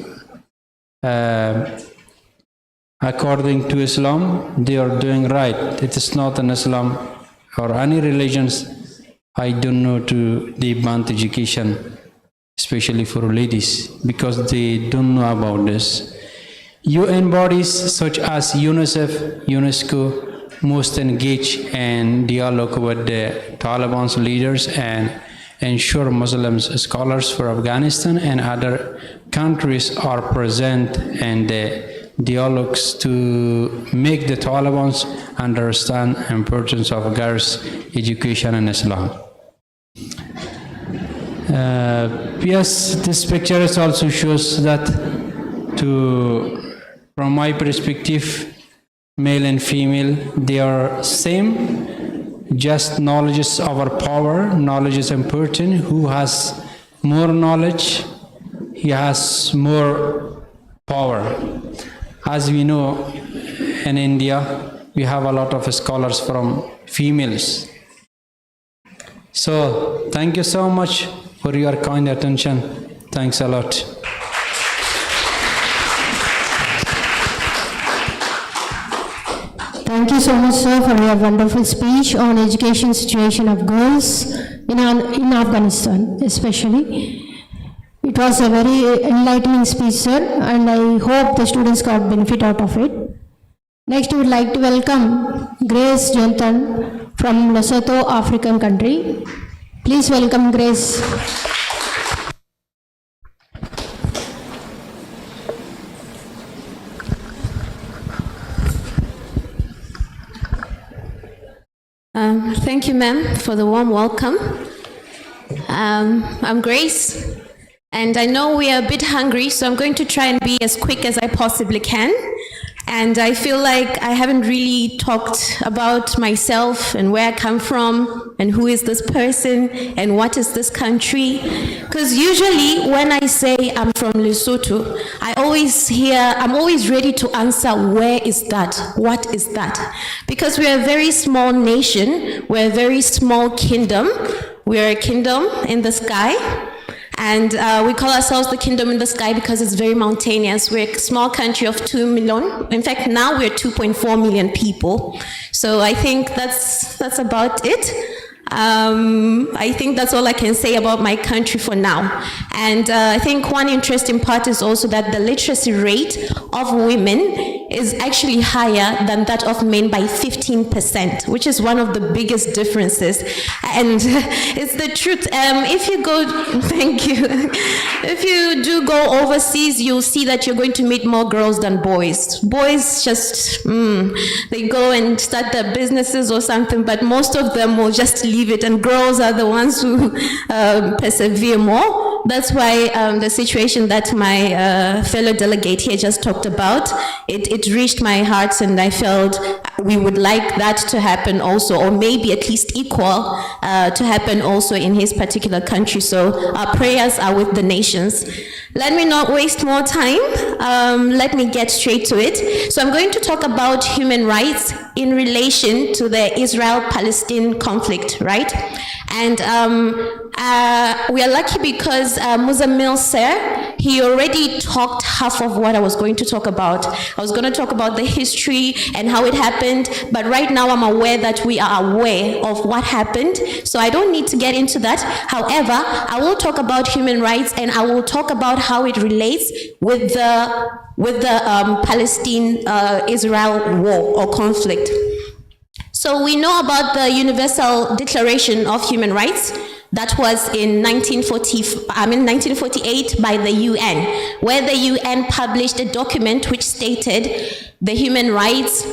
according to Islam, they are doing right. It is not an Islam or any religions. I don't know they ban education, especially for ladies, because they don't know about this. UN bodies such as UNICEF, UNESCO must engage in dialogue with the Taliban's leaders and ensure Muslim scholars for Afghanistan and other countries are present in the dialogues to make the Taliban understand the importance of girls' education in Islam. Yes, this picture also shows that from my perspective, male and female, they are same, just knowledge is our power, knowledge is important. Who has more knowledge, he has more power. As we know, in India, we have a lot of scholars from females. So, thank you so much for your kind attention. Thanks a lot. Thank you so much, sir, for your wonderful speech on education situation of girls in Afghanistan, especially. It was a very enlightening speech, sir, and I hope the students got benefit out of it. Next, we would like to welcome Grace Jonathan from Lesotho, African country. Please welcome Grace. Thank you, ma'am, for the warm welcome. I'm Grace, and I know we are a bit hungry, so I'm going to try and be as quick as I possibly can. And I feel like I haven't really talked about myself and where I come from and who is this person and what is this country. Because usually when I say I'm from Lesotho, I'm always ready to answer, where is that? What is that? Because we are a very small nation, we're a very small kingdom. We are a kingdom in the sky. And we call ourselves the kingdom in the sky because it's very mountainous. We're a small country of 2 million. In fact, now we're 2.4 million people. So I think that's about it. I think that's all I can say about my country for now. And I think one interesting part is also that the literacy rate of women is actually higher than that of men by 15%, which is one of the biggest differences. And it's the truth. If you go, thank you. If you do go overseas, you'll see that you're going to meet more girls than boys. Boys just, they go and start their businesses or something, but most of them will just leave it, and girls are the ones who persevere more. That's why the situation that my fellow delegate here just talked about, it reached my heart, and I felt we would like that to happen also, or maybe at least equal to happen also in his particular country. So our prayers are with the nations. Let me not waste more time. Let me get straight to it. So I'm going to talk about human rights in relation to the Israel-Palestine conflict, right? And we are lucky because Muzammil Sir, he already talked half of what I was going to talk about. I was going to talk about the history and how it happened, but right now I'm aware that we are aware of what happened, so I don't need to get into that. However, I will talk about human rights, and I will talk about how it relates with the Palestine-Israel war or conflict. So we know about the Universal Declaration of Human Rights that was in 1948 by the UN, where the UN published a document which stated the human rights,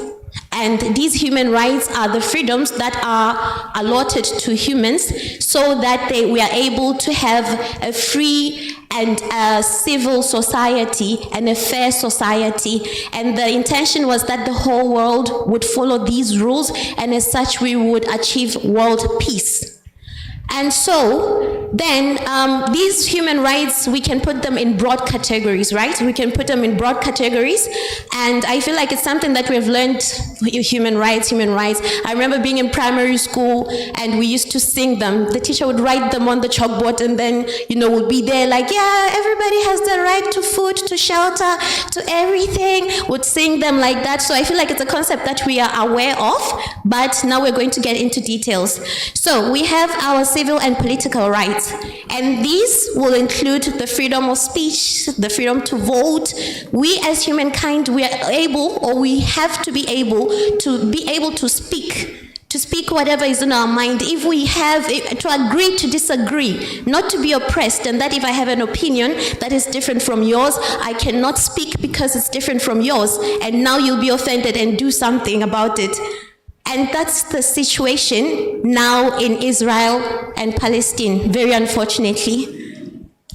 and these human rights are the freedoms that are allotted to humans so that we are able to have a free and a civil society and a fair society. And the intention was that the whole world would follow these rules, and as such we would achieve world peace. And so then these human rights, we can put them in broad categories, right? We can put them in broad categories, and I feel like it's something that we've learned, human rights. I remember being in primary school and we used to sing them. The teacher would write them on the chalkboard, and then, would be there like, yeah, everybody has the right to food, to shelter, to everything, would sing them like that. So I feel like it's a concept that we are aware of, but now we're going to get into details. So we have our civil and political rights, and these will include the freedom of speech, the freedom to vote. We as humankind, we are able, or we have to be able to speak whatever is in our mind. If we have to agree to disagree, not to be oppressed, and that if I have an opinion that is different from yours, I cannot speak because it's different from yours, and now you'll be offended and do something about it. And that's the situation now in Israel and Palestine, very unfortunately.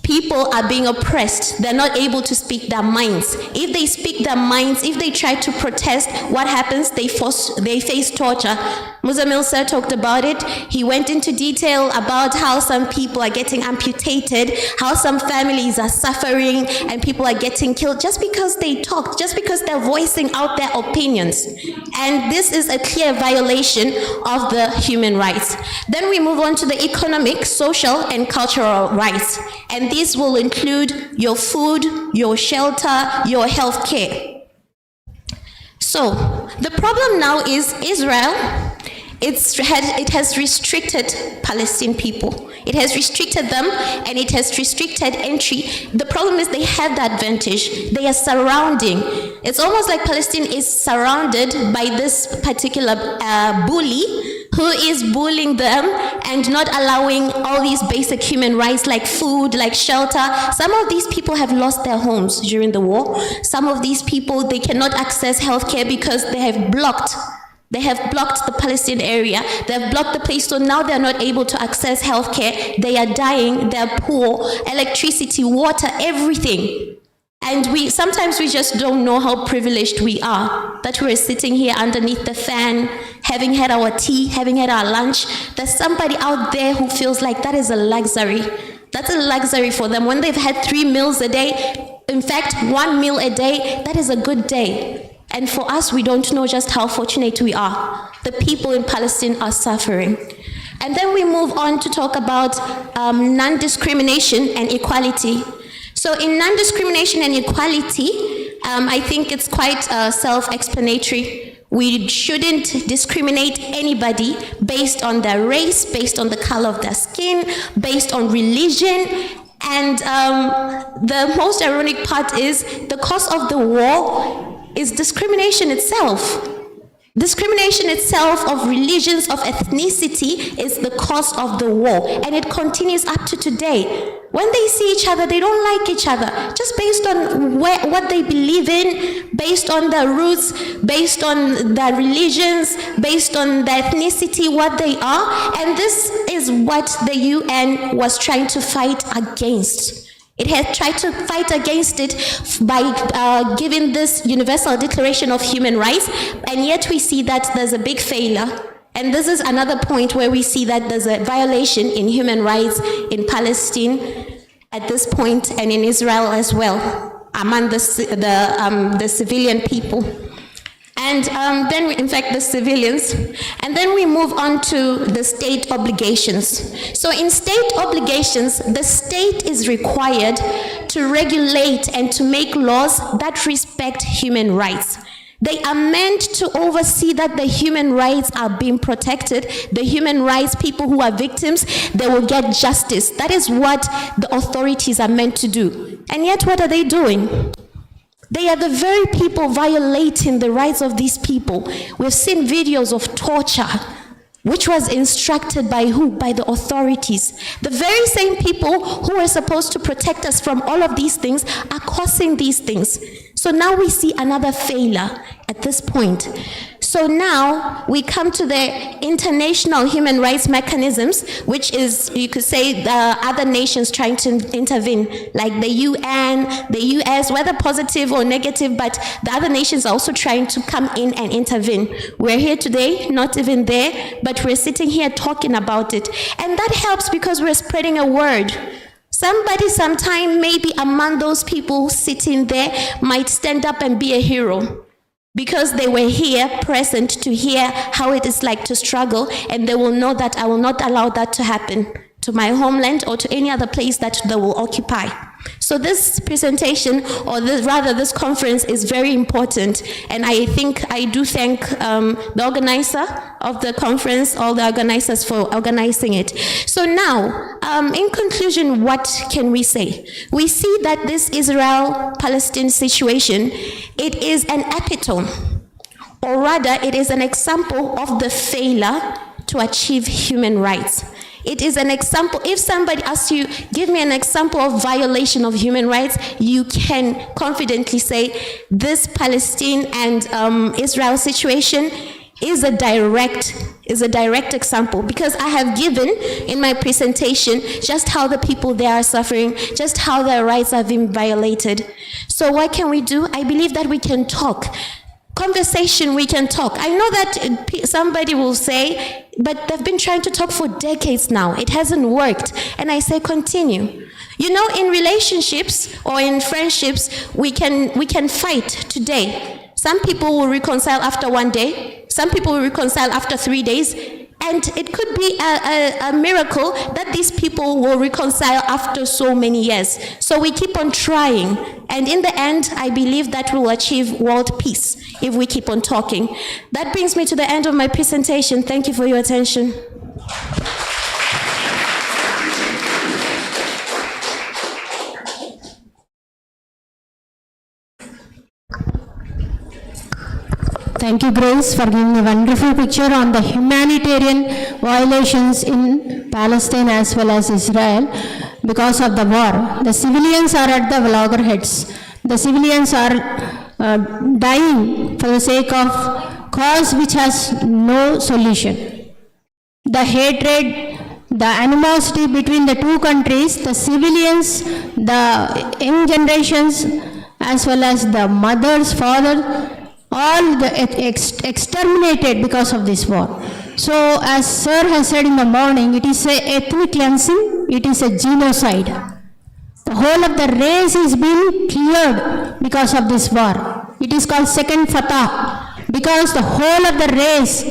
People are being oppressed. They're not able to speak their minds. If they speak their minds, if they try to protest, what happens? They face torture. Muzammil Sir talked about it. He went into detail about how some people are getting amputated, how some families are suffering, and people are getting killed just because they talk, just because they're voicing out their opinions. And this is a clear violation of the human rights. Then we move on to the economic, social, and cultural rights. And these will include your food, your shelter, your health care. So the problem now is Israel, it has restricted Palestinian people. It has restricted them, and it has restricted entry. The problem is they have the advantage. They are surrounding. It's almost like Palestine is surrounded by this particular bully who is bullying them and not allowing all these basic human rights like food, like shelter. Some of these people have lost their homes during the war. Some of these people, they cannot access healthcare because they have blocked the Palestinian area. They have blocked the place, so now they are not able to access healthcare. They are dying, they are poor, electricity, water, everything. And sometimes we just don't know how privileged we are, that we're sitting here underneath the fan, having had our tea, having had our lunch. There's somebody out there who feels like that is a luxury. That's a luxury for them. When they've had 3 meals a day, in fact, 1 meal a day, that is a good day. And for us, we don't know just how fortunate we are. The people in Palestine are suffering. And then we move on to talk about non-discrimination and equality. So in non-discrimination and equality, I think it's quite self-explanatory. We shouldn't discriminate anybody based on their race, based on the color of their skin, based on religion. And the most ironic part is the cause of the war is discrimination itself. Discrimination itself of religions, of ethnicity is the cause of the war, and it continues up to today. When they see each other, they don't like each other, just based on what they believe in, based on their roots, based on their religions, based on their ethnicity, what they are. And this is what the UN was trying to fight against. It had tried to fight against it by giving this Universal Declaration of Human Rights, and yet we see that there's a big failure. And this is another point where we see that there's a violation in human rights in Palestine at this point, and in Israel as well, among the civilian people. And then, in fact, the civilians. And then we move on to the state obligations. So in state obligations, the state is required to regulate and to make laws that respect human rights. They are meant to oversee that the human rights are being protected. The human rights, people who are victims, they will get justice. That is what the authorities are meant to do. And yet, what are they doing? They are the very people violating the rights of these people. We've seen videos of torture, which was instructed by who? By the authorities. The very same people who are supposed to protect us from all of these things are causing these things. So now we see another failure at this point. So now we come to the international human rights mechanisms, which is, you could say, the other nations trying to intervene, like the UN, the US, whether positive or negative, but the other nations are also trying to come in and intervene. We're here today, not even there, but we're sitting here talking about it. And that helps because we're spreading a word. Somebody sometime, maybe among those people sitting there, might stand up and be a hero, because they were here present to hear how it is like to struggle, and they will know that I will not allow that to happen to my homeland or to any other place that they will occupy. So this presentation, or this conference, is very important, and I do thank the organizer of the conference, all the organizers, for organizing it. So now, in conclusion, what can we say? We see that this Israel-Palestine situation, it is an epitome, or rather, it is an example of the failure to achieve human rights. It is an example. If somebody asks you, give me an example of violation of human rights, you can confidently say this Palestine and Israel situation is a direct example, because I have given in my presentation just how the people there are suffering, just how their rights are being violated. So what can we do? I believe that we can talk. Conversation, we can talk. I know that somebody will say, but they've been trying to talk for decades now. It hasn't worked. And I say, continue. You know, in relationships or in friendships, we can fight today. Some people will reconcile after 1 day. Some people will reconcile after 3 days. And it could be a miracle that these people will reconcile after so many years. So we keep on trying. And in the end, I believe that we will achieve world peace if we keep on talking. That brings me to the end of my presentation. Thank you for your attention. Thank you, Grace, for giving a wonderful picture on the humanitarian violations in Palestine as well as Israel because of the war. The civilians are at the loggerheads. The civilians are dying for the sake of cause which has no solution. The hatred, the animosity between the two countries, the civilians, the young generations, as well as the mothers, fathers, all exterminated because of this war. So as Sir has said in the morning, it is a ethnic cleansing, it is a genocide. The whole of the race is being cleared because of this war. It is called second Fatah, because the whole of the race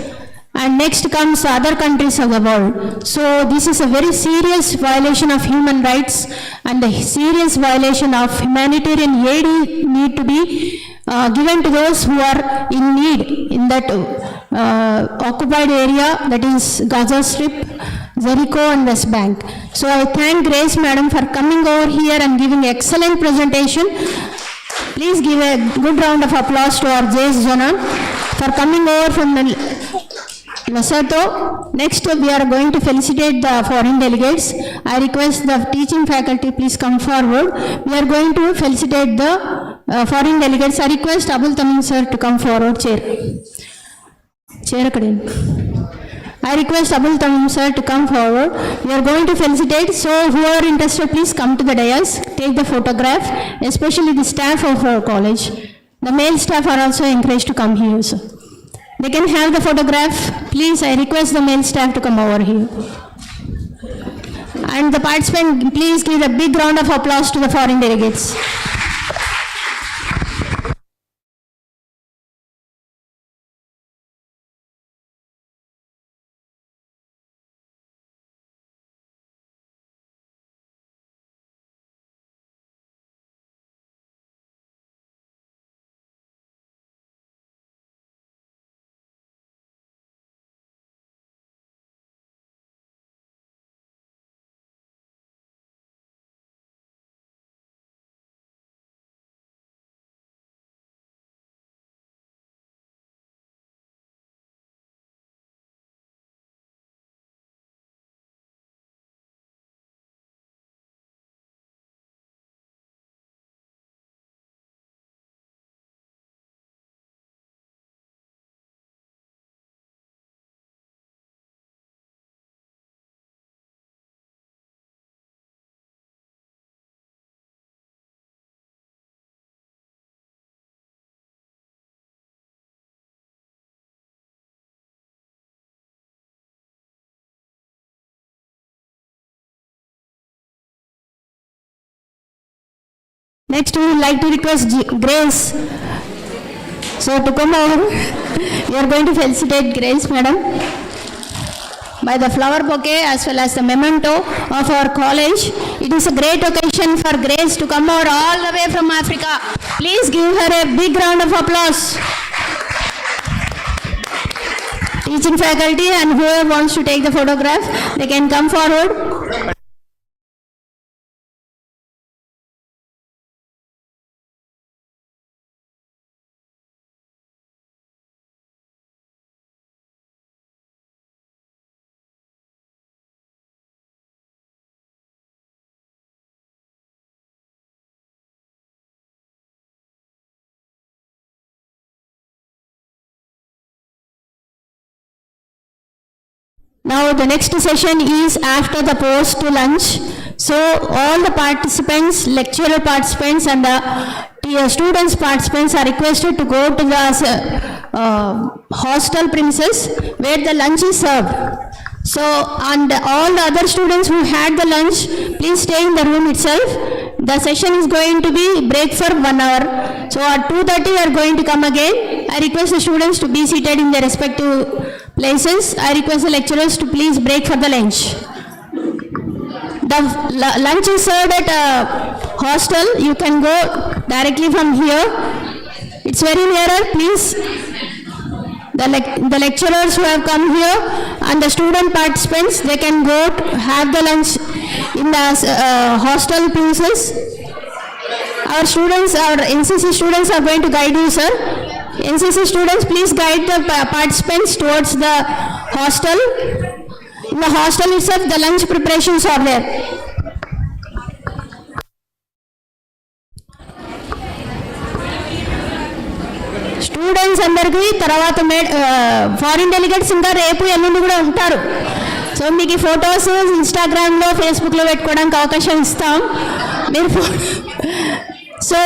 and next comes other countries of the world. So this is a very serious violation of human rights and a serious violation of humanitarian aid need to be given to those who are in need in that occupied area, that is Gaza Strip, Jericho and West Bank. So I thank Grace Madam for coming over here and giving excellent presentation. Please give a good round of applause to our Jays Janan for coming over from Lesotho. Next we are going to felicitate the foreign delegates. I request the teaching faculty please come forward. We are going to felicitate the foreign delegates. I request Abul Tamim sir to come forward. Chair I request Abul Tamim sir to come forward. We are going to felicitate. So who are interested, please come to the dais, take the photograph, especially the staff of our college. The male staff are also encouraged to come here, sir. They can have the photograph. Please, I request the male staff to come over here. And the participant, please give a big round of applause to the foreign delegates. Next, we would like to request Grace. So to come over, we are going to felicitate Grace, madam, by the flower bouquet as well as the memento of our college. It is a great occasion for Grace to come over all the way from Africa. Please give her a big round of applause. Teaching faculty and whoever wants to take the photograph, they can come forward. Now the next session is after the post lunch. So all the participants, lecturer participants and the students participants are requested to go to the hostel premises where the lunch is served. So and all the other students who had the lunch, please stay in the room itself. The session is going to be break for 1 hour. So at 2:30 we are going to come again. I request the students to be seated in their respective places. I request the lecturers to please break for the lunch. The lunch is served at a hostel. You can go directly from here. It's very nearer, please. The lecturers who have come here and the student participants, they can go to have the lunch in the hostel premises. Our students, our NCC students are going to guide you, sir. NCC students, please guide the participants towards the hostel. In the hostel itself, the lunch preparations are there. Students అందరికీ తర్వాత foreign delegates ఇంకా రేపు ఎల్లుండి కూడా ఉంటారు. So మీకు ఈ photos ఇన్స్టాగ్రామ్లో ఫేస్బుక్లో పెట్టుకోవడానికి అవకాశం ఇస్తాం. మీరు సో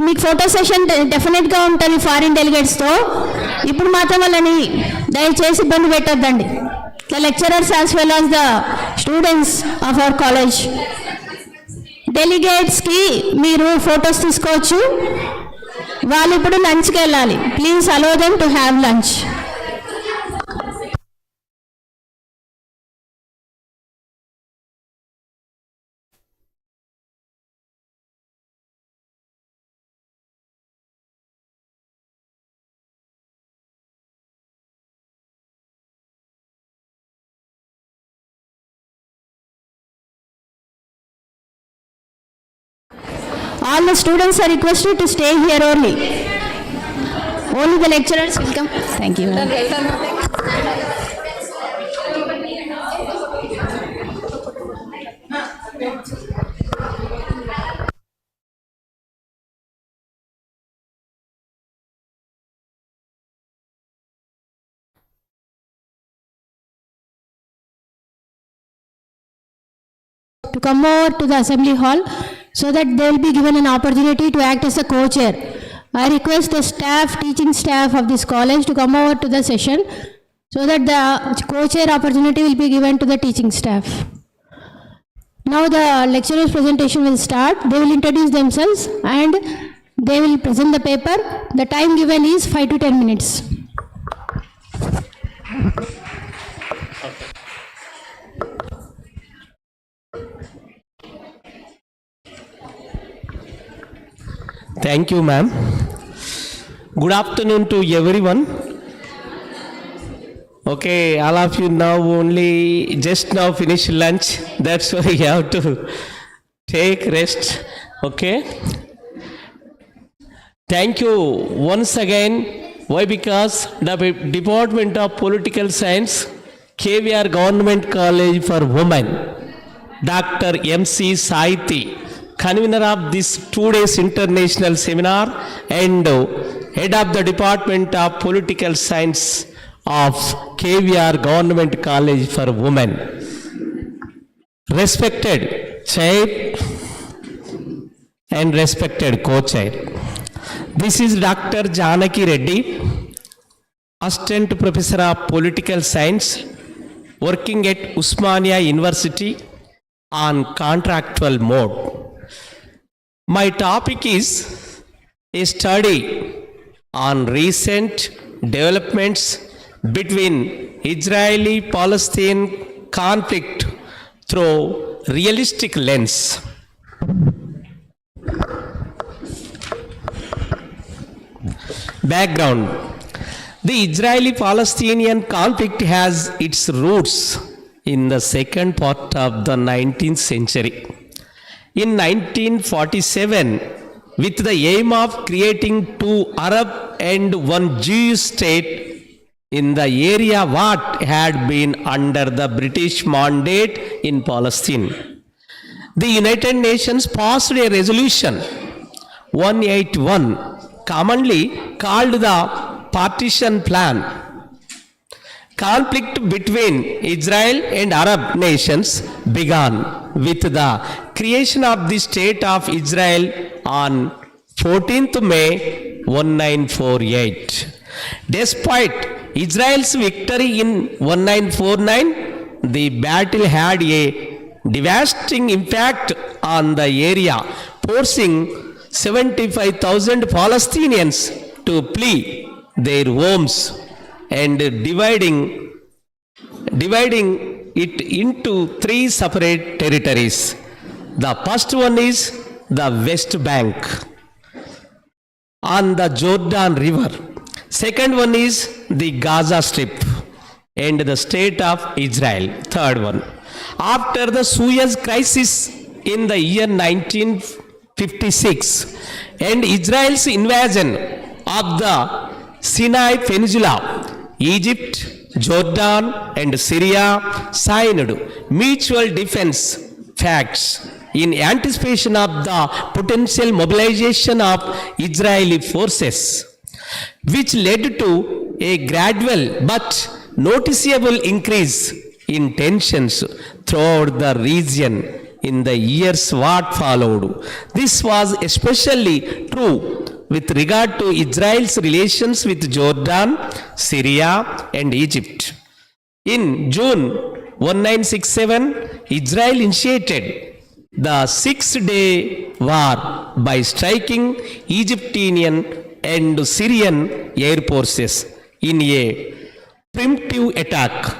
మీకు ఫోటో సెషన్ డెఫినెట్గా ఉంటుంది ఫారిన్ డెలిగేట్స్తో. ఇప్పుడు మాత్రం వాళ్ళని దయచేసి ఇబ్బంది పెట్టొద్దండి. The lecturers as well as the students of our college. డెలిగేట్స్కి మీరు ఫొటోస్ తీసుకోవచ్చు. వాళ్ళు ఇప్పుడు లంచ్కి వెళ్ళాలి. Please allow them to have lunch. All the students are requested to stay here only. Only the lecturers will come. Thank you. To come over to the assembly hall so that they will be given an opportunity to act as a co-chair. I request the staff, teaching staff of this college to come over to the session so that the co-chair opportunity will be given to the teaching staff. Now the lecturer's presentation will start. They will introduce themselves and they will present the paper. The time given is 5 to 10 minutes. Thank you, ma'am. Good afternoon to everyone. Okay, all of you now only just now finish lunch. That's why you have to take rest. Okay. Thank you once again. Why? Because the Department of Political Science, KVR Government College for Women, Dr. M.C. Saiti, convener of this 2 days international seminar and head of the Department of Political Science of KVR Government College for Women. Respected chair and respected co-chair. This is Dr. Janaki Reddy, Assistant Professor of Political Science, working at Usmania University on contractual mode. My topic is a study on recent developments between Israeli-Palestinian conflict through realistic lens. Background. The Israeli-Palestinian conflict has its roots in the second part of the 19th century. In 1947, with the aim of creating 2 Arab and 1 Jewish state in the area what had been under the British mandate in Palestine. The United Nations passed a resolution 181, commonly called the Partition Plan. Conflict between Israel and Arab nations began with the creation of the State of Israel on 14th May 1948. Despite Israel's victory in 1949, the battle had a devastating impact on the area, forcing 75,000 Palestinians to flee their homes and dividing it into 3 separate territories. The first one is the West Bank on the Jordan River. Second one is the Gaza Strip and the state of Israel. Third one. After the Suez Crisis in the year 1956 and Israel's invasion of the Sinai Peninsula, Egypt, Jordan and Syria signed mutual defense pacts in anticipation of the potential mobilization of Israeli forces, which led to a gradual but noticeable increase in tensions throughout the region in the years what followed. This was especially true with regard to Israel's relations with Jordan, Syria and Egypt. In June 1967, Israel initiated the 6-day war by striking Egyptian and Syrian air forces in a preemptive attack.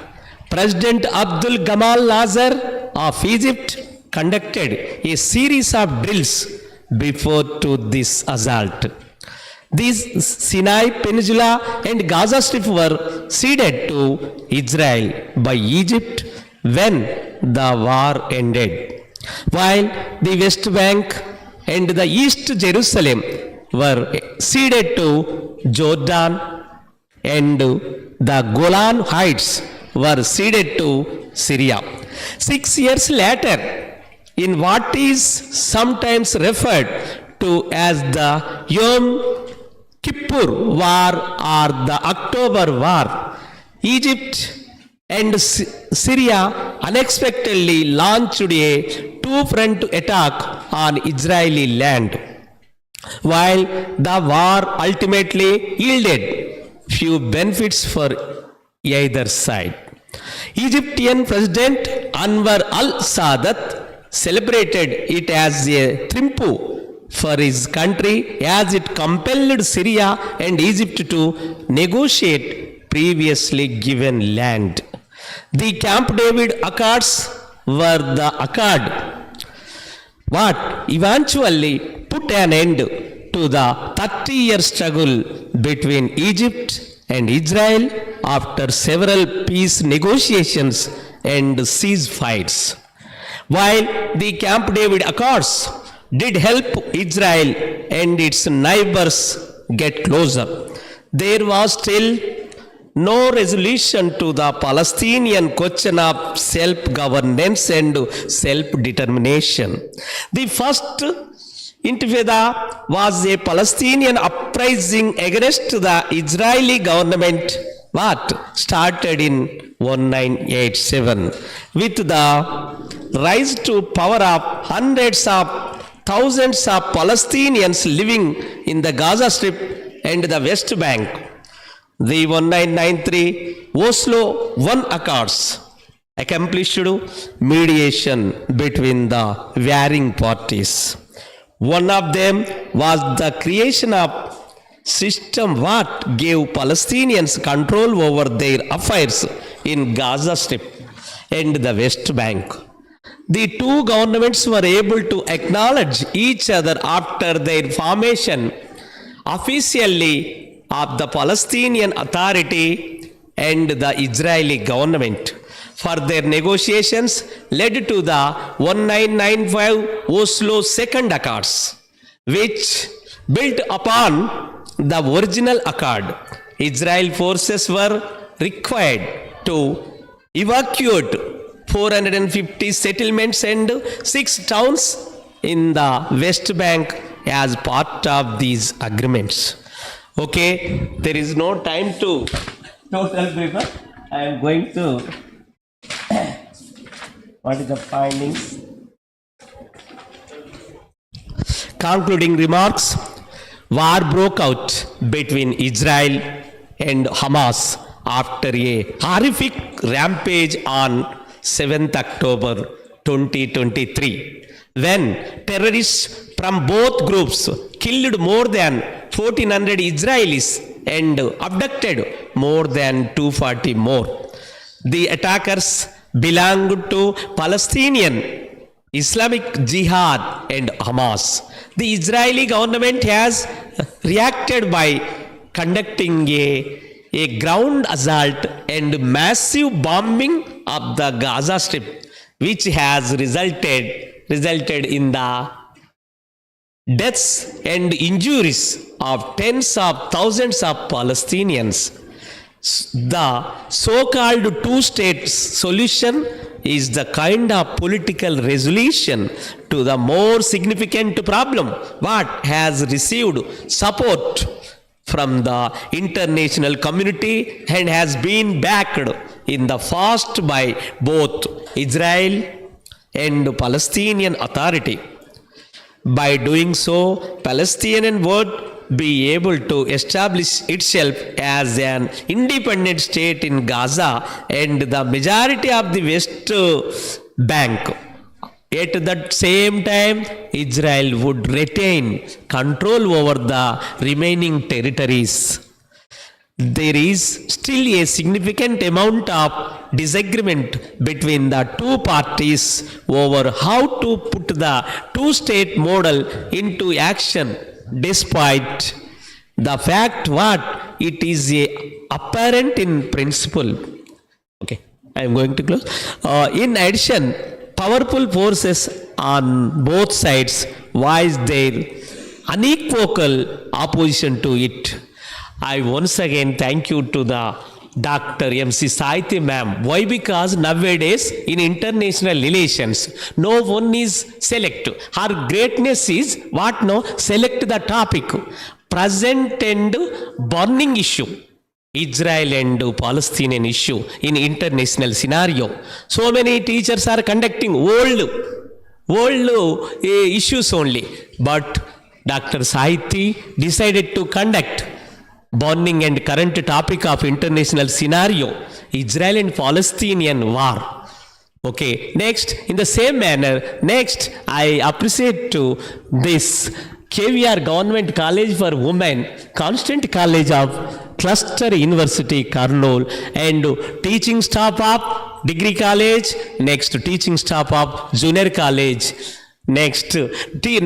President Abdul Gamal Nasser of Egypt conducted a series of drills before to this assault. These Sinai Peninsula and Gaza Strip were ceded to Israel by Egypt when the war ended, while the West Bank and the East Jerusalem were ceded to Jordan, and the Golan Heights were ceded to Syria. 6 years later, in what is sometimes referred to as the Yom Kippur War or the October War, Egypt and Syria unexpectedly launched a two-front attack on Israeli land. While the war ultimately yielded few benefits for either side, Egyptian President Anwar al-Sadat celebrated it as a triumph for his country as it compelled Syria and Egypt to negotiate previously given land. The Camp David Accords were the accord what eventually put an end to the 30-year struggle between Egypt and Israel after several peace negotiations and ceasefires. While the Camp David Accords did help Israel and its neighbors get closer, there was still no resolution to the Palestinian question of self-governance and self-determination. The first Intifada was a Palestinian uprising against the Israeli government what started in 1987 with the rise to power of hundreds of thousands of Palestinians living in the Gaza Strip and the West Bank. The 1993 Oslo I Accords accomplished mediation between the warring parties. One of them was the creation of system what gave Palestinians control over their affairs in Gaza Strip and the West Bank. The two governments were able to acknowledge each other after their formation officially of the Palestinian Authority and the Israeli government. Further negotiations led to the 1995 Oslo Second Accords, which built upon the original accord. Israel forces were required to evacuate 450 settlements and 6 towns in the West Bank as part of these agreements. Okay, there is no time to total paper. I am going to what is the findings? Concluding remarks. War broke out between Israel and Hamas after a horrific rampage on 7th October 2023, when terrorists from both groups killed more than 1,400 Israelis and abducted more than 240 more. The attackers belonged to Palestinian Islamic Jihad and Hamas. The Israeli government has reacted by conducting a ground assault and massive bombing of the Gaza Strip, which has resulted in the deaths and injuries of tens of thousands of Palestinians. The so-called two-state solution is the kind of political resolution to the more significant problem what has received support from the international community and has been backed in the past by both Israel and Palestinian Authority. By doing so, Palestinian would be able to establish itself as an independent state in Gaza and the majority of the West Bank. At the same time, Israel would retain control over the remaining territories. There is still a significant amount of disagreement between the two parties over how to put the two-state model into action, despite the fact what it is apparent in principle. Okay, I am going to close. In addition, powerful forces on both sides voiced their unequivocal opposition to it. I once again thank you to the Dr. M.C. Sahitya ma'am. Why? Because nowadays in international relations, no one is select. Her greatness is what? No, select the topic. Present and burning issue. Israel and Palestinian issue in international scenario. So many teachers are conducting world issues only. But Dr. Sahitya decided to conduct burning and current topic of international scenario, Israel and Palestinian war. Okay, next, in the same manner, next, I appreciate to this KVR Government College for Women, Constant College of Cluster University, Kurnool, and teaching staff of Degree College, next teaching staff of Junior College, next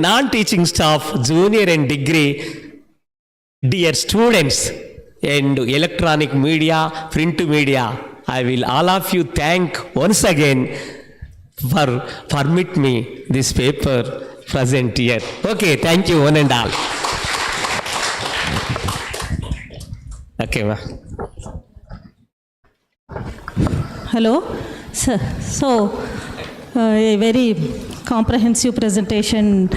non-teaching staff, Junior and Degree. Dear students and electronic media, print media, I will all of you thank once again for permit me this paper present here. Okay, thank you one and all. Okay, ma. Hello, sir. So, a very comprehensive presentation,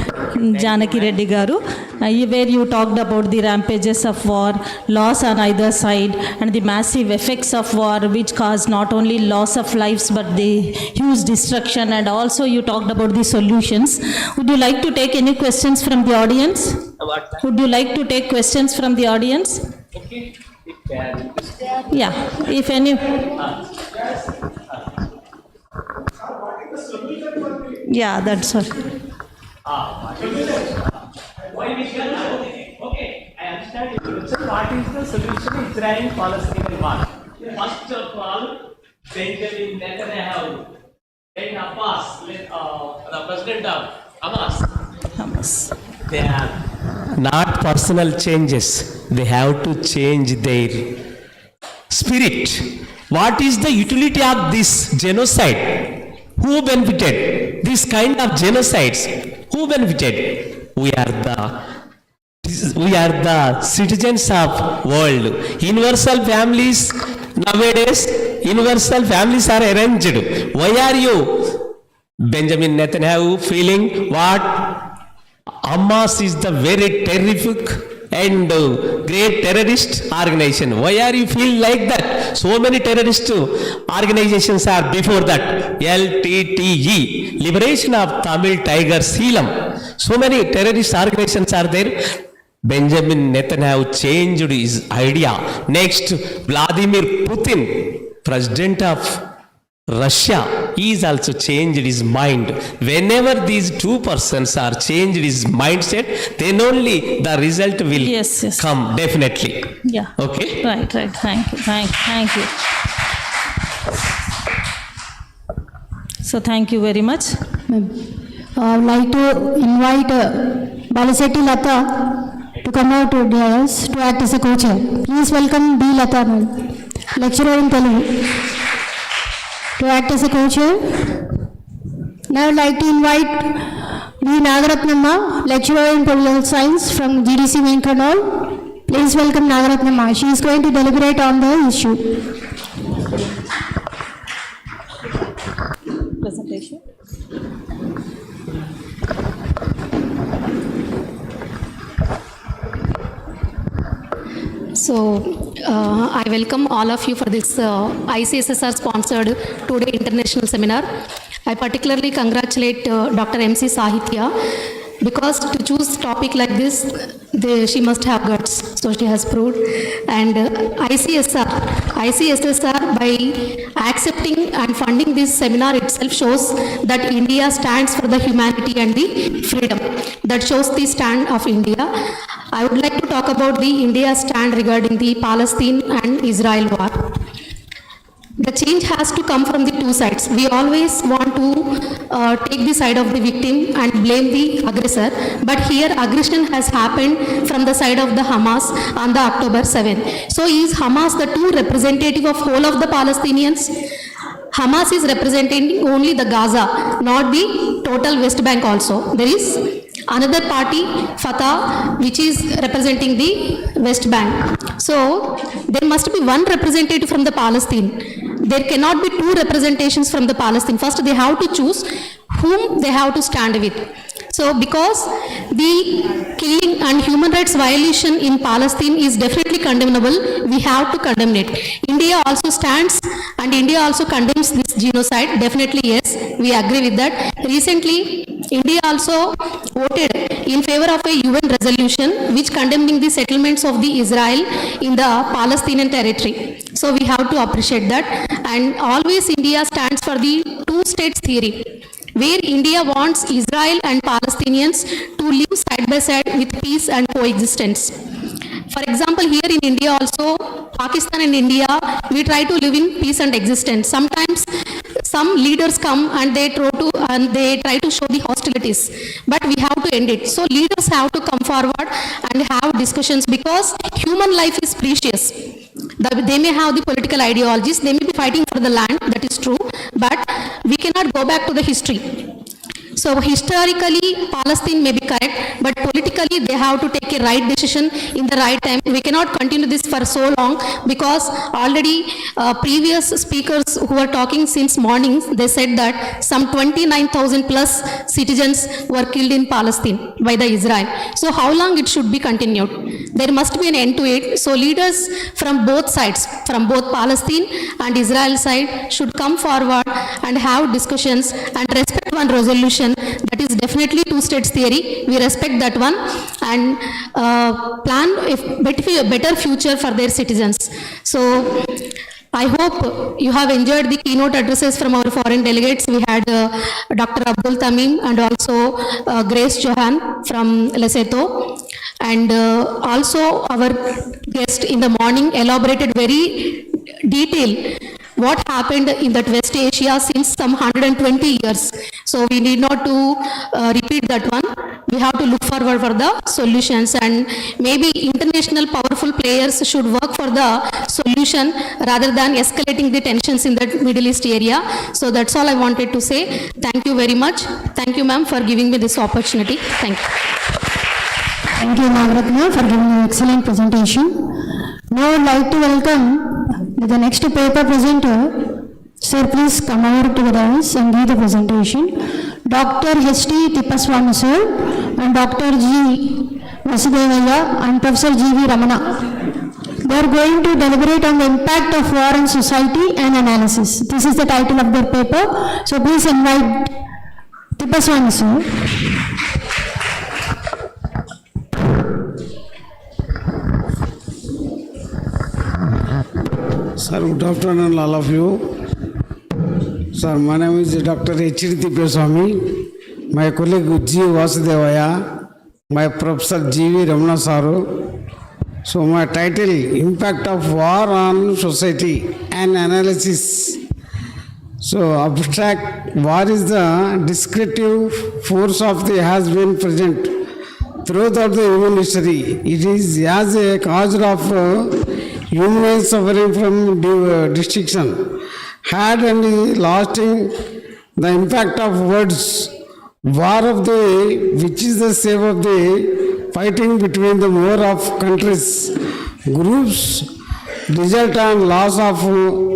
Janaki Reddy Garu, where you talked about the rampages of war, loss on either side, and the massive effects of war, which caused not only loss of lives but the huge destruction, and also you talked about the solutions. Would you like to take any questions from the audience? Would you like to take questions from the audience? Okay. Yeah, if any. Yeah, that's all. Okay, I understand your question. What is the solution to Israel-Palestinian war? First of all, Benjamin Netanyahu and Abbas, the president of Hamas. They are not personal changes. They have to change their spirit. What is the utility of this genocide? Who benefited? This kind of genocides, who benefited? We are the citizens of world. Universal families nowadays, universal families are arranged. Why are you, Benjamin Netanyahu, feeling what? Hamas is the very terrific and great terrorist organization. Why are you feel like that? So many terrorist organizations are before that. LTTE, Liberation of Tamil Tiger Selam. So many terrorist organizations are there. Benjamin Netanyahu changed his idea. Next, Vladimir Putin, president of Russia, he is also changed his mind. Whenever these two persons are changed his mindset, then only the result will come definitely. Yeah. Okay. Right. Thank you. So thank you very much. I would like to invite Balasetti Lata to come out to us to act as a co-chair. Please welcome B. Lata, lecturer in Telugu, to act as a co-chair. Now I would like to invite B. Nagaratnamma, lecturer in political science from GDC Main Kurnool. Please welcome Nagaratnamma. She is going to deliberate on the issue. Presentation. So, I welcome all of you for this ICSSR sponsored today international seminar. I particularly congratulate Dr. M.C. Sahitya, because to choose topic like this, she must have guts, so she has proved. And ICSSR by accepting and funding this seminar itself shows that India stands for the humanity and the freedom. That shows the stand of India. I would like to talk about the India stand regarding the Palestine and Israel war. The change has to come from the two sides. We always want to take the side of the victim and blame the aggressor, but here aggression has happened from the side of the Hamas on the October 7th. So is Hamas the true representative of whole of the Palestinians? Hamas is representing only the Gaza, not the total West Bank also. There is Another party, Fatah, which is representing the West Bank. So there must be one representative from the Palestine. There cannot be two representations from the Palestine. First, they have to choose whom they have to stand with. So because the killing and human rights violation in Palestine is definitely condemnable, we have to condemn it. India also stands and India also condemns this genocide. Definitely yes, we agree with that. Recently, India also voted in favor of a UN resolution which condemning the settlements of the Israel in the Palestinian territory. So we have to appreciate that. And always India stands for the two states theory, where India wants Israel and Palestinians to live side by side with peace and coexistence. For example, here in India also, Pakistan and India, we try to live in peace and existence. Sometimes some leaders come and they try to show the hostilities, but we have to end it. So leaders have to come forward and have discussions, because human life is precious. They may have the political ideologies, they may be fighting for the land, that is true, but we cannot go back to the history. So historically, Palestine may be correct, but politically they have to take a right decision in the right time. We cannot continue this for so long, because already previous speakers who were talking since morning, they said that some 29,000 plus citizens were killed in Palestine by the Israel. So how long it should be continued? There must be an end to it. So leaders from both sides, from both Palestine and Israel side, should come forward and have discussions and respect one resolution. That is definitely two states theory. We respect that one and plan a better future for their citizens. So I hope you have enjoyed the keynote addresses from our foreign delegates. We had Dr. Abdul Tamim and also Grace Johan from Lesotho. And also our guest in the morning elaborated very detailed what happened in that West Asia since some 120 years. So we need not to repeat that one. We have to look forward for the solutions, and maybe international powerful players should work for the solution rather than escalating the tensions in that Middle East area. So that's all I wanted to say. Thank you very much. Thank you, ma'am, for giving me this opportunity. Thank you. Thank you, Nagratna, for giving an excellent presentation. Now I would like to welcome the next paper presenter. Sir, please come over to the dais and give the presentation. Dr. H.T. Tippaswamy, sir, and Dr. G. Vasudevaya and Professor G.V. Ramana. They are going to deliberate on the impact of war on society and analysis. This is the title of their paper. So please invite Tippaswamy, sir. Sir, good afternoon, all of you. Sir, my name is Dr. H.D. Tippaswamy. My colleague G. Vasudevaya, my Professor G.V. Ramana Saru. So my title, Impact of War on Society and Analysis. So abstract, war is the descriptive force of the has been present throughout the human history. It is as a cause of human suffering from destruction, had and lasting the impact of words. War of the which is the save of the fighting between the more of countries, groups, result and loss of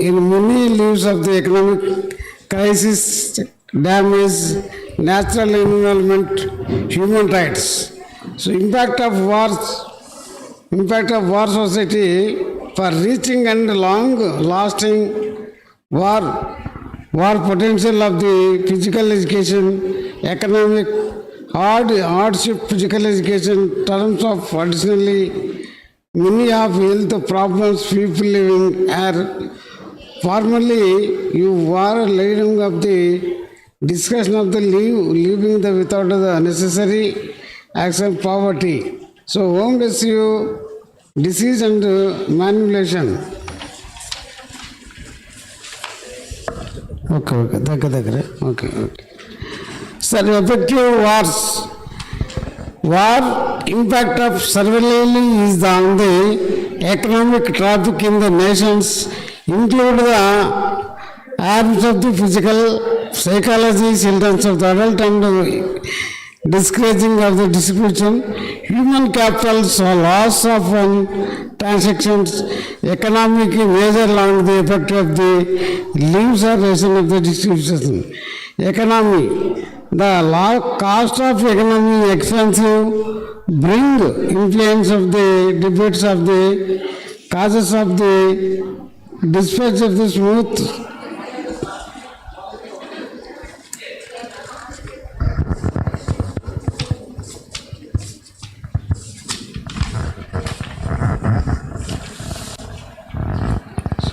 in many lives of the economic crisis, damage, natural environment, human rights. So impact of war society for reaching and long-lasting war potential of the physical education, economic hardship, physical education, terms of additionally many of health problems people living are formerly you were leading of the discussion of the living the without the necessary action poverty. So home rescue, disease and manipulation. Okay. Sir, effective wars. War impact of surveillance is on the economic traffic in the nations, include the harms of the physical, psychology, children of the adult and discouraging of the distribution, human capital, so loss of transactions, economic major along the effect of the leaves or ration of the distribution. Economy, the cost of economy expensive, bring influence of the debates of the causes of the dispatch of the smooth.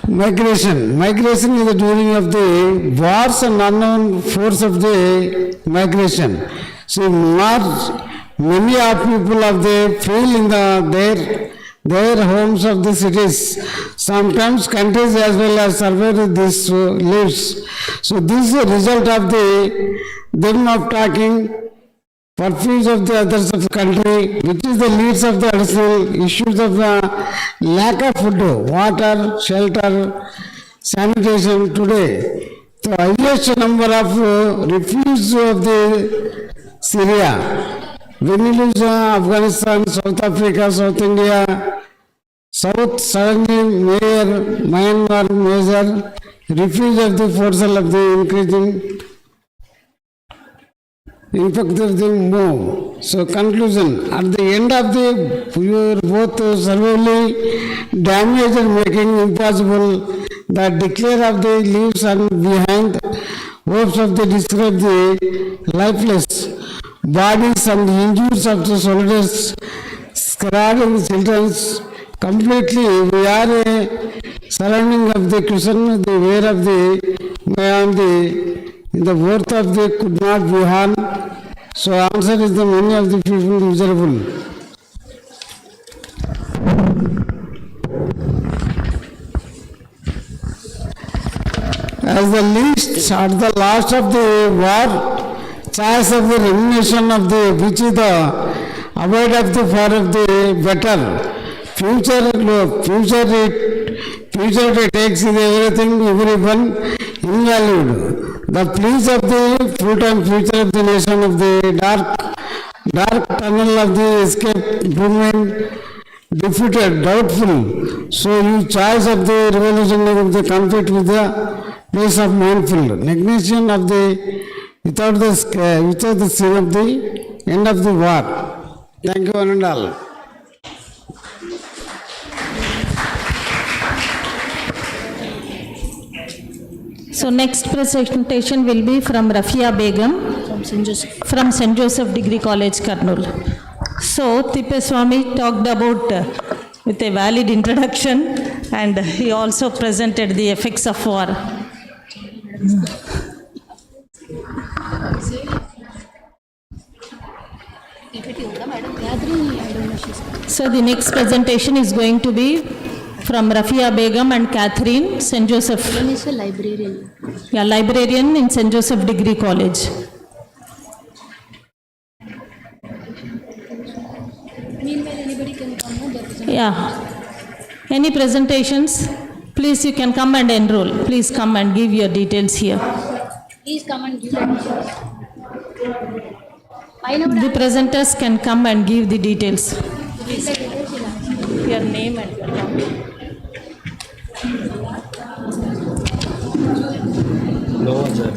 Migration. Migration is the doing of the wars and unknown force of the migration. So many of people of the feel in their homes of the cities. Sometimes countries as well as survive these lives. So this is a result of them of talking pursuits of the others of the country, which is the leads of the additional issues of the lack of food, water, shelter, sanitation today. The highest number of refugees of the Syria, Venezuela, Afghanistan, South Africa, South India, South Sudan, Myanmar, major refuge of the force of the increasing infected the more. So conclusion, at the end of your both severely damaged and making impossible that declare of the leaves and behind hopes of the describe the lifeless bodies and the injuries of the soldiers, scarred and the children's completely. We are a surrounding of the question, the way of the beyond the worth of the could not be harmed. So answer is the many of the people miserable. As the least at the last of the war, choice of the remuneration of the which is the avoid of the for of the better. Future it takes in everything, everyone invalued. The pleas of the full-time future of the nation of the dark tunnel of the escape movement defeated, doubtful. So you choice of the revolution of the conflict with the place of mindful. Negation of the without the sin of the end of the war. Thank you one and all. So next presentation will be from Rafia Begum from St. Joseph Degree College, Kurnool. So Tippeswamy talked about with a valid introduction, and he also presented the effects of war. So the next presentation is going to be from Rafia Begum and Catherine, St. Joseph. One is a librarian. Yeah, librarian in St. Joseph Degree College. Meanwhile, anybody can come. Yeah. Any presentations? Please, you can come and enroll. Please come and give your details here. Please come and give The presenters can come and give the details. Your name and your topic. No one's there.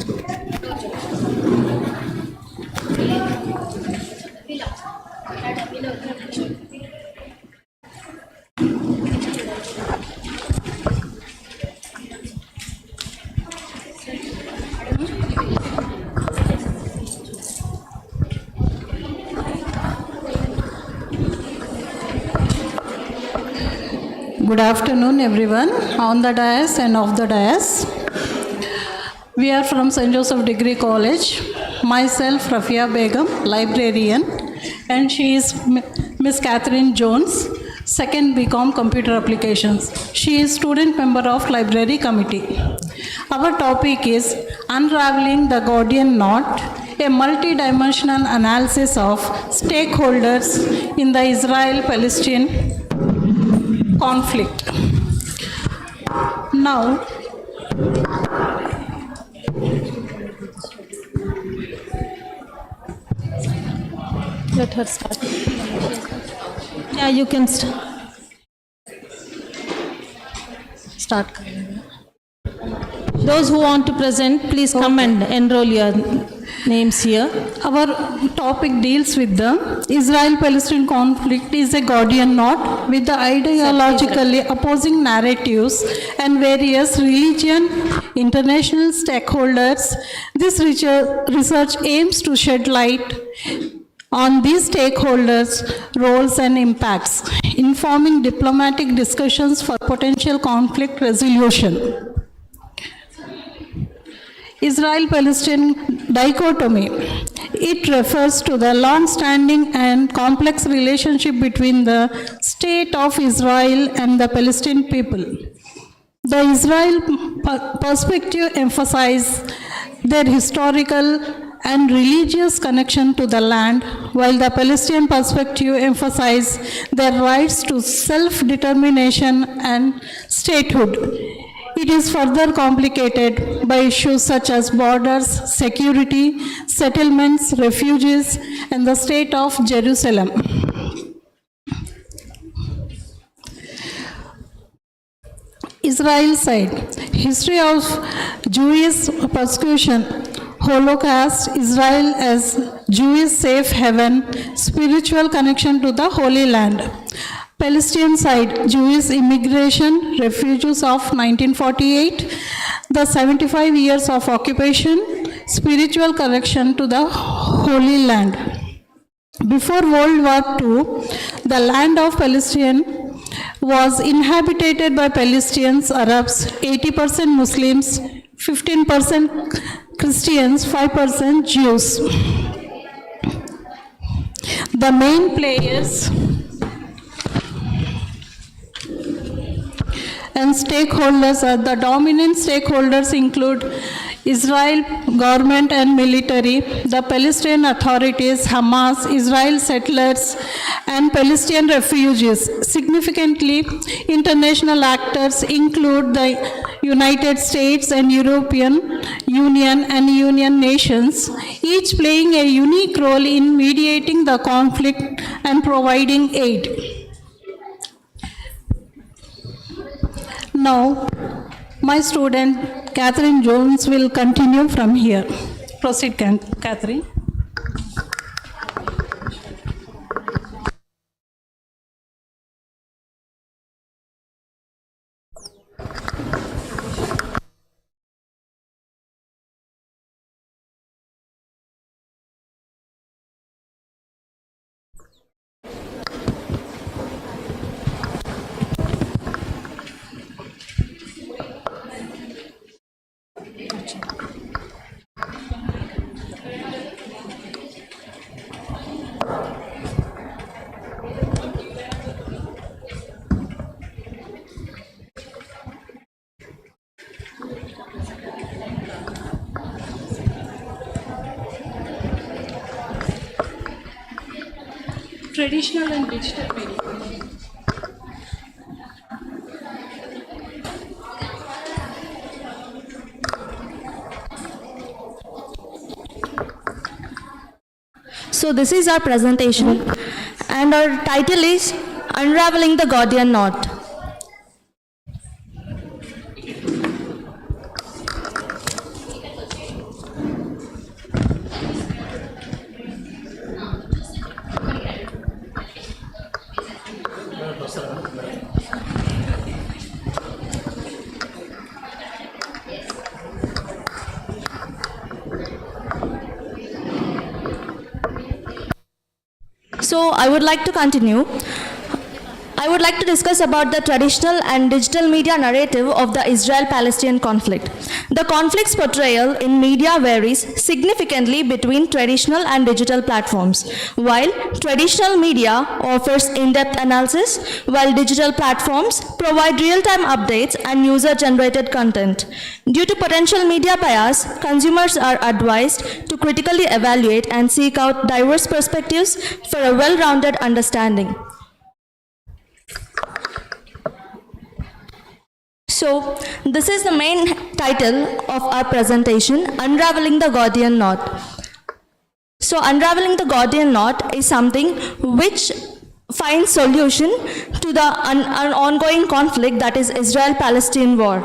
Good afternoon, everyone, on the dais and off the dais. We are from St. Joseph Degree College. Myself, Rafia Begum, librarian, and she is Miss Catherine Jones, second BCom Computer Applications. She is student member of Library Committee. Our topic is Unraveling the Gordian Knot, a multi-dimensional analysis of stakeholders in the Israel-Palestine conflict. Now, Let her start. Yeah, you can start. Those who want to present, please come and enroll your names here. Our topic deals with the Israel-Palestine conflict is a Gordian knot with the ideologically opposing narratives and various religion, international stakeholders. This research aims to shed light on these stakeholders' roles and impacts, informing diplomatic discussions for potential conflict resolution. Israel-Palestine dichotomy. It refers to the long-standing and complex relationship between the State of Israel and the Palestinian people. The Israel perspective emphasizes their historical and religious connection to the land, while the Palestinian perspective emphasizes their rights to self-determination and statehood. It is further complicated by issues such as borders, security, settlements, refugees, and the state of Jerusalem. Israel side. History of Jewish persecution, Holocaust, Israel as Jewish safe haven, spiritual connection to the Holy Land. Palestinian side, Jewish immigration, refugees of 1948, the 75 years of occupation, spiritual connection to the Holy Land. Before World War II, the land of Palestine was inhabited by Palestinians, Arabs, 80% Muslims, 15% Christians, 5% Jews. The main players and stakeholders are the dominant stakeholders include Israel government and military, the Palestinian authorities, Hamas, Israel settlers, and Palestinian refugees. Significantly, international actors include the United States and European Union and Union nations, each playing a unique role in mediating the conflict and providing aid. Now, my student Catherine Jones will continue from here. Proceed, Catherine. Traditional and digital media. So this is our presentation and our title is Unraveling the Gordian Knot. So I would like to continue. I would like to discuss about the traditional and digital media narrative of the Israel-Palestinian conflict. The conflict's portrayal in media varies significantly between traditional and digital platforms. While traditional media offers in-depth analysis, while digital platforms provide real-time updates and user-generated content. Due to potential media bias, consumers are advised to critically evaluate and seek out diverse perspectives for a well-rounded understanding. So, this is the main title of our presentation, Unraveling the Gordian Knot. So unraveling the Gordian knot is something which finds solution to the ongoing conflict, that is Israel-Palestine war.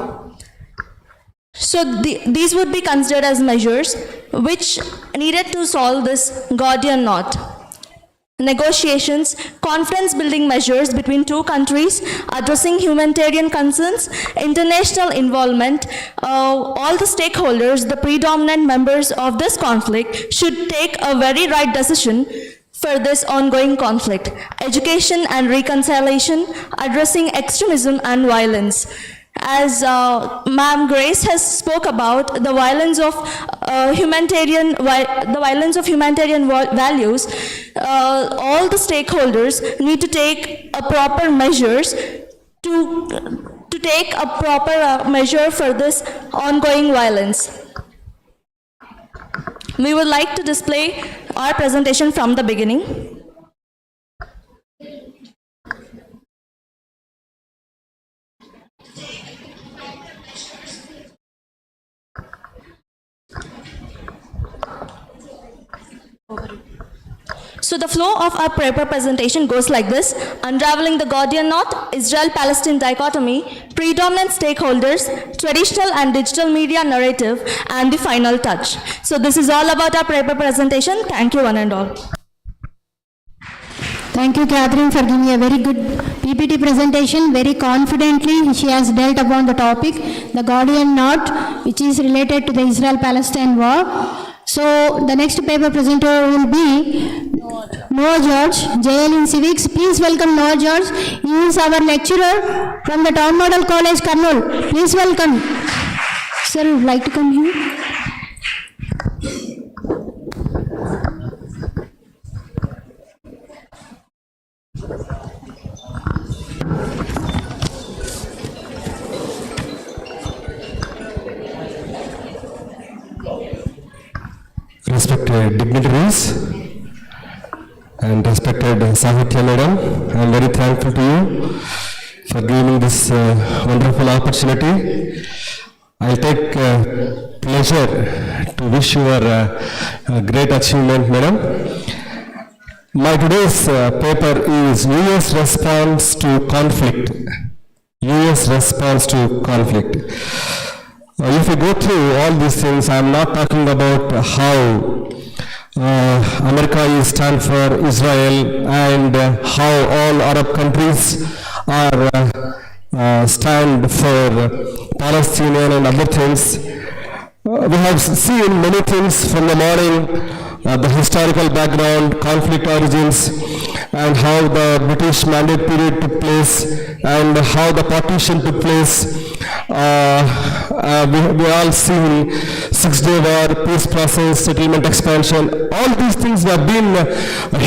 So these would be considered as measures which needed to solve this Gordian knot. Negotiations, confidence-building measures between two countries, addressing humanitarian concerns, international involvement, all the stakeholders, the predominant members of this conflict should take a very right decision for this ongoing conflict. Education and reconciliation, addressing extremism and violence. As Ma'am Grace has spoke about the violence of humanitarian values, all the stakeholders need to take a proper measures to take a proper measure for this ongoing violence. We would like to display our presentation from the beginning. So the flow of our paper presentation goes like this: unraveling the Gordian knot, Israel-Palestine dichotomy, predominant stakeholders, traditional and digital media narrative, and the final touch. So this is all about our paper presentation. Thank you one and all. Thank you, Catherine, for giving a very good PPT presentation. Very confidently, she has dealt upon the topic, the Gordian knot, which is related to the Israel-Palestine war. So, the next paper presenter will be Noah George, JL in Civics. Please welcome Noah George. He is our lecturer from the Town Model College, Kurnool. Please welcome. Sir, would you like to come here? Respected dignitaries and respected Sahitya Madam, I am very thankful to you for giving this wonderful opportunity. I take pleasure to wish you a great achievement, Madam. My today's paper is U.S. response to conflict. U.S. response to conflict. If you go through all these things, I am not talking about how America is stand for Israel and how all Arab countries are stand for Palestinian and other things. We have seen many things from the morning, the historical background, conflict origins, and how the British Mandate period took place, and how the partition took place. We all seen 6-day war, peace process, settlement expansion. All these things we have been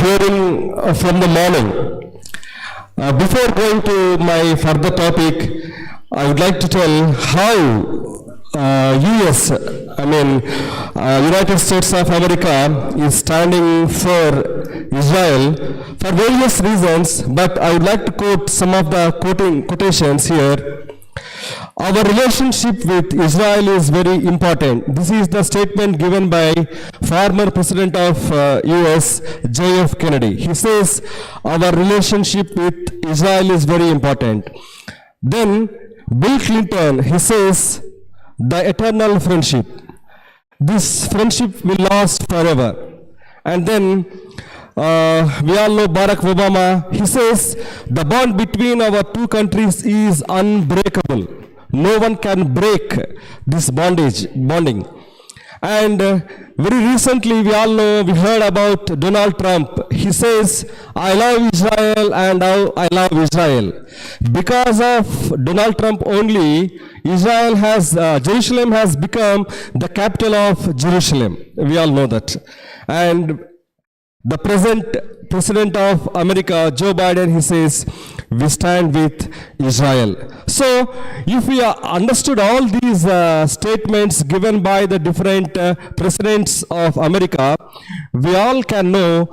hearing from the morning. Before going to my further topic, I would like to tell how United States of America is standing for Israel for various reasons, but I would like to quote some of the quotations here. Our relationship with Israel is very important. This is the statement given by former President of US, J.F. Kennedy. He says, our relationship with Israel is very important. Then Bill Clinton, he says, the eternal friendship. This friendship will last forever. And then we all know Barack Obama, he says, the bond between our two countries is unbreakable. No one can break this bonding. And very recently, we all know, we heard about Donald Trump. He says, I love Israel and I love Israel. Because of Donald Trump only, Jerusalem has become the capital of Jerusalem. We all know that. And the present President of America, Joe Biden, he says, we stand with Israel. So, if we understood all these statements given by the different presidents of America, we all can know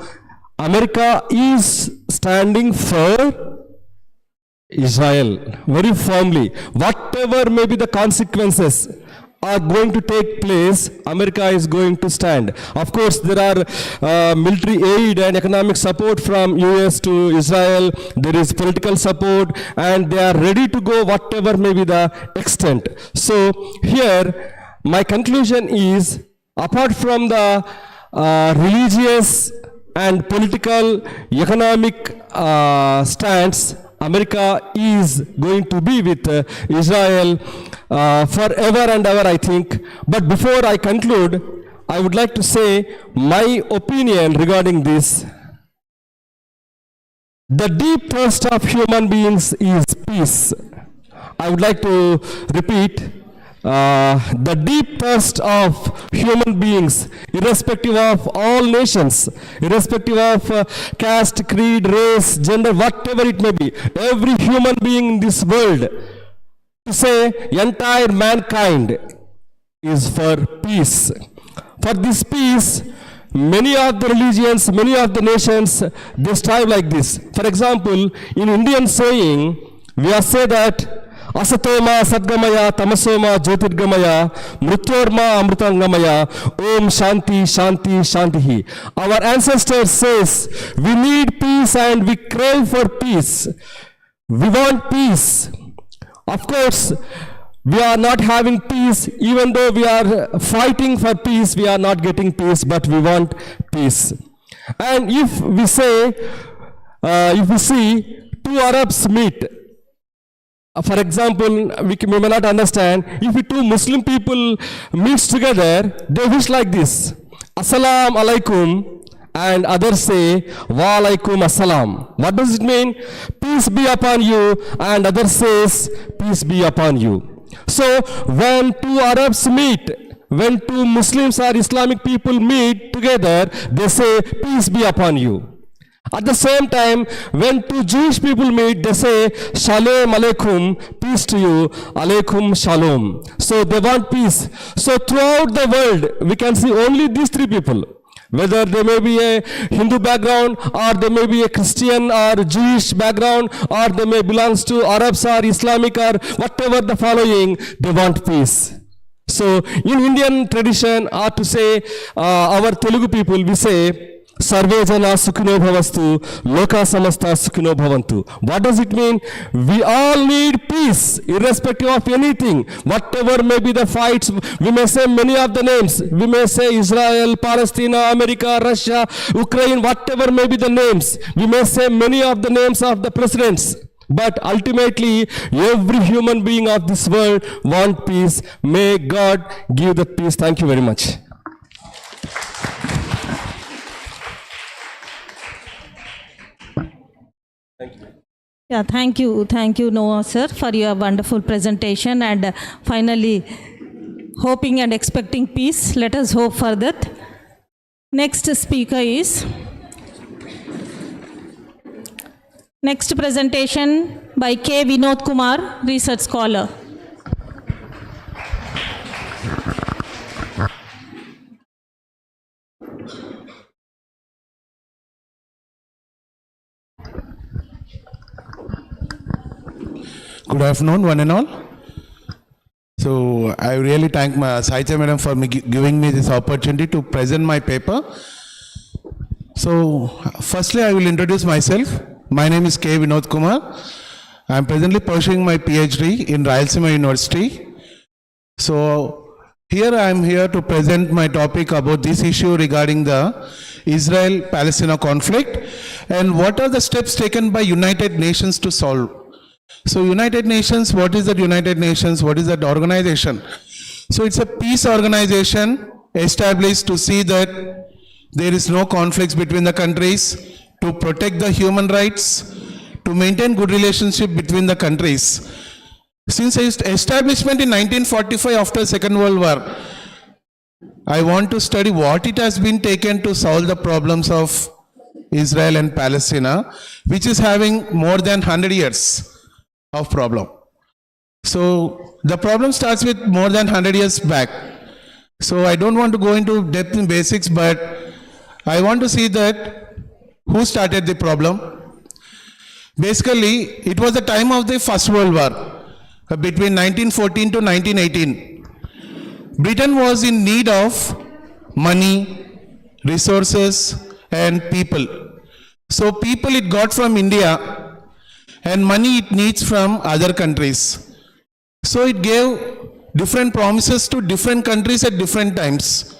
America is standing for Israel very firmly. Whatever may be the consequences, are going to take place, America is going to stand. Of course, there are military aid and economic support from US to Israel. There is political support, and they are ready to go whatever may be the extent. So here, my conclusion is, apart from the religious and political, economic stance, America is going to be with Israel forever and ever, I think. But before I conclude, I would like to say my opinion regarding this. The deep thirst of human beings is peace. I would like to repeat. The deep thirst of human beings, irrespective of all nations, irrespective of caste, creed, race, gender, whatever it may be, every human being in this world, to say entire mankind, is for peace. For this peace, many of the religions, many of the nations, they strive like this. For example, in Indian saying, we are say that Asatoma Sadgamaya Tamasoma Jyotirgamaya Mrityorma Amrutangamaya Om Shanti Shanti Shantihi. Our ancestors says we need peace and we crave for peace. We want peace. Of course, we are not having peace. Even though we are fighting for peace, we are not getting peace, but we want peace. And if we say, if we see two Arabs meet, for example, we may not understand, if two Muslim people meets together, they wish like this, Assalamu alaikum, and others say, Wa alaikum assalam. What does it mean? Peace be upon you, and others says, peace be upon you. So, when two Arabs meet, when two Muslims or Islamic people meet together, they say, peace be upon you. At the same time, when two Jewish people meet, they say, Shalom Alaikum, peace to you, Alaikum Shalom. So they want peace. So throughout the world, we can see only these three people. Whether they may be a Hindu background, or they may be a Christian or Jewish background, or they may belong to Arabs or Islamic or whatever the following, they want peace. So in Indian tradition, or to say our Telugu people, we say, Sarve jana sukhino bhavastu, loka samasta sukhino bhavantu. What does it mean? We all need peace, irrespective of anything. Whatever may be the fights, we may say many of the names. We may say Israel, Palestine, America, Russia, Ukraine, whatever may be the names. We may say many of the names of the presidents. But ultimately, every human being of this world want peace. May God give that peace. Thank you very much. Yeah, thank you, Noah sir, for your wonderful presentation, and finally, hoping and expecting peace. Let us hope for that. Next speaker is, next presentation by K. Vinod Kumar, research scholar. Good afternoon, one and all. So I really thank my Sahitya madam for giving me this opportunity to present my paper. So firstly, I will introduce myself. My name is K. Vinod Kumar. I am presently pursuing my PhD in Rayalaseema University. So here I am here to present my topic about this issue regarding the Israel-Palestine conflict and what are the steps taken by United Nations to solve. So United Nations, what is that United Nations? What is that organization? So it's a peace organization established to see that there is no conflicts between the countries, to protect the human rights, to maintain good relationship between the countries. Since its establishment in 1945 after Second World War, I want to study what it has been taken to solve the problems of Israel and Palestine, which is having more than 100 years of problem. So the problem starts with more than 100 years back. So I don't want to go into depth in basics, but I want to see that who started the problem. Basically, it was the time of the First World War, between 1914 to 1918. Britain was in need of money, resources, and people. So people it got from India, and money it needs from other countries. So it gave different promises to different countries at different times.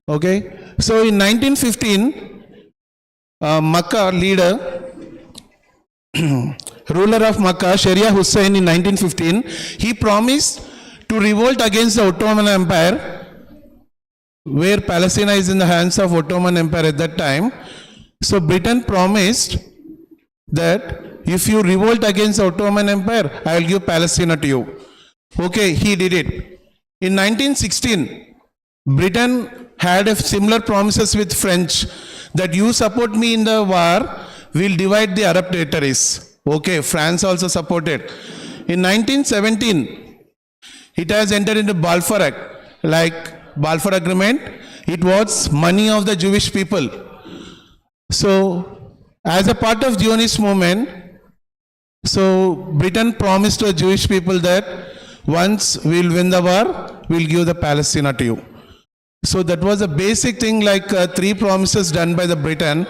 Okay, so in 1915, Makkah leader, ruler of Makkah, Sharia Hussein in 1915, he promised to revolt against the Ottoman Empire, where Palestine is in the hands of Ottoman Empire at that time. So Britain promised that if you revolt against the Ottoman Empire, I will give Palestine to you. Okay, he did it. In 1916, Britain had a similar promises with French that you support me in the war, we'll divide the Arab territories. Okay, France also supported. In 1917, it has entered into Balfour Act. Like Balfour Agreement, it was money of the Jewish people. So, as a part of Zionist movement, so Britain promised to the Jewish people that once we'll win the war, we'll give the Palestine to you. So that was a basic thing, like 3 promises done by the Britain.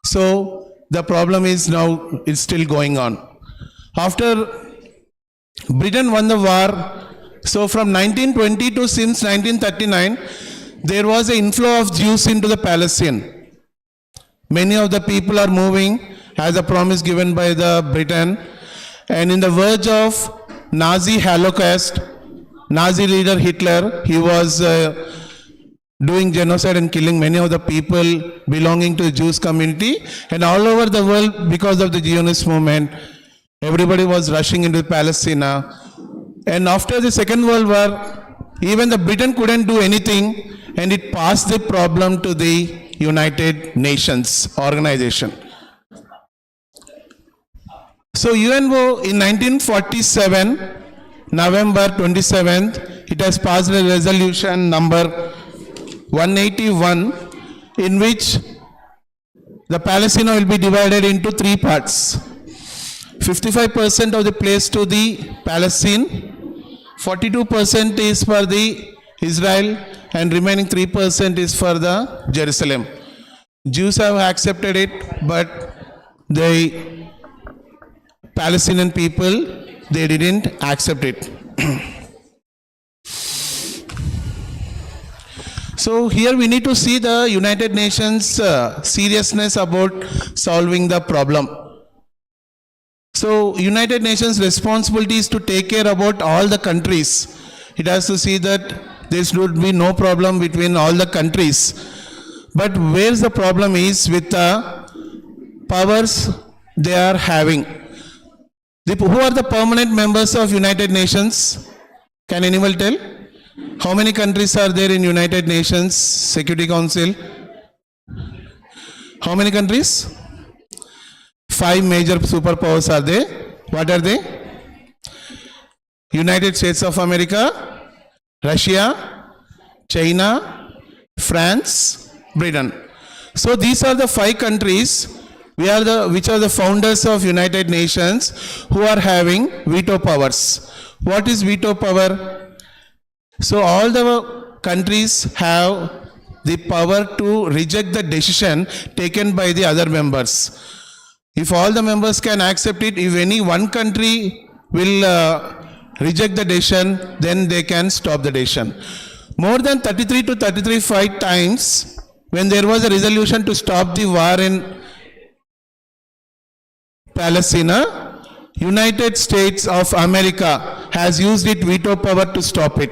So the problem is now it's still going on. After Britain won the war, so from 1920 to since 1939, there was an inflow of Jews into the Palestine. Many of the people are moving as a promise given by the Britain, and in the verge of Nazi Holocaust, Nazi leader Hitler, he was doing genocide and killing many of the people belonging to the Jewish community, and all over the world because of the Zionist movement, everybody was rushing into Palestine. And after the Second World War, even the Britain couldn't do anything, and it passed the problem to the United Nations organization. So UNO in 1947, November 27th, it has passed a resolution number 181, in which the Palestine will be divided into 3 parts. 55% of the place to the Palestine, 42% is for the Israel, and remaining 3% is for the Jerusalem. Jews have accepted it, but the Palestinian people, they didn't accept it. So here we need to see the United Nations seriousness about solving the problem. So United Nations responsibility is to take care about all the countries. It has to see that there should be no problem between all the countries. But where the problem is with the powers they are having. Who are the permanent members of United Nations? Can anyone tell? How many countries are there in United Nations Security Council? How many countries? 5 major superpowers are there. What are they? United States of America, Russia, China, France, Britain. So these are the 5 countries which are the founders of United Nations who are having veto powers. What is veto power? So all the countries have the power to reject the decision taken by the other members. If all the members can accept it, if any one country will reject the decision, then they can stop the decision. More than 33 to 35 times, when there was a resolution to stop the war in Palestine, United States of America has used its veto power to stop it.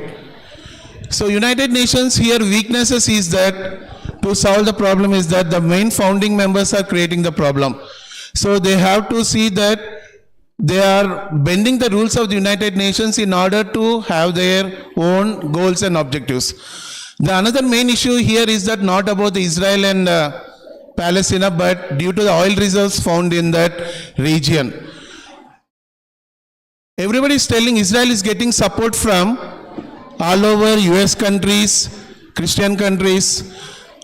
So United Nations here weaknesses is that to solve the problem is that the main founding members are creating the problem. So they have to see that they are bending the rules of the United Nations in order to have their own goals and objectives. The another main issue here is that not about the Israel and Palestine, but due to the oil reserves found in that region. Everybody is telling Israel is getting support from all over US countries, Christian countries,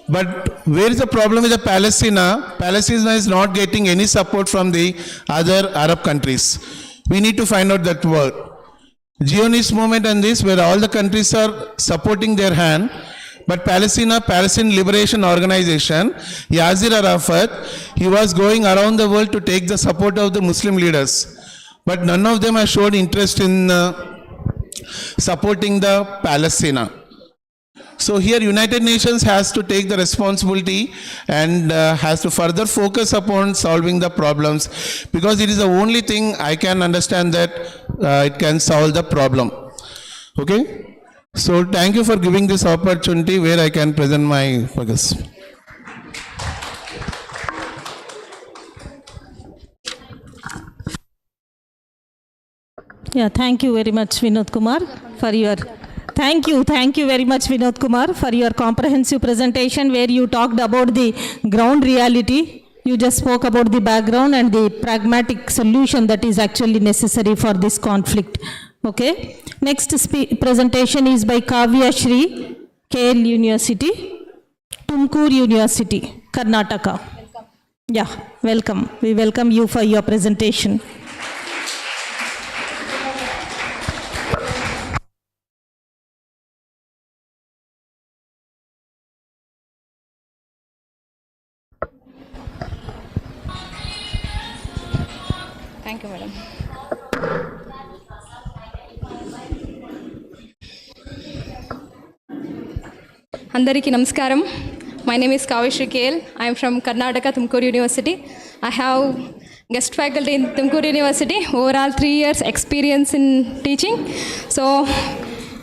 but where is the problem with the Palestine? Palestine is not getting any support from the other Arab countries. We need to find out that word. Zionist movement and this, where all the countries are supporting their hand, but Palestinian Liberation Organization, Yasser Arafat, he was going around the world to take the support of the Muslim leaders. But none of them have showed interest in supporting the Palestine. So here United Nations has to take the responsibility and has to further focus upon solving the problems, because it is the only thing I can understand that it can solve the problem. Okay? So thank you for giving this opportunity where I can present my focus. Yeah, thank you very much, Vinod Kumar, for your... Thank you very much, Vinod Kumar, for your comprehensive presentation where you talked about the ground reality. You just spoke about the background and the pragmatic solution that is actually necessary for this conflict. Okay. Next presentation is by Kavya Shri, KL University, Tumkur University, Karnataka. Yeah, welcome. We welcome you for your presentation. Thank you, madam. Andariki namaskaram. My name is Kavya KL. I am from Karnataka, Tumkur University. I have guest faculty in Tumkur University, overall 3 years experience in teaching. So,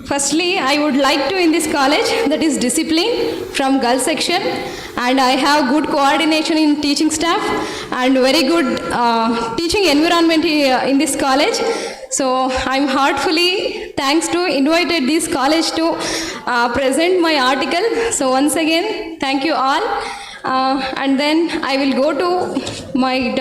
firstly, I would like to in this college, that is discipline from girls section, and I have good coordination in teaching staff and very good teaching environment in this college. So I'm heartfully thanks to invited this college to present my article. So once again, thank you all. And then I will go to my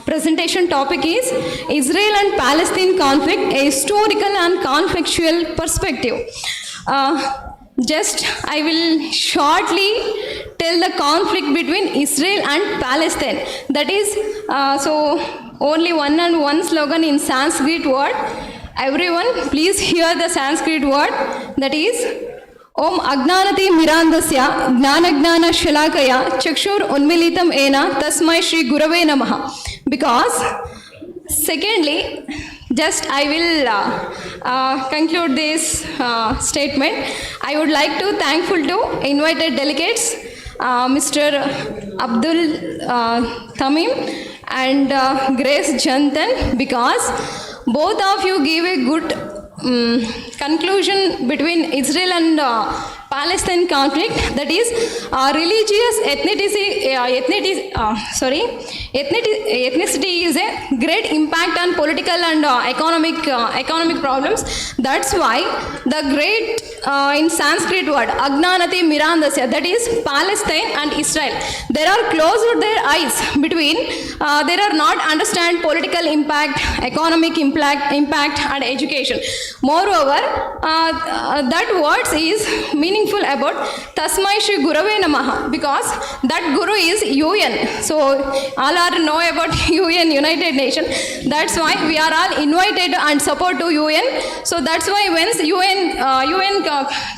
presentation topic is Israel and Palestine conflict, a historical and conflictual perspective. Just I will shortly tell the conflict between Israel and Palestine. That is, so only one and one slogan in Sanskrit word. Everyone please hear the Sanskrit word, that is Om Agnanati Mirandasya Gnanagnana Shalakaya Chakshur Unmilitam Ena Tasmai Shri Gurave Namaha. Because secondly, just I will conclude this statement. I would like to thankful to invited delegates, Mr. Abdul Tamim and Grace Jantan, because both of you gave a good conclusion between Israel and Palestine conflict, that is religious ethnicity is a great impact on political and economic problems. That's why the great in Sanskrit word Agnanati Mirandasya, that is Palestine and Israel, there are closed their eyes between there are not understand political impact, economic impact and education. Moreover, that words is meaningful about Tasmai Shri Gurave Namaha, because that Guru is UN. So all are know about UN, United Nations. That's why we are all invited and support to UN. So that's why when UN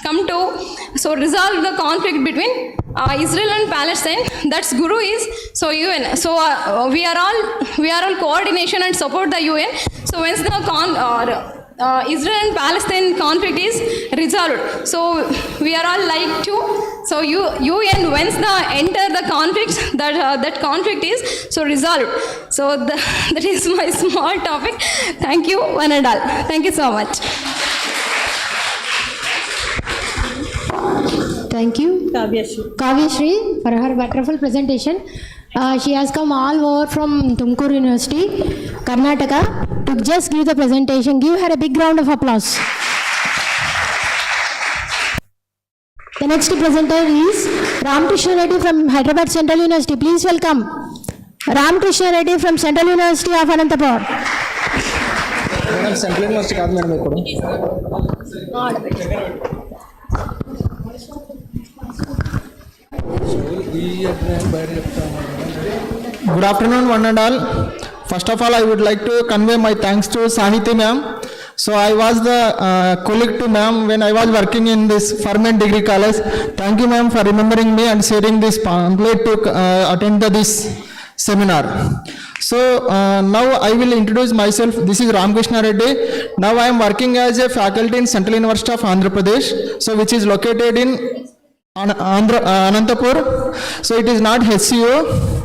come to so resolve the conflict between Israel and Palestine, that's Guru is so UN. So we are all coordination and support the UN. So when the Israel and Palestine conflict is resolved, so we are all like to, so UN once the enter the conflict, that conflict is so resolved. So that is my small topic. Thank you one and all. Thank you so much. Thank you, Kavya Shri, for her wonderful presentation. She has come all over from Tumkur University, Karnataka, to just give the presentation. Give her a big round of applause. The next presenter is Ramkrishna Reddy from Hyderabad Central University. Please welcome Ramkrishna Reddy from Central University of Anantapur. Madam, Central University kaadu madam Good afternoon, one and all. First of all, I would like to convey my thanks to Sahiti ma'am. So I was the colleague to ma'am when I was working in this Ferment Degree College. Thank you ma'am for remembering me and sharing this pamphlet to attend this seminar. So now I will introduce myself. This is Ramkrishna Reddy. Now I am working as a faculty in Central University of Andhra Pradesh, so which is located in Anantapur. So it is not HCO.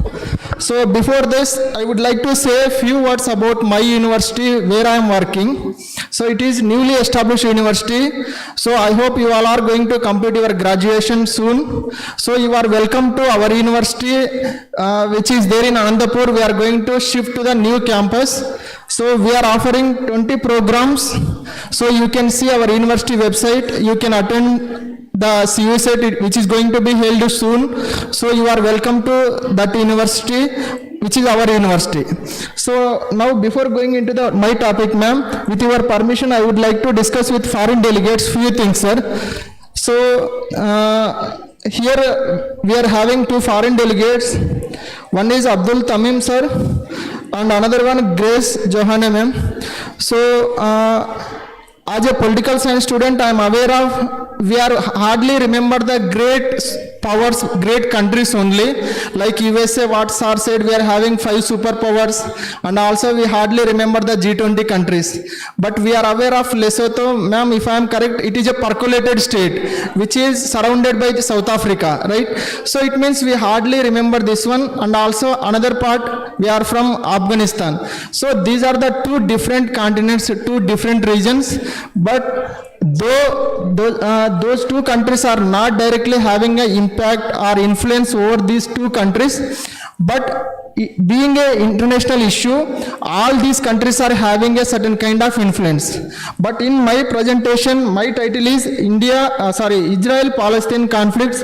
So before this, I would like to say a few words about my university where I am working. So it is newly established university. So I hope you all are going to complete your graduation soon. So you are welcome to our university, which is there in Anandapur. We are going to shift to the new campus. So we are offering 20 programs. So you can see our university website. You can attend the CU set which is going to be held soon. So you are welcome to that university, which is our university. So now before going into my topic, ma'am, with your permission, I would like to discuss with foreign delegates few things, sir. So here we are having two foreign delegates. One is Abdul Tamim, sir, and another one Grace Johanne, ma'am. So as a political science student, I am aware of we are hardly remember the great powers, great countries only, like USA, what sir said, we are having 5 superpowers, and also we hardly remember the G20 countries. But we are aware of Lesotho, ma'am, if I am correct, it is a percolated state, which is surrounded by South Africa, right? So it means we hardly remember this one, and also another part, we are from Afghanistan. So these are the two different continents, two different regions, but though those two countries are not directly having an impact or influence over these two countries, but being an international issue, all these countries are having a certain kind of influence. But in my presentation, my title is Israel-Palestine conflicts,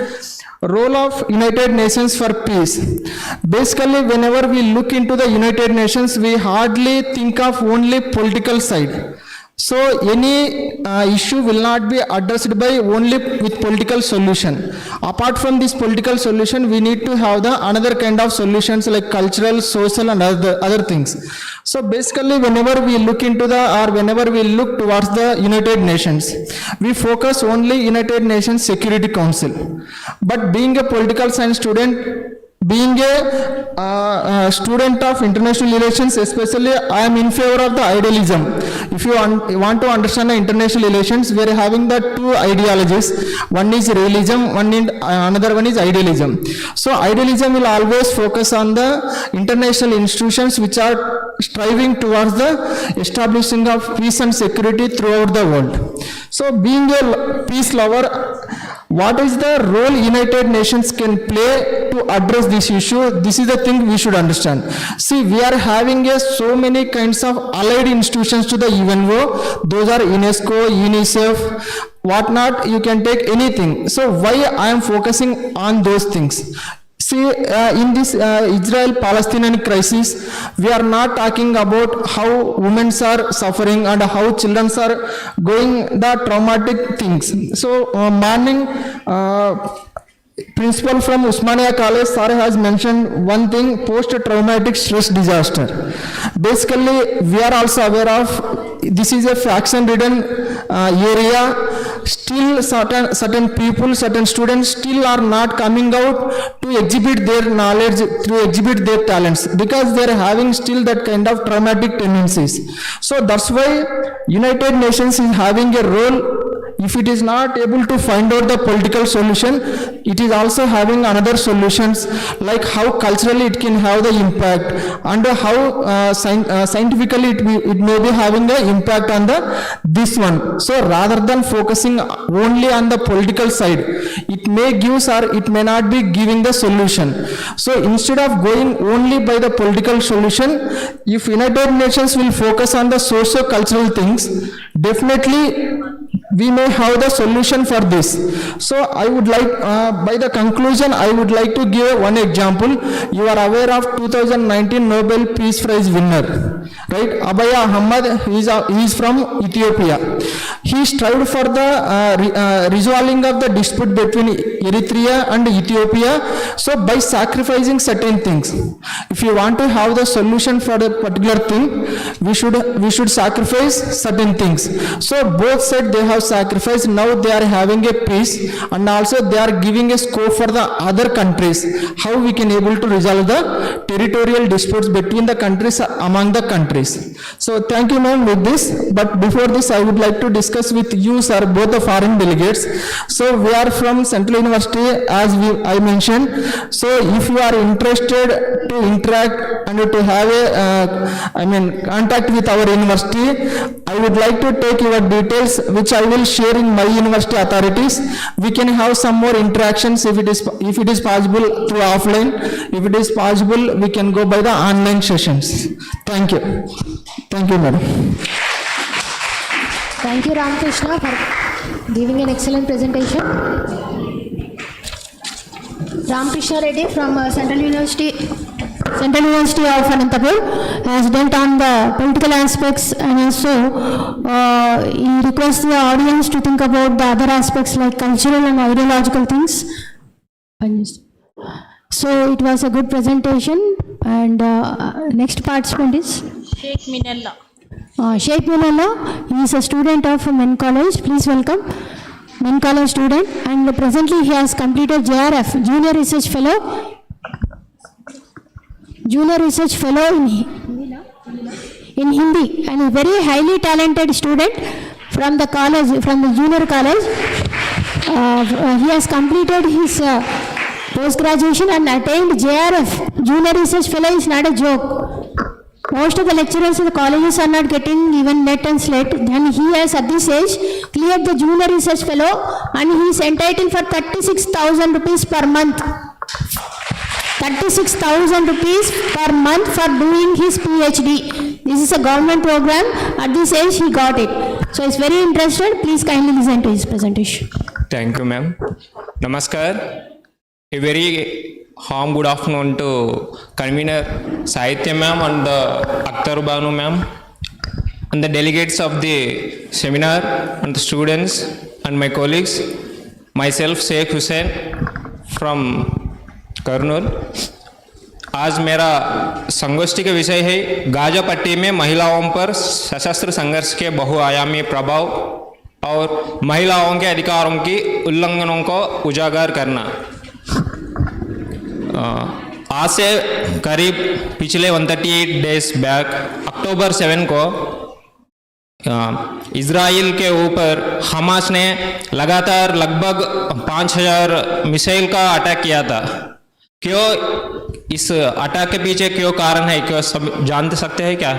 role of United Nations for peace. Basically, whenever we look into the United Nations, we hardly think of only political side. So any issue will not be addressed by only with political solution. Apart from this political solution, we need to have the another kind of solutions like cultural, social, and other things. So basically, whenever we look into whenever we look towards the United Nations, we focus only United Nations Security Council. But being a political science student, being a student of international relations, especially I am in favor of the idealism. If you want to understand the international relations, we are having the two ideologies. One is realism, another one is idealism. So idealism will always focus on the international institutions which are striving towards the establishing of peace and security throughout the world. So being a peace lover, what is the role United Nations can play to address this issue? This is the thing we should understand. See, we are having so many kinds of allied institutions to the UNO. Those are UNESCO, UNICEF, whatnot. You can take anything. So why I am focusing on those things? See, in this Israel-Palestinian crisis, we are not talking about how women are suffering and how children are going the traumatic things. So, morning, principal from Usmania College, sir has mentioned one thing, post-traumatic stress disaster. Basically, we are also aware of this is a faction-ridden area. Still, certain people, certain students still are not coming out to exhibit their knowledge, to exhibit their talents, because they are having still that kind of traumatic tendencies. So that's why United Nations is having a role. If it is not able to find out the political solution, it is also having another solutions, like how culturally it can have the impact, and how scientifically it may be having the impact on this one. So rather than focusing only on the political side, it may give or it may not be giving the solution. So instead of going only by the political solution, if United Nations will focus on the socio-cultural things, definitely we may have the solution for this. So I would like, by the conclusion, I would like to give one example. You are aware of 2019 Nobel Peace Prize winner, right? Abiy Ahmed, he is from Ethiopia. He strived for the resolving of the dispute between Eritrea and Ethiopia, so by sacrificing certain things. If you want to have the solution for a particular thing, we should sacrifice certain things. So both said they have sacrificed, now they are having a peace, and also they are giving a scope for the other countries, how we can able to resolve the territorial disputes between the countries, among the countries. So thank you, ma'am, with this. But before this, I would like to discuss with you, sir, both the foreign delegates. So we are from Central University, as I mentioned. So if you are interested to interact and to have a contact with our university, I would like to take your details, which I will share in my university authorities. We can have some more interactions if it is possible through offline. If it is possible, we can go by the online sessions. Thank you. Thank you, madam. Thank you, Ramakrishna, for giving an excellent presentation. Ramakrishna Reddy from Central University of Anantapur has dealt on the political aspects, and also he requests the audience to think about the other aspects like cultural and ideological things. So it was a good presentation, and next participant is Sheikh Minella. Sheikh Minella. He is a student of Men College. Please welcome Men College student, and presently he has completed JRF, Junior Research Fellow in Hindi, and a very highly talented student from the college, from the junior college. He has completed his post-graduation and attained JRF, Junior Research Fellow. Is not a joke. Most of the lecturers in the colleges are not getting even net and slate. Then he has at this age cleared the Junior Research Fellow, and he is entitled for 36,000 rupees per month. 36,000 rupees per month for doing his PhD. This is a government program. At this age he got it. So he's very interested. Please kindly listen to his presentation. Thank you, ma'am. Namaskar. A very warm good afternoon to convener Sahitya ma'am and Akhtar Banu ma'am and the delegates of the seminar and the students and my colleagues. Myself Sheikh Hussain from Kurnool. आज मेरा संगोष्ठी का विषय है Gaza पट्टी में महिलाओं पर सशस्त्र संघर्ष के बहुआयामी प्रभाव और महिलाओं के अधिकारों की उल्लंघनों को उजागर करना। आज से करीब पिछले 138 डेज बैक अक्टूबर 7 को इजराइल के ऊपर हमास ने लगातार लगभग 5000 मिसाइल का अटैक किया था। क्यों इस अटैक के पीछे क्यों कारण है, क्यों सब जानते सकते हैं क्या?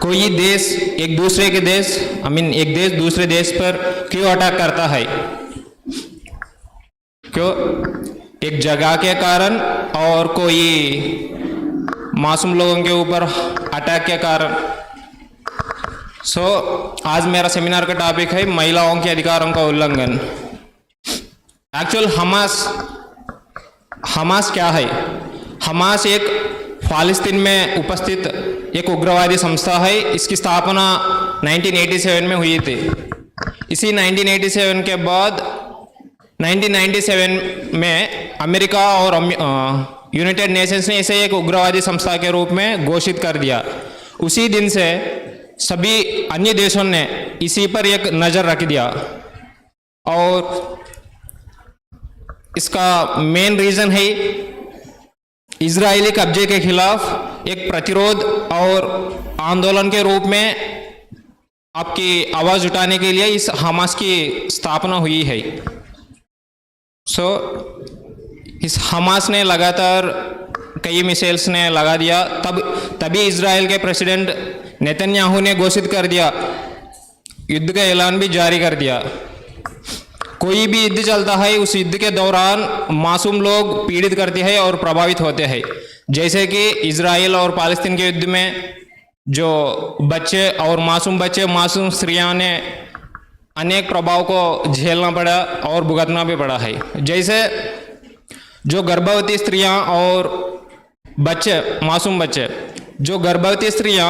कोई देश एक दूसरे के देश एक देश दूसरे देश पर क्यों अटैक करता है? क्यों? एक जगह के कारण और कोई मासूम लोगों के ऊपर अटैक के कारण। आज मेरा सेमिनार का टॉपिक है महिलाओं के अधिकारों का उल्लंघन। एक्चुअल हमास क्या है? हमास एक फालिस्तीन में उपस्थित एक उग्रवादी संस्था है। इसकी स्थापना 1987 में हुई थी। इसी 1987 के बाद 1997 में अमेरिका और यूनाइटेड नेशंस ने इसे एक उग्रवादी संस्था के रूप में घोषित कर दिया। उसी दिन से सभी अन्य देशों ने इसी पर एक नज़र रख दिया और इसका मेन रीज़न है इजरायली कब्जे के खिलाफ एक प्रतिरोध और आंदोलन के रूप में आपकी आवाज़ उठाने के लिए इस हमास की स्थापना हुई है। इस हमास ने लगातार कई मिसाइल्स ने लगा दिया। तभी इजराइल के प्रेसिडेंट नेतन्याहू ने घोषित कर दिया, युद्ध का ऐलान भी जारी कर दिया। कोई भी युद्ध चलता है, उस युद्ध के दौरान मासूम लोग पीड़ित करते हैं और प्रभावित होते हैं। जैसे कि इजराइल और पालस्तीन के युद्ध में जो बच्चे और मासूम स्त्रियां ने अनेक प्रभाव को झेलना पड़ा और भुगतना भी पड़ा है। जैसे जो गर्भवती स्त्रियां और बच्चे, मासूम बच्चे, जो गर्भवती स्त्रियां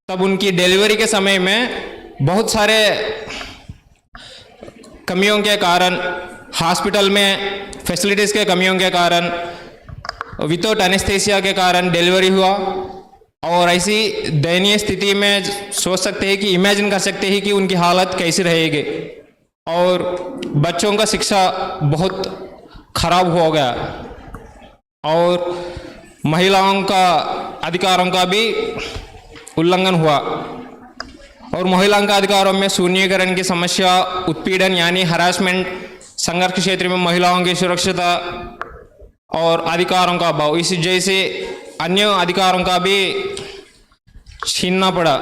तब उनकी डिलीवरी के समय में बहुत सारे कमियों के कारण, हॉस्पिटल में फैसिलिटीज़ के कमियों के कारण, विदाउट एनेस्थीसिया के कारण डिलीवरी हुआ। और ऐसी दयनीय स्थिति में सोच सकते हैं कि इमेजिन कर सकते हैं कि उनकी हालत कैसी रहेगी। और बच्चों का शिक्षा बहुत खराब हो गया और महिलाओं का अधिकारों का भी उल्लंघन हुआ। और महिलाओं का अधिकारों में शून्यीकरण की समस्या, उत्पीड़न यानी हरासमेंट, संघर्ष के क्षेत्र में महिलाओं की सुरक्षिता और अधिकारों का अभाव, इसी जैसे अन्य अधिकारों का भी छीनना पड़ा।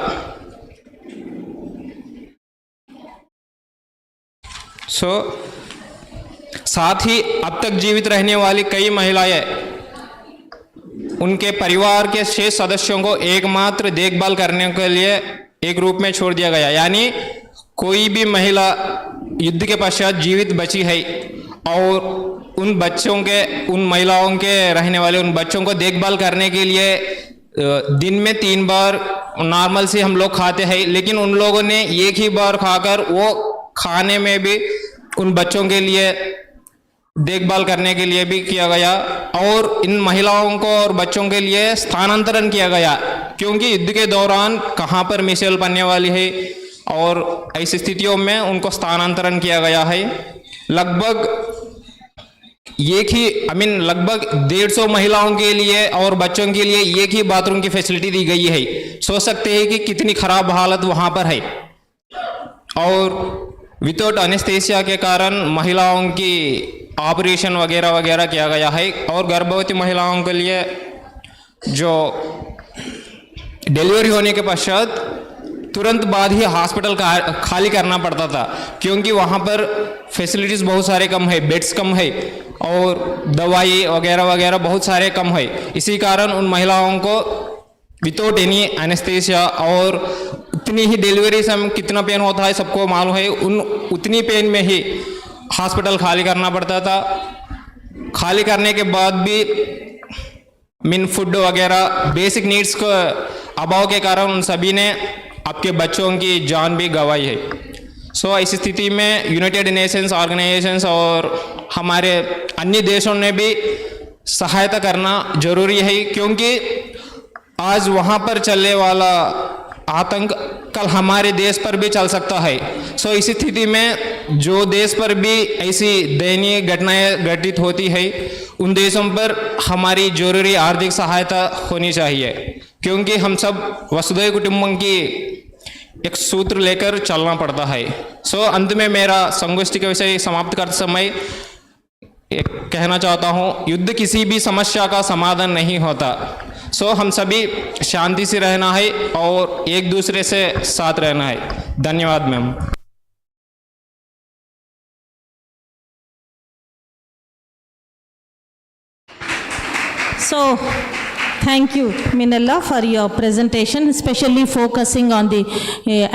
साथ ही अब तक जीवित रहने वाली कई महिलाएं उनके परिवार के शेष सदस्यों को एकमात्र देखभाल करने के लिए एक रूप में छोड़ दिया गया। यानी कोई भी महिला युद्ध के पश्चात जीवित बची है और उन बच्चों के, उन महिलाओं के रहने वाले उन बच्चों को देखभाल करने के लिए दिन में 3 बार नॉर्मल से हम लोग खाते हैं, लेकिन उन लोगों ने एक ही बार खाकर वो खाने में भी उन बच्चों के लिए देखभाल करने के लिए भी किया गया। और इन महिलाओं को और बच्चों के लिए स्थानांतरण किया गया, क्योंकि युद्ध के दौरान कहाँ पर मिसाइल पड़ने वाली है और ऐसी स्थितियों में उनको स्थानांतरण किया गया है। लगभग लगभग 150 महिलाओं के लिए और बच्चों के लिए एक ही बाथरूम की फैसिलिटी दी गई है। सोच सकते हैं कि कितनी खराब हालत वहाँ पर है। और विदाउट एनेस्थीसिया के कारण महिलाओं की ऑपरेशन वगैरह वगैरह किया गया है। और गर्भवती महिलाओं के लिए जो डिलीवरी होने के पश्चात तुरंत बाद ही हॉस्पिटल खाली करना पड़ता था, क्योंकि वहाँ पर फैसिलिटीज़ बहुत सारे कम है, बेड्स कम है और दवाई वगैरह वगैरह बहुत सारे कम है। इसी कारण उन महिलाओं को विदाउट एनी एनेस्थीसिया, और उतनी ही डिलीवरी से कितना पेन होता है सबको मालूम है, उतनी पेन में ही हॉस्पिटल खाली करना पड़ता था। खाली करने के बाद भी फूड वगैरह बेसिक नीड्स को अभाव के कारण उन सभी ने आपके बच्चों की जान भी गंवाई है। ऐसी स्थिति में यूनाइटेड नेशंस ऑर्गेनाइजेशंस और हमारे अन्य देशों ने भी सहायता करना जरूरी है, क्योंकि आज वहाँ पर चलने वाला आतंक कल हमारे देश पर भी चल सकता है। इस स्थिति में जो देश पर भी ऐसी दयनीय घटनाएं घटित होती है, उन देशों पर हमारी जरूरी आर्थिक सहायता होनी चाहिए, क्योंकि हम सब वसुधैव कुटुंबकम की एक सूत्र लेकर चलना पड़ता है। अंत में मेरा संगोष्ठी के विषय समाप्त करते समय कहना चाहता हूँ, युद्ध किसी भी समस्या का समाधान नहीं होता। हम सभी शांति से रहना है और एक दूसरे से साथ रहना है। धन्यवाद ma'am. Thank you, Minella, for your presentation, especially focusing on the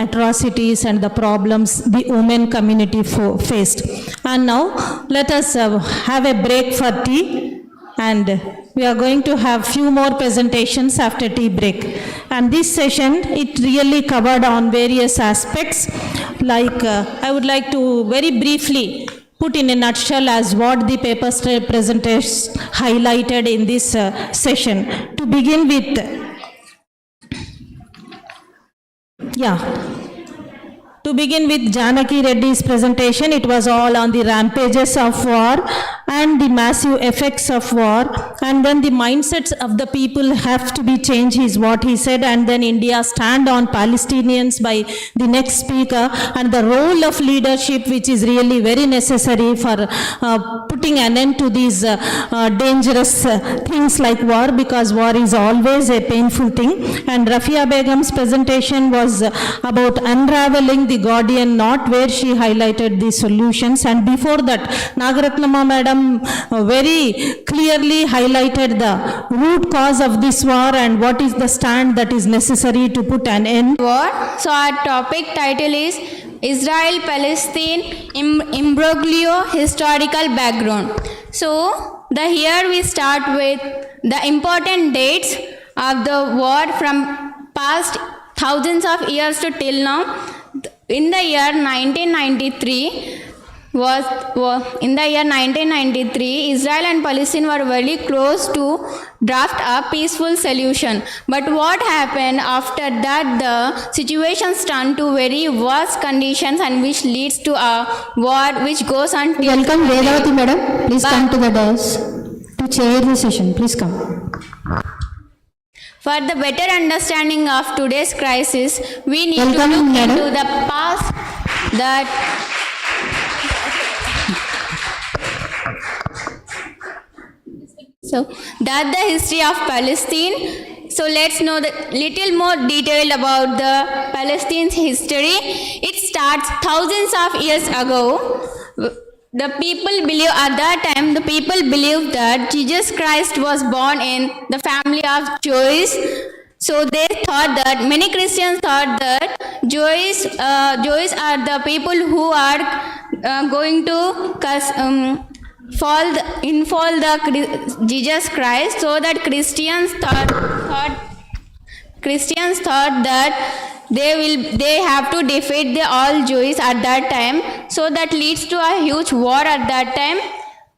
atrocities and the problems the women community faced. And now, let us have a break for tea, and we are going to have few more presentations after tea break. And this session, it really covered on various aspects, like I would like to very briefly put in a nutshell as what the paper presenters highlighted in this session. To begin with, to begin with Janaki Reddy's presentation, it was all on the rampages of war and the massive effects of war, and then the mindsets of the people have to be changed is what he said, and then India stand on Palestinians by the next speaker, and the role of leadership which is really very necessary for putting an end to these dangerous things like war, because war is always a painful thing. And Rafia Begum's presentation was about unraveling the Gordian knot, where she highlighted the solutions, and before that Nagaratnama madam very clearly highlighted the root cause of this war and what is the stand that is necessary to put an end. War. So our topic title is Israel-Palestine Imbroglio historical background. So, here we start with the important dates of the war from past thousands of years to till now. In the year 1993, Israel and Palestine were very close to draft a peaceful solution. But what happened after that? The situation turned to very worse conditions, and which leads to a war which goes on. Welcome Vedavati madam. Please come to the dais to chair the session. Please come. For the better understanding of today's crisis, we need Welcome, to look madam. into the past that's the history of Palestine. So let's know the little more detail about the Palestine's history. It starts thousands of years ago. The people believed that Jesus Christ was born in the family of Jews. So they thought that, many Christians thought that Jews are the people who are going to follow the Jesus Christ. So that Christians thought that they have to defeat all Jews at that time. So that leads to a huge war at that time.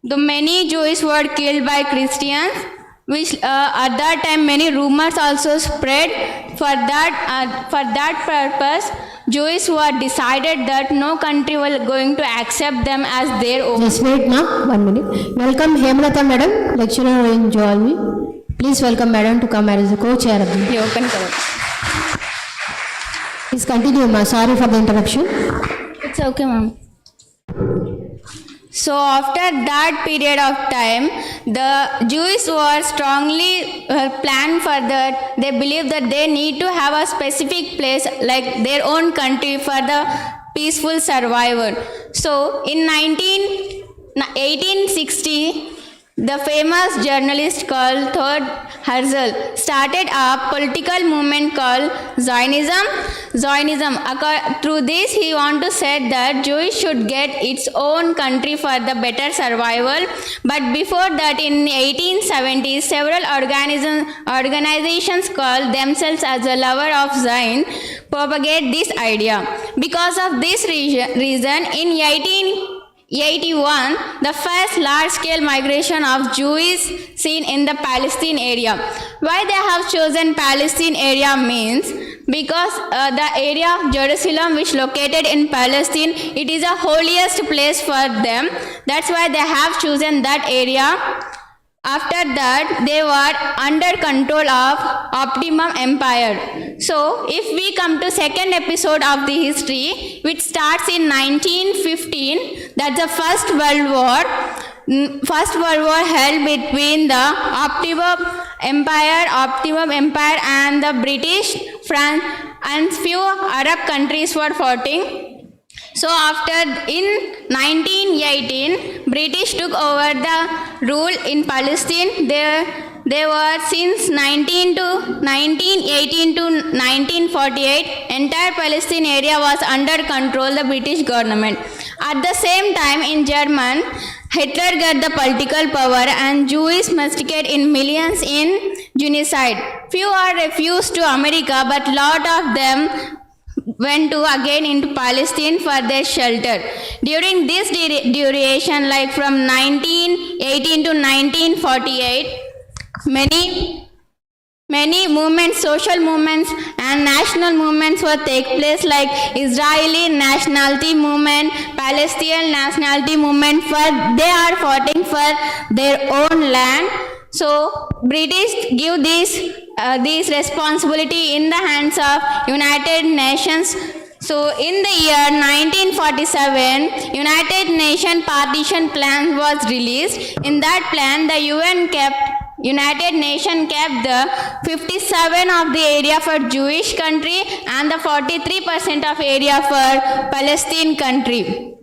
The many Jews were killed by Christians, which at that time many rumors also spread. For that purpose, Jews were decided that no country was going to accept them as their own. Just wait now, 1 minute. Welcome Hemlata madam, lecturer in zoology. Please welcome madam to come as the co-chair of the. You open it. Please continue, ma. Sorry for the interruption. It's okay, ma'am. So after that period of time, the Jews were strongly planned for that. They believed that they need to have a specific place like their own country for the peaceful survival. So in 1860, the famous journalist called Thor Herzl started a political movement called Zionism. Through this, he wanted to say that Jews should get its own country for the better survival. But before that, in 1870s, several organizations called themselves as a lover of Zion propagate this idea. Because of this reason, in 1881, the first large-scale migration of Jews seen in the Palestine area. Why they have chosen Palestine area means because the area of Jerusalem which located in Palestine, it is a holiest place for them. That's why they have chosen that area. After that, they were under control of Optimum Empire. So, if we come to second episode of the history, which starts in 1915, that's the First World War. First World War held between the Optimum Empire and the British, France, and few Arab countries were fighting. So in 1918, British took over the rule in Palestine. They were since 1918 to 1948, entire Palestine area was under control the British government. At the same time, in Germany, Hitler got the political power and Jews massacred in millions in genocide. Few are refused to America, but lot of them went again into Palestine for their shelter. During this duration, like from 1918 to 1948, many movements, social movements and national movements will take place, like Israeli nationality movement, Palestinian nationality movement, they are fighting for their own land. So British give this responsibility in the hands of United Nations. So in the year 1947, United Nations partition plan was released. In that plan, the United Nations kept the 57% of the area for Jewish country and the 43% of area for Palestine country.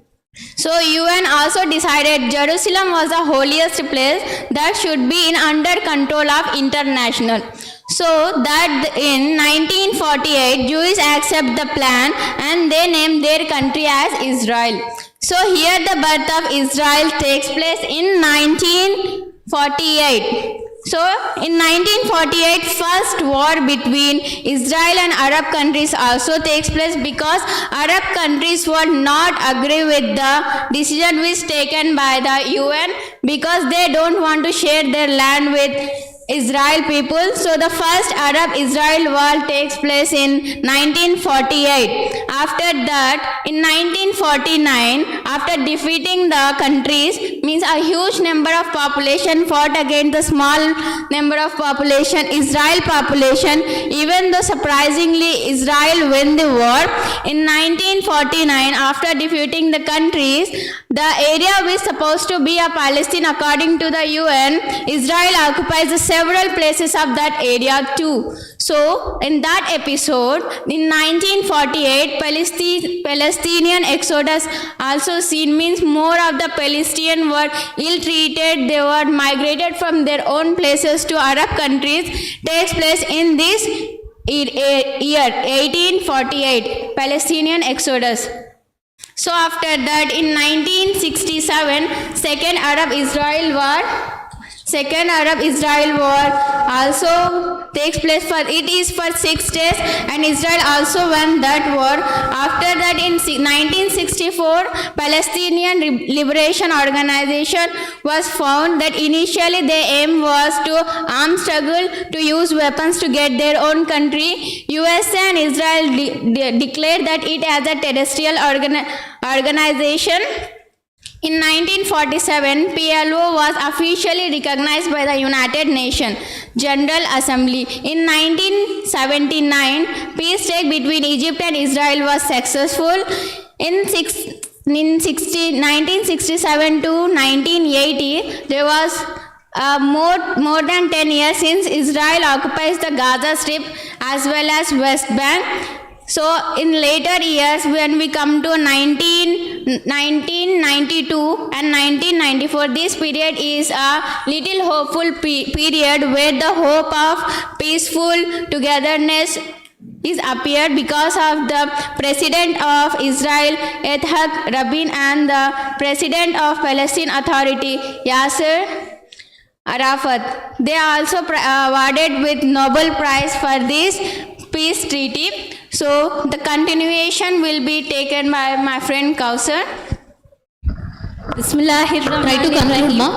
So UN also decided Jerusalem was the holiest place that should be in under control of international. So that in 1948 Jews accept the plan and they name their country as Israel. So here the birth of Israel takes place in 1948. So in 1948 first war between Israel and Arab countries also takes place because Arab countries would not agree with the decision which taken by the UN because they don't want to share their land with Israel people. So the first Arab-Israel war takes place in 1948. After that, in 1949, after defeating the countries, means a huge number of population fought against the small number of population, Israel population. Even though surprisingly Israel win the war, in 1949, after defeating the countries, the area which supposed to be a Palestine according to the UN, Israel occupies the several places of that area too. So in that episode, in 1948, Palestinian exodus also seen, means more of the Palestinians were ill-treated, they were migrated from their own places to Arab countries, takes place in this year, 1848, Palestinian exodus. So after that, in 1967, Second Arab-Israel War also takes place for, it is for 6 days and Israel also won that war. After that, in 1964, Palestinian Liberation Organization was found that initially their aim was to arm struggle, to use weapons to get their own country. USA and Israel declared that it as a terrestrial organization. In 1947, PLO was officially recognized by the United Nations General Assembly. In 1979, peace talks between Egypt and Israel was successful. In 1967 to 1980, there was more than 10 years since Israel occupies the Gaza Strip as well as West Bank. So in later years, when we come to 1992 and 1994, this period is a little hopeful period where the hope of peaceful togetherness is appeared because of the President of Israel, Yitzhak Rabin, and the President of Palestine Authority, Yasser Arafat. They are also awarded with Nobel Prize for this peace treaty. So the continuation will be taken by my friend Kausar. Try to conclude, ma.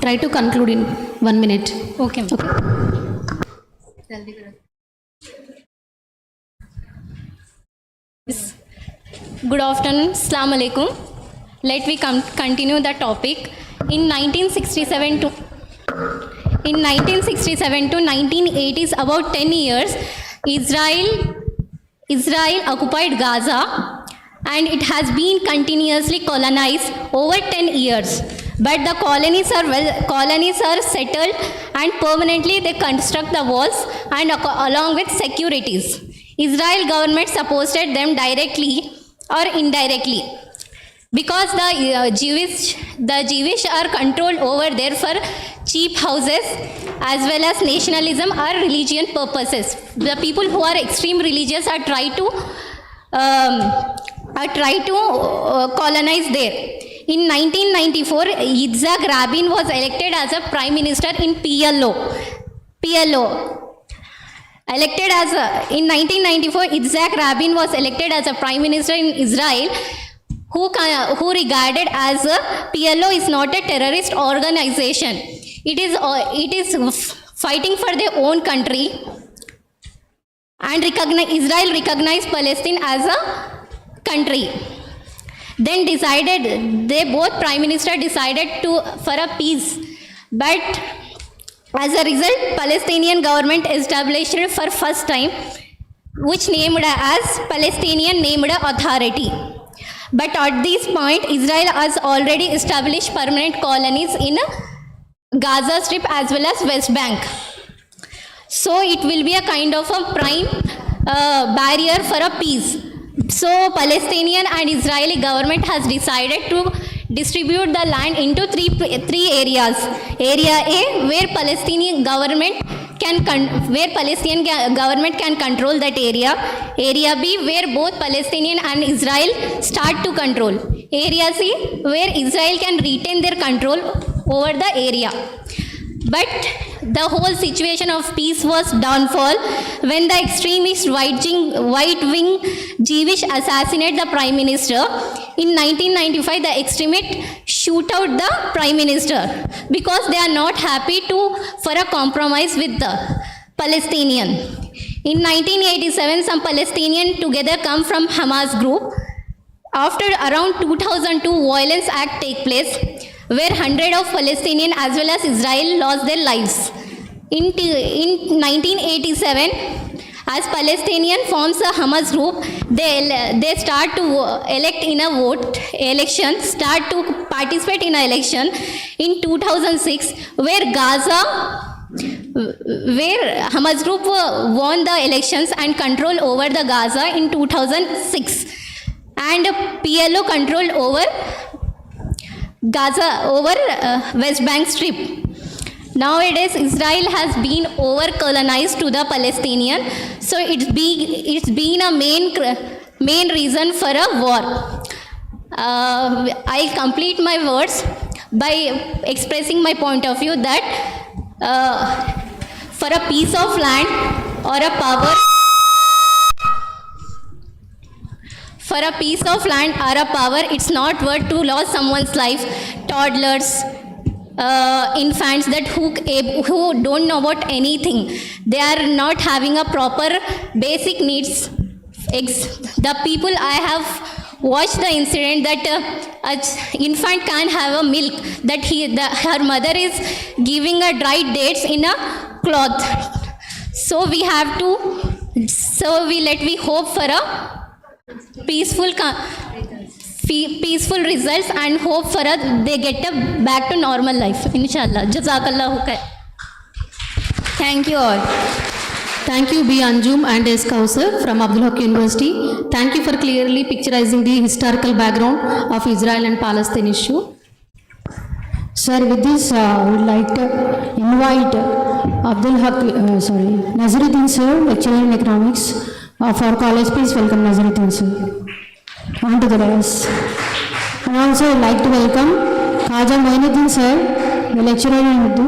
Try to conclude in 1 minute. Okay. Good afternoon. Assalamu alaikum. Let me continue the topic. In 1967 to 1980s, about 10 years, Israel occupied Gaza and it has been continuously colonized over 10 years. But the colonies are settled and permanently they construct the walls and along with securities. Israel government supported them directly or indirectly. Because the Jewish are controlled over there for cheap houses as well as nationalism or religion purposes. The people who are extreme religious are try to colonize there. In 1994, Yitzhak Rabin was elected as a prime minister in PLO. In 1994, Yitzhak Rabin was elected as a prime minister in Israel, who regarded as PLO is not a terrorist organization. It is fighting for their own country, and Israel recognized Palestine as a country. Then they both prime minister decided for a peace, but as a result, Palestinian government established for first time, which named as Palestinian Named Authority. But at this point, Israel has already established permanent colonies in Gaza Strip as well as West Bank. So it will be a kind of a prime barrier for a peace. So Palestinian and Israeli government has decided to distribute the land into three areas. Area A, where Palestinian government can control that area. Area B, where both Palestinian and Israel start to control. Area C, where Israel can retain their control over the area. But the whole situation of peace was downfall when the extremist right-wing Jewish assassinate the Prime Minister. In 1995, the extremists shoot out the Prime Minister because they are not happy for a compromise with the Palestinian. In 1987, some Palestinians together come from Hamas group. After around 2002, Violence Act take place, where hundreds of Palestinians as well as Israel lost their lives. In 1987, as Palestinian forms a Hamas group, they start to elect in a election, start to participate in an election in 2006, where Hamas group won the elections and control over the Gaza in 2006, and PLO controlled over Gaza, over West Bank Strip. Nowadays, Israel has been over-colonized to the Palestinian, so it's been a main reason for a war. I'll complete my words by expressing my point of view that for a piece of land or a power, it's not worth to lose someone's life. Toddlers, infants who don't know about anything, they are not having a proper basic needs. The people I have watched the incident that an infant can't have a milk, that her mother is giving her dried dates in a cloth. So we hope for a peaceful results and hope for they get back to normal life. Inshallah. Jazakallahu khair. Thank you all. Thank you, B. Anjum and S. Kausar from Abdul Haq University. Thank you for clearly picturizing the historical background of Israel and Palestine issue. Sir, with this, I would like to invite Nazaruddin sir, lecturer in economics of our college. Please welcome Nazaruddin sir onto the dais. And also I would like to welcome Khaja Moinuddin sir, the lecturer in Urdu,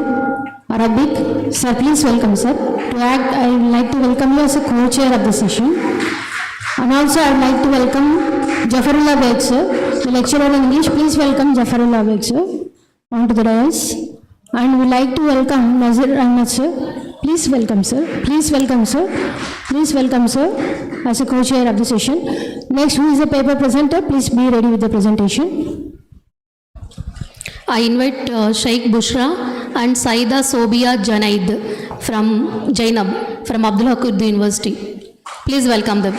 Arabic. Sir, please welcome sir. To act, I would like to welcome you as a co-chair of the session. And also I would like to welcome Jafarullah Beg sir, the lecturer in English. Please welcome Jafarullah Beg sir onto the dais. And we would like to welcome Nazir Ahmed sir. Please welcome sir. Please welcome sir. Please welcome sir as a co-chair of the session. Next, who is the paper presenter? Please be ready with the presentation. I invite Sheikh Bushra and Saida Sobia Janaid from Jainab from Abdul Haq Urdu University. Please welcome them.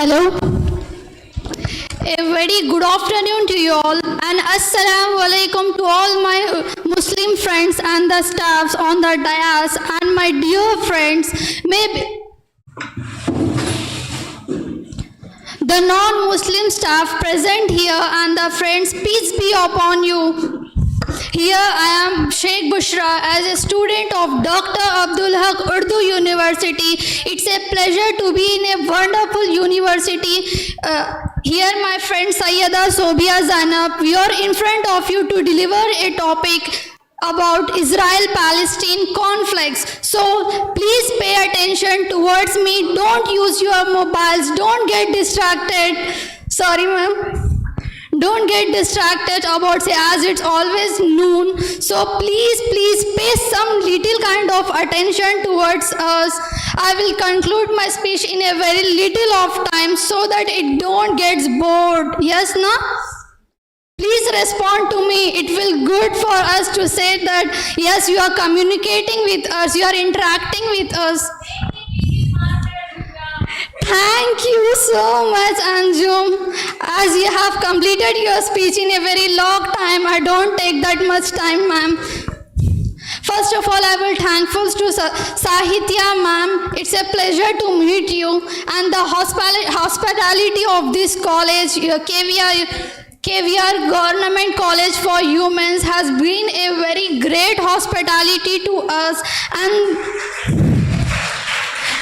Hello. A very good afternoon to you all, and assalamu alaikum to all my Muslim friends and the staffs on the dais and my dear friends, the non-Muslim staff present here and the friends, peace be upon you. Here I am Sheikh Bushra as a student of Dr. Abdul Haq Urdu University. It's a pleasure to be in a wonderful university. Here my friend Sayyida Sobia Zainab, we are in front of you to deliver a topic about Israel-Palestine conflicts. So please pay attention towards me. Don't use your mobiles. Don't get distracted. Sorry, ma'am. Don't get distracted about, as it's always noon. So please pay some little kind of attention towards us. I will conclude my speech in a very little of time so that it don't get bored. Yes, na? Please please respond to me. It will good for us to say that yes, you are communicating with us, you are interacting with us. Thank you so much, Anjum. As you have completed your speech in a very long time, I don't take that much time, ma'am. First of all, I will thankful to Sahitya, ma'am. It's a pleasure to meet you, and the hospitality of this college, KVR Government College for Humans, has been a very great hospitality to us, and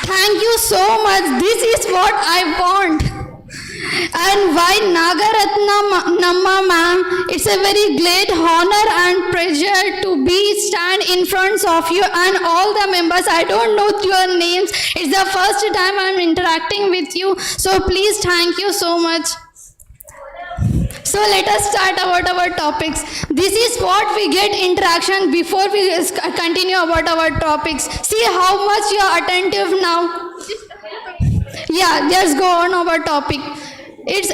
thank you so much. This is what I want. And why Nagaratna Namma ma'am, it's a very great honor and pleasure to stand in front of you and all the members. I don't know your names. It's the first time I'm interacting with you. So please thank you so much. So let us start about our topics. This is what we get interaction before we continue about our topics. See how much you are attentive now. Yeah, let's go on our topic. It's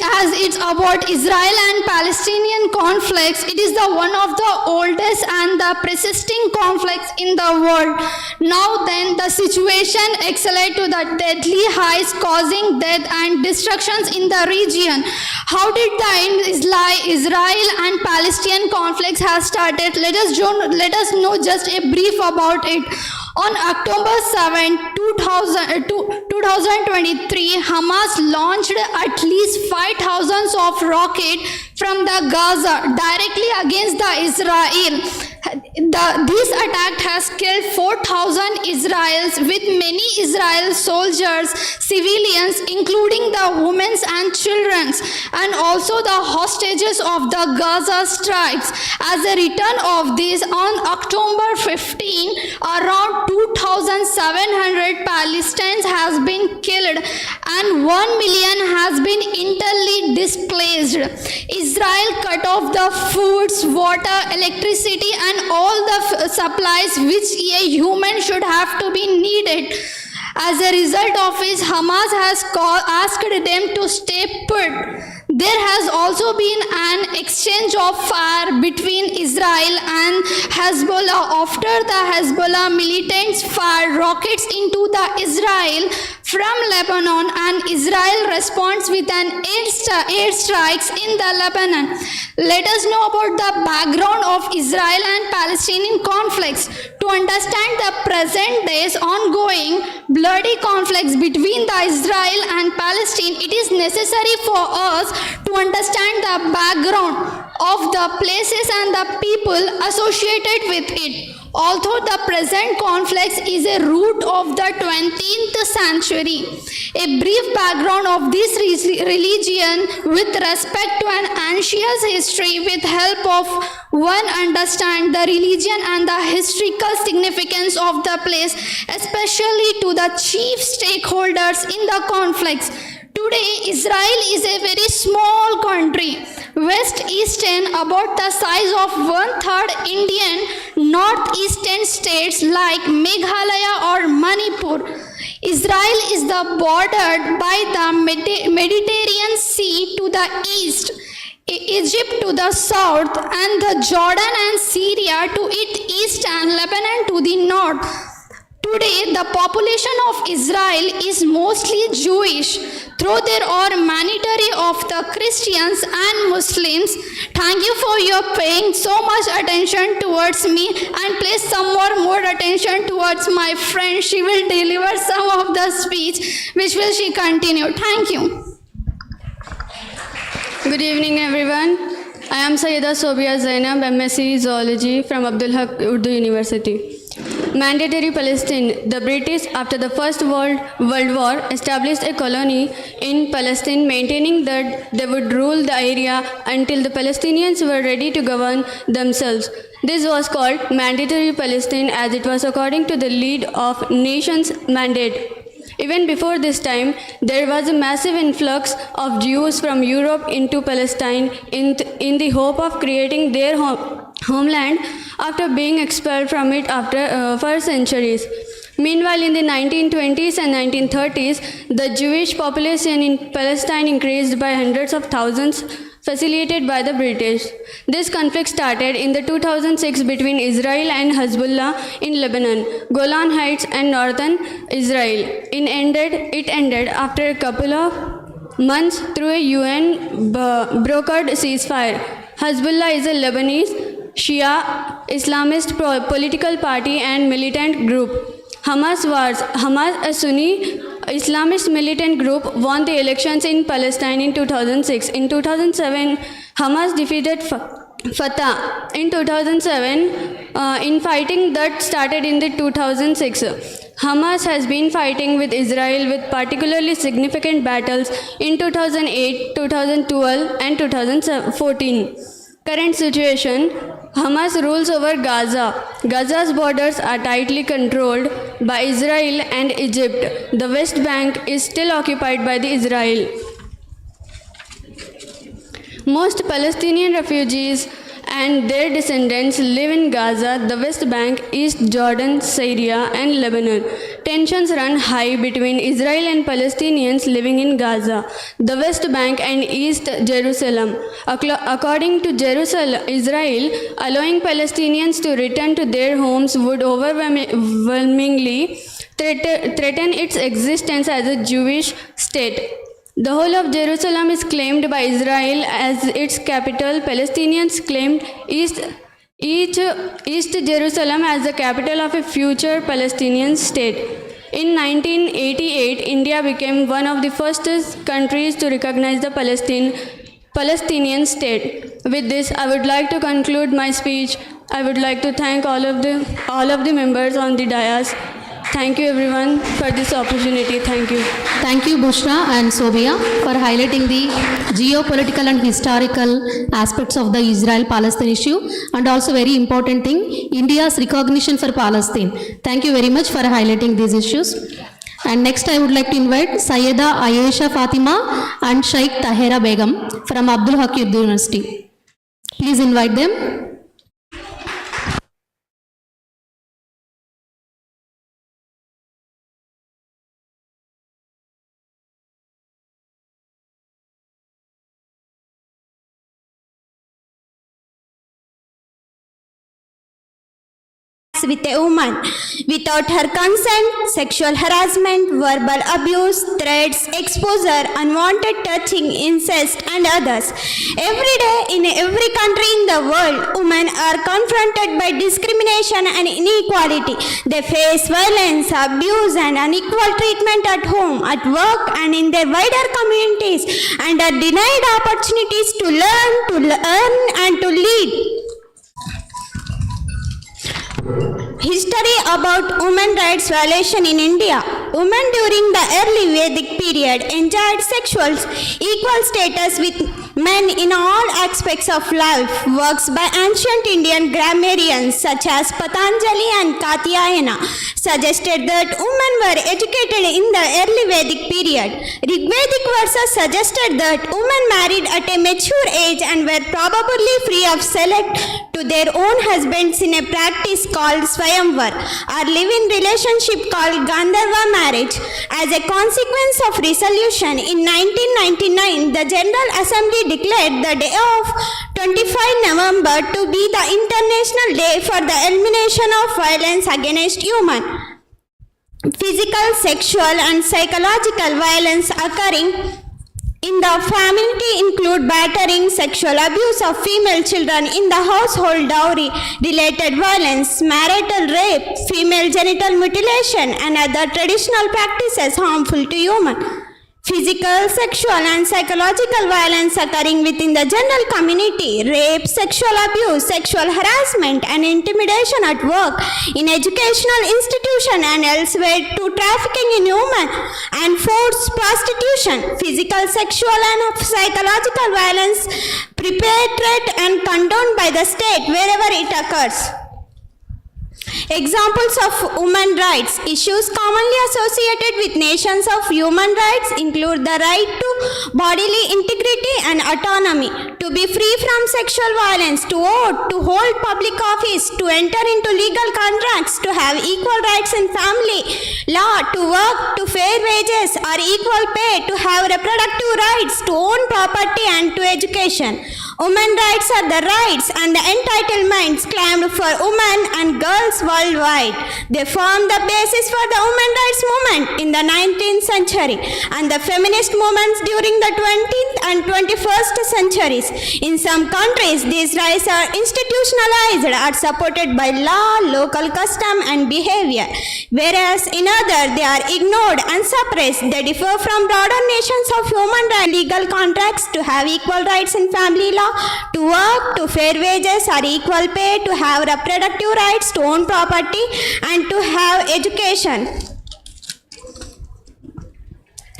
about Israel and Palestinian conflicts. It is the one of the oldest and the persisting conflicts in the world. Now then, the situation escalated to the deadly heights, causing death and destructions in the region. How did the Israel and Palestinian conflicts have started? Let us know just a brief about it. On October 7, 2023, Hamas launched at least 5,000 of rockets from the Gaza directly against the Israel. This attack has killed 4,000 Israelis, with many Israeli soldiers, civilians, including the women and children, and also the hostages of the Gaza strikes. As a return of this, on October 15, around 2,700 Palestinians has been killed and 1 million has been internally displaced. Israel cut off the foods, water, electricity and all the supplies which a human should have to be needed. As a result of which, Hamas has asked them to stay put. There has also been an exchange of fire between Israel and Hezbollah after the Hezbollah militants fired rockets into the Israel from Lebanon, and Israel responds with an airstrikes in the Lebanon. Let us know about the background of Israel and Palestinian conflicts. To understand the present day's ongoing bloody conflicts between the Israel and Palestine, it is necessary for us to understand the background of the places and the people associated with it. Although the present conflict is a root of the 20th century, a brief background of this religion with respect to an ancient history with help of one understand the religion and the historical significance of the place, especially to the chief stakeholders in the conflicts. Today, Israel is a very small country, west-eastern, about the size of 1/3 Indian northeastern states like Meghalaya or Manipur. Israel is bordered by the Mediterranean Sea to the east, Egypt to the south, and the Jordan and Syria to its east and Lebanon to the north. Today, the population of Israel is mostly Jewish, though there are many of the Christians and Muslims. Thank you for your paying so much attention towards me, and place some more attention towards my friend. She will deliver some of the speech, which will she continue. Thank you. Good evening, everyone. I am Sayyida Sobia Zainab, MSc Zoology from Abdul Haq Urdu University. Mandatory Palestine. The British, after the First World War, established a colony in Palestine, maintaining that they would rule the area until the Palestinians were ready to govern themselves. This was called Mandatory Palestine, as it was according to the lead of nation's mandate. Even before this time, there was a massive influx of Jews from Europe into Palestine in the hope of creating their homeland after being expelled from it for centuries. Meanwhile, in the 1920s and 1930s, the Jewish population in Palestine increased by hundreds of thousands facilitated by the British. This conflict started in the 2006 between Israel and Hezbollah in Lebanon, Golan Heights and northern Israel. It ended after a couple of months through a UN brokered ceasefire. Hezbollah is a Lebanese Shia Islamist political party and militant group. Hamas, a Sunni Islamist militant group, won the elections in Palestine in 2006. In 2007, Hamas defeated Fatah in 2007 in fighting that started in the 2006. Hamas has been fighting with Israel with particularly significant battles in 2008, 2012 and 2014. Current situation: Hamas rules over Gaza. Gaza's borders are tightly controlled by Israel and Egypt. The West Bank is still occupied by the Israel. Most Palestinian refugees and their descendants live in Gaza, the West Bank, East Jordan, Syria, and Lebanon. Tensions run high between Israel and Palestinians living in Gaza, the West Bank, and East Jerusalem. According to Israel, allowing Palestinians to return to their homes would overwhelmingly threaten its existence as a Jewish state. The whole of Jerusalem is claimed by Israel as its capital. Palestinians claimed East Jerusalem as the capital of a future Palestinian state. In 1988, India became one of the first countries to recognize the Palestinian state. With this, I would like to conclude my speech. I would like to thank all of the members on the dais. Thank you everyone for this opportunity. Thank you. Thank you, Bushra and Sobia, for highlighting the geopolitical and historical aspects of the Israel-Palestine issue, and also very important thing, India's recognition for Palestine. Thank you very much for highlighting these issues. And next I would like to invite Sayyida Ayesha Fatima and Sheikh Tahira Begum from Abdul Haq University. Please invite them. With a woman. Without her consent, sexual harassment, verbal abuse, threats, exposure, unwanted touching, incest, and others. Every day in every country in the world, women are confronted by discrimination and inequality. They face violence, abuse, and unequal treatment at home, at work, and in their wider communities, and are denied opportunities to learn, and to lead. History about women's rights violation in India. Women during the early Vedic period enjoyed sexual equal status with men in all aspects of life. Works by ancient Indian grammarians such as Patanjali and Katyayana suggested that women were educated in the early Vedic period. Rigvedic verses suggested that women married at a mature age and were probably free of select to their own husbands in a practice called Swayamvar, or live-in relationship called Gandharva marriage. As a consequence of resolution in 1999, the General Assembly declared the day of 25 November to be the International Day for the Elimination of Violence Against Women. Physical, sexual, and psychological violence occurring in the family include battering, sexual abuse of female children in the household, dowry-related violence, marital rape, female genital mutilation, and other traditional practices harmful to women. Physical, sexual, and psychological violence occurring within the general community, rape, sexual abuse, sexual harassment, and intimidation at work, in educational institution and elsewhere, to trafficking in women and forced prostitution. Physical, sexual, and psychological violence perpetrated and condoned by the state wherever it occurs. Examples of women's rights. Issues commonly associated with nations of human rights include the right to bodily integrity and autonomy, to be free from sexual violence, to vote, to hold public office, to enter into legal contracts, to have equal rights in family law, to work, to fair wages or equal pay, to have reproductive rights, to own property and to education. Women's rights are the rights and the entitlements claimed for women and girls worldwide. They form the basis for the women's rights movement in the 19th century and the feminist movements during the 20th and 21st centuries. In some countries, these rights are institutionalized or supported by law, local custom and behavior, whereas in others they are ignored and suppressed. They differ from broader nations of human rights, legal contracts, to have equal rights in family law, to work, to fair wages or equal pay, to have reproductive rights, to own property and to have education.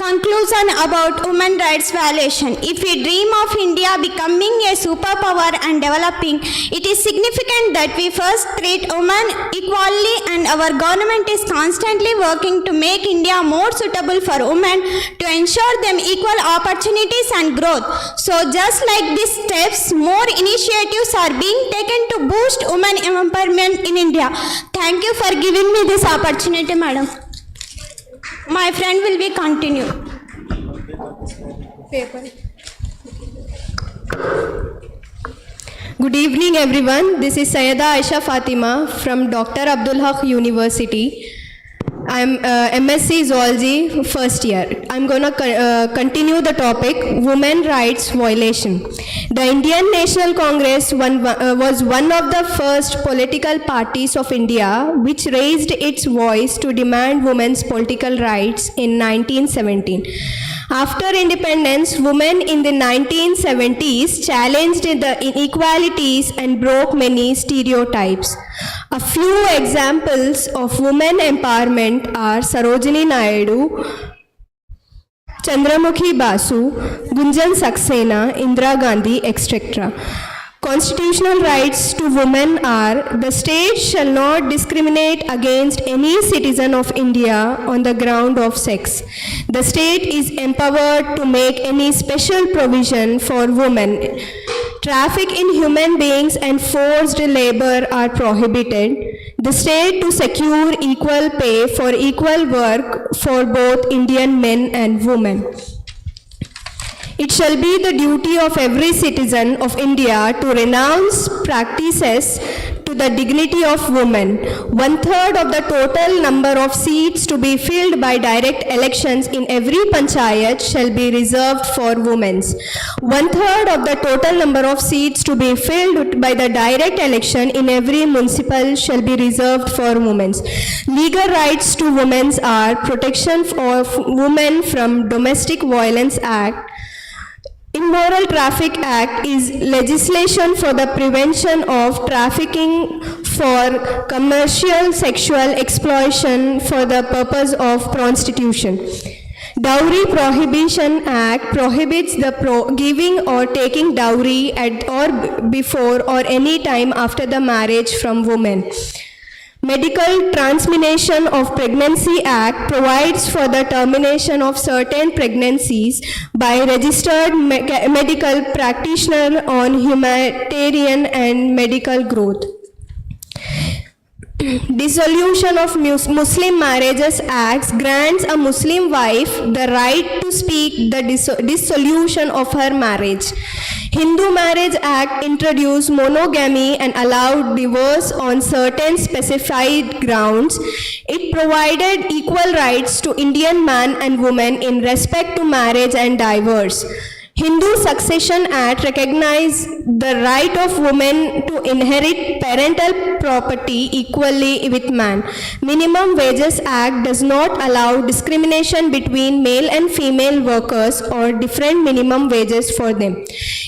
Conclusion about women's rights violation. If we dream of India becoming a superpower and developing, it is significant that we first treat women equally, and our government is constantly working to make India more suitable for women, to ensure them equal opportunities and growth. So just like these steps, more initiatives are being taken to boost women empowerment in India. Thank you for giving me this opportunity, madam. My friend will be continue. Good evening, everyone. This is Sayyida Aisha Fatima from Dr. Abdul Haq University. I'm MSc Zoology first year. I'm going to continue the topic Women Rights Violation. The Indian National Congress was one of the first political parties of India which raised its voice to demand women's political rights in 1917. After independence, women in the 1970s challenged the inequalities and broke many stereotypes. A few examples of women empowerment are Sarojini Naidu, Chandramukhi Basu, Gunjan Saxena, Indira Gandhi, etc. Constitutional rights to women are: the state shall not discriminate against any citizen of India on the ground of sex. The state is empowered to make any special provision for women. Traffic in human beings and forced labor are prohibited. The state to secure equal pay for equal work for both Indian men and women. It shall be the duty of every citizen of India to renounce practices to the dignity of women. 1/3 of the total number of seats to be filled by direct elections in every panchayat shall be reserved for women. 1/3 of the total number of seats to be filled by the direct election in every municipal shall be reserved for women. Legal rights to women are protection of women from Domestic Violence Act. Immoral Traffic Act is legislation for the prevention of trafficking for commercial sexual exploitation for the purpose of prostitution. Dowry Prohibition Act prohibits the giving or taking dowry at or before or any time after the marriage from women. Medical Termination of Pregnancy Act provides for the termination of certain pregnancies by registered medical practitioner on humanitarian and medical growth. Dissolution of Muslim Marriages Act grants a Muslim wife the right to seek the dissolution of her marriage. Hindu Marriage Act introduced monogamy and allowed divorce on certain specified grounds. It provided equal rights to Indian man and woman in respect to marriage and divorce. Hindu Succession Act recognized the right of women to inherit parental property equally with man. Minimum Wages Act does not allow discrimination between male and female workers or different minimum wages for them.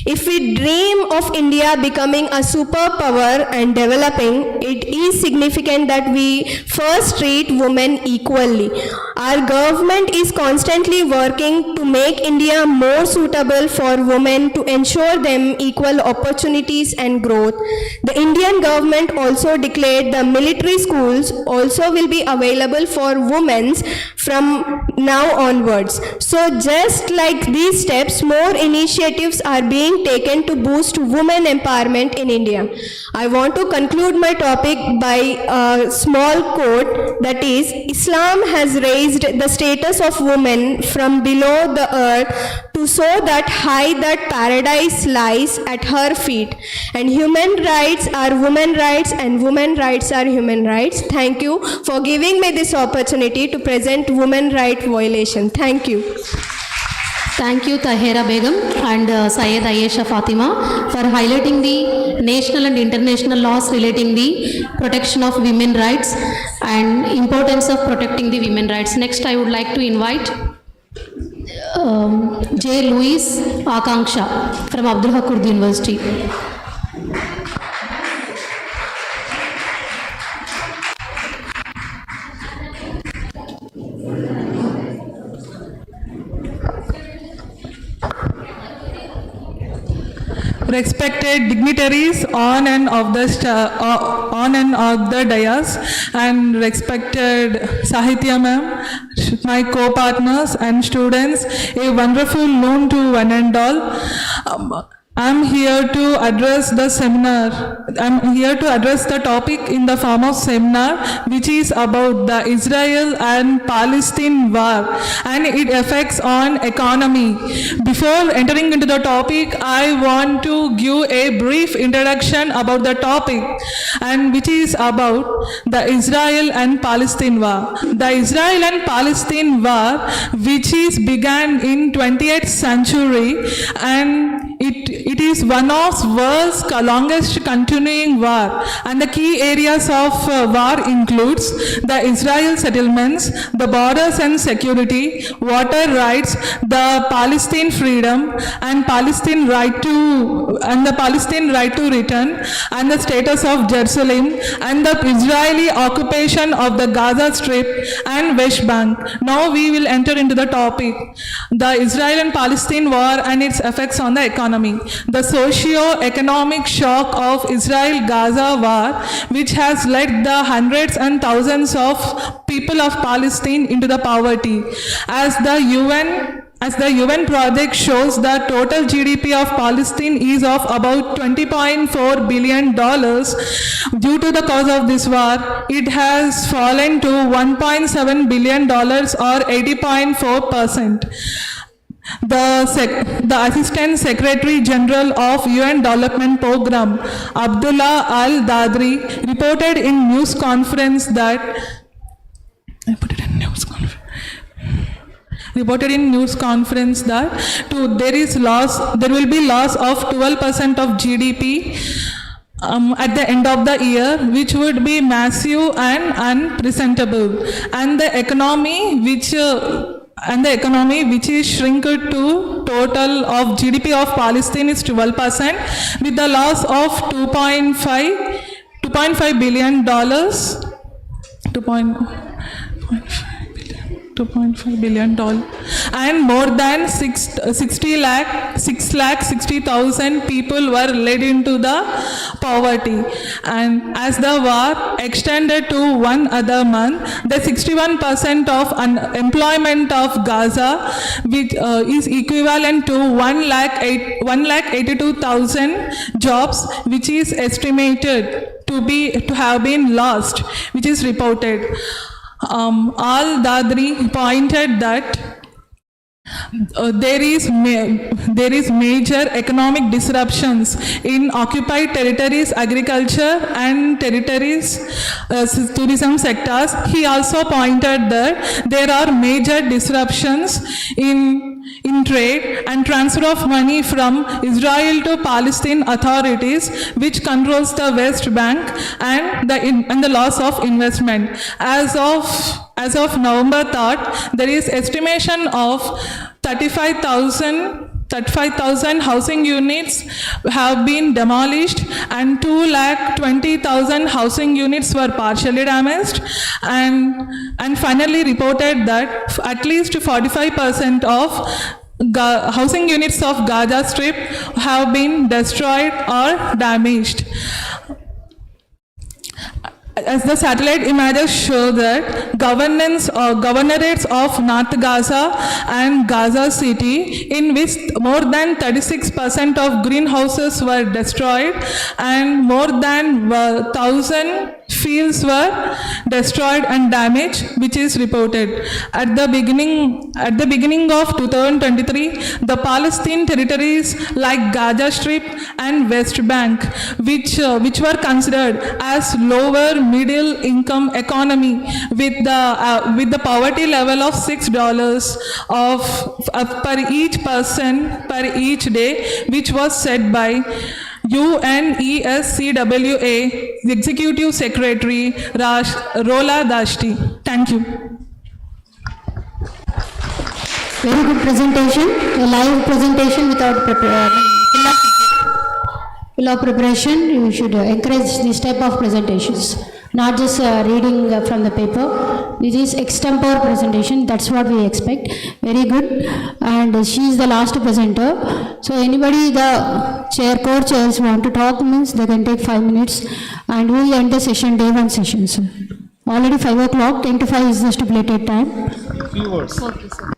If we dream of India becoming a superpower and developing, it is significant that we first treat women equally. Our government is constantly working to make India more suitable possible for women to ensure them equal opportunities and growth. The Indian government also declared the military schools also will be available for women from now onwards. So just like these steps, more initiatives are being taken to boost women empowerment in India. I want to conclude my topic by a small quote, that is, Islam has raised the status of women from below the earth to so that high that paradise lies at her feet. And human rights are women rights and women rights are human rights. Thank you for giving me this opportunity to present women right violation. Thank you. Thank you, Tahira Begum and Syed Ayesha Fatima, for highlighting the national and international laws relating the protection of women rights and importance of protecting the women rights. Next, I would like to invite J. Louis Akanksha from Abdul Haq Urdu University. Respected dignitaries on and off the dais, and respected Sahitya ma'am, my co-partners and students, a wonderful noon to one and all. I'm here to address the seminar. I'm here to address the topic in the form of seminar, which is about the Israel and Palestine war and its effects on economy. Before entering into the topic, I want to give a brief introduction about the topic, and which is about the Israel and Palestine war. The Israel and Palestine war, which is began in 20th century, and it is one of world's longest continuing war, and the key areas of war includes the Israel settlements, the borders and security, water rights, the Palestine freedom and Palestine right to return, and the status of Jerusalem, and the Israeli occupation of the Gaza Strip and West Bank. Now we will enter into the topic, the Israel and Palestine war and its effects on the economy. The socio-economic shock of Israel-Gaza war, which has led the hundreds and thousands of people of Palestine into the poverty. As the UN project shows, the total GDP of Palestine is of about $20.4 billion. Due to the cause of this war, it has fallen to $1.7 billion or 80.4%. The Assistant Secretary General of UN Development Programme, Abdullah Al-Dadri, reported in news conference that there will be loss of 12% of GDP at the end of the year, which would be massive and unpresentable, and the economy which is shrink to total of GDP of Palestine is 12%, with the loss of $2.5 billion, $2.5 billion, and more than 660,000 people were led into the poverty. And as the war extended to one other month, the 61% of unemployment of Gaza, which is equivalent to 182,000 jobs, which is estimated to have been lost, which is reported. Al-Dadri pointed that there is major economic disruptions in occupied territories, agriculture and territories, tourism sectors. He also pointed that there are major disruptions in trade and transfer of money from Israel to Palestine authorities, which controls the West Bank, and the loss of investment. As of November 3rd, there is estimation of 35,000 housing units have been demolished, and 220,000 housing units were partially damaged, and finally reported that at least 45% of housing units of Gaza Strip have been destroyed or damaged. As the satellite images show that governorates of North Gaza and Gaza City, in which more than 36% of greenhouses were destroyed and more than 1,000 fields were destroyed and damaged, which is reported. At the beginning of 2023, the Palestinian territories like Gaza Strip and West Bank, which were considered as lower middle income economy with the poverty level of $6 per each person per each day, which was set by UNESCWA Executive Secretary Rola Dashti. Thank you. Very good presentation, a live presentation without preparation. You should encourage this type of presentations, not just reading from the paper. This is extempore presentation, that's what we expect. Very good. And she is the last presenter. So anybody, the co-chairs want to talk means they can take 5 minutes and we will end the session, day 1 session. So already 5 o'clock, 10 to 5 is the stipulated time. Few words. Okay, sir.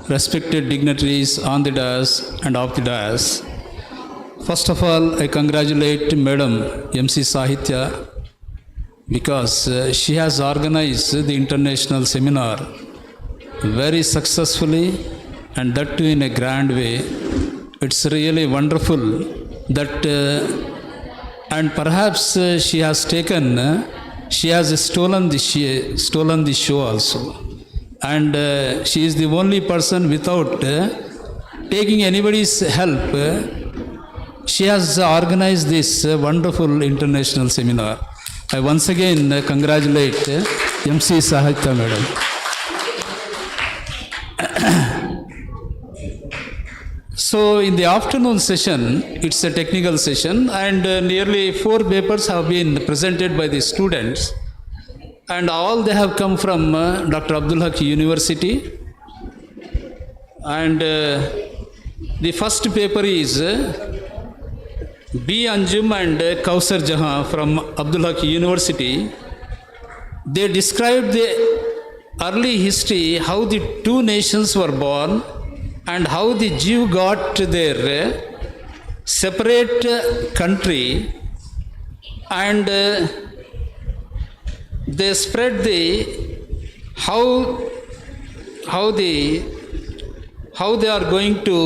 Respected dignitaries, on the dais and off the dais. First of all, I congratulate Madam MC Sahitya because she has organized the international seminar very successfully and that too in a grand way. It's really wonderful that and perhaps she has stolen the show also. And she is the only person without taking anybody's help. She has organized this wonderful international seminar. I once again congratulate MC Sahitya Madam. So in the afternoon session, it's a technical session and nearly 4 papers have been presented by the students and all they have come from Dr. Abdul Haq University. And the first paper is B. Anjum and Kausar Jahan from Abdul Haq University. They described the early history, how the 2 nations were born and how the Jew got their separate country and they spread how they are going to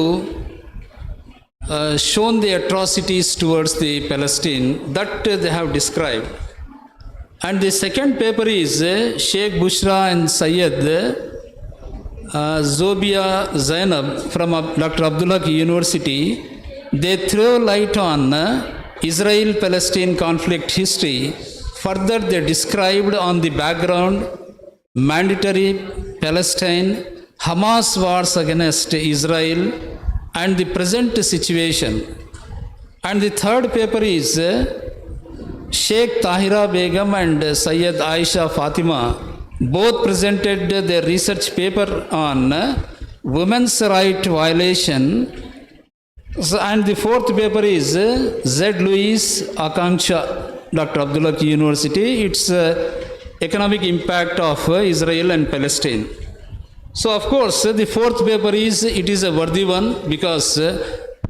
shown the atrocities towards the Palestine that they have described. And the second paper is Sheikh Bushra and Sayyid Zobia Zainab from Dr. Abdul Haq University. They throw light on Israel-Palestine conflict history. Further, they described on the background mandatory Palestine, Hamas wars against Israel and the present situation. And the third paper is Sheikh Tahira Begum and Sayyid Aisha Fatima both presented their research paper on women's right violation. And the fourth paper is Z. Louis Akanksha, Dr. Abdul Haq University. It's economic impact of Israel and Palestine. So of course the fourth paper is a worthy one because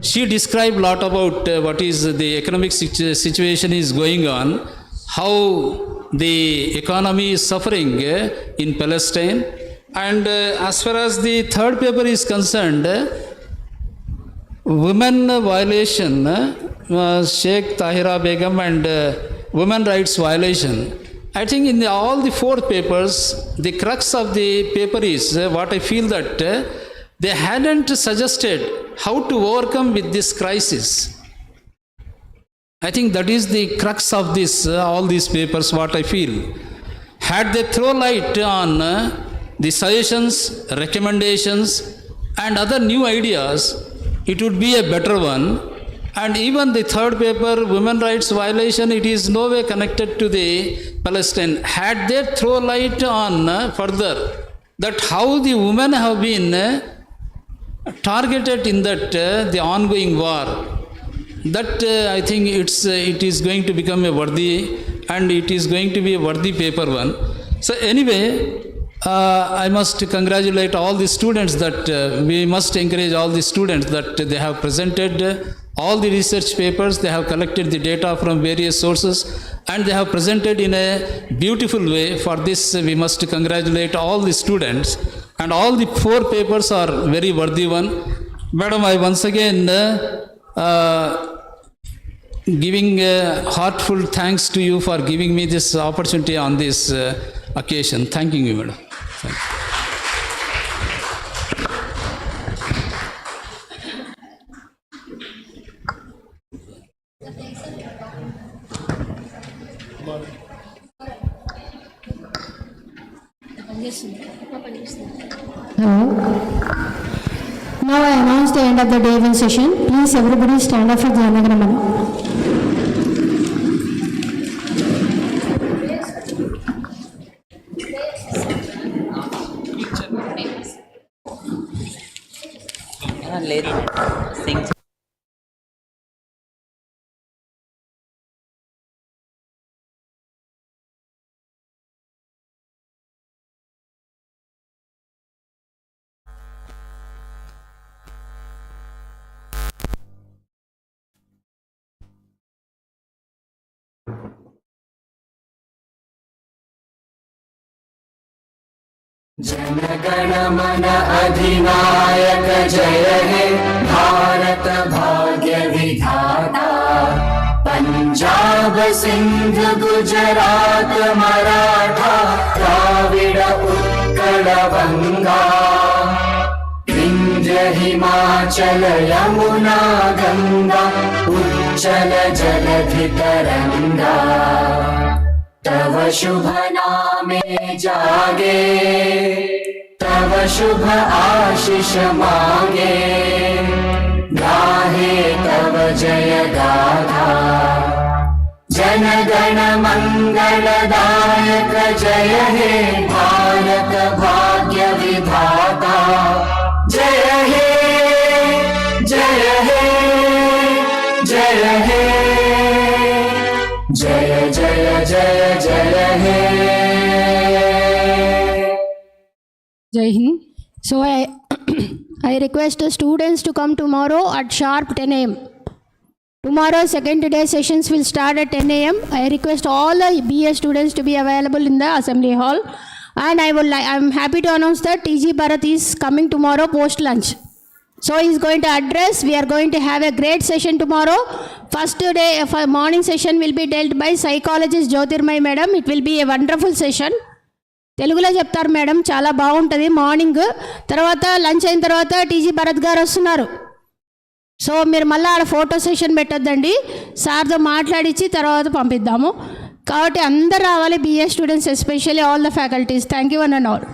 she described a lot about what is the economic situation is going on, how the economy is suffering in Palestine. And as far as the third paper is concerned, women violation, Sheikh Tahira Begum and women rights violation. I think in all the 4 papers, the crux of the paper is what I feel that they hadn't suggested how to overcome with this crisis. I think that is the crux of this, all these papers, what I feel. Had they thrown light on the suggestions, recommendations, and other new ideas, it would be a better one. And even the 3rd paper, women rights violation, it is no way connected to the Palestine. Had they thrown light on further that how the women have been targeted in that the ongoing war, that I think it is going to become a worthy, and it is going to be a worthy paper one. So anyway, I must congratulate all the students that we must encourage all the students that they have presented all the research papers, they have collected the data from various sources, and they have presented in a beautiful way. For this, we must congratulate all the students, and all the 4 papers are very worthy one. Madam, I once again giving heartfelt thanks to you for giving me this opportunity on this occasion. Thank you, madam. Thank you. Hello. Now I announce the end of the day one session. Please everybody stand up for Janaganamana. जनगण मन अधिनायक जय हे भारत भाग्य विधाता पंजाब सिंध गुजरात मराठा द्राविड़ उत्कल बंगा विंध्य हिमाचल यमुना गंगा उच्चल जलधि तरंगा तव शुभ नामे जागे तव शुभ आशीष मांगे गाहे तव जय गाथा जन गण मंगलदायक जय हे भारत भाग्य विधाता जय हे जय हे जय हे जय जय जय जय हे Jai Hind. So I request the students to come tomorrow at sharp 10 a.m. Tomorrow second day sessions will start at 10 a.m. I request all the BA students to be available in the assembly hall, and I'm happy to announce that TG Bharat is coming tomorrow post lunch. So he is going to address. We are going to have a great session tomorrow. First day for morning session will be dealt by psychologist Jyotirmay madam. It will be a wonderful session. తెలుగులో చెప్తారు madam, చాలా బాగుంటుంది. Morning తర్వాత lunch అయిన తర్వాత TG Bharat గారు వస్తున్నారు. So మీరు మళ్ళీ ఆడ ఫోటో సెషన్ పెట్టొద్దండి, సార్తో మాట్లాడించి తర్వాత పంపిద్దాము. కాబట్టి అందరు రావాలి, BA students especially all the faculties. Thank you one and all.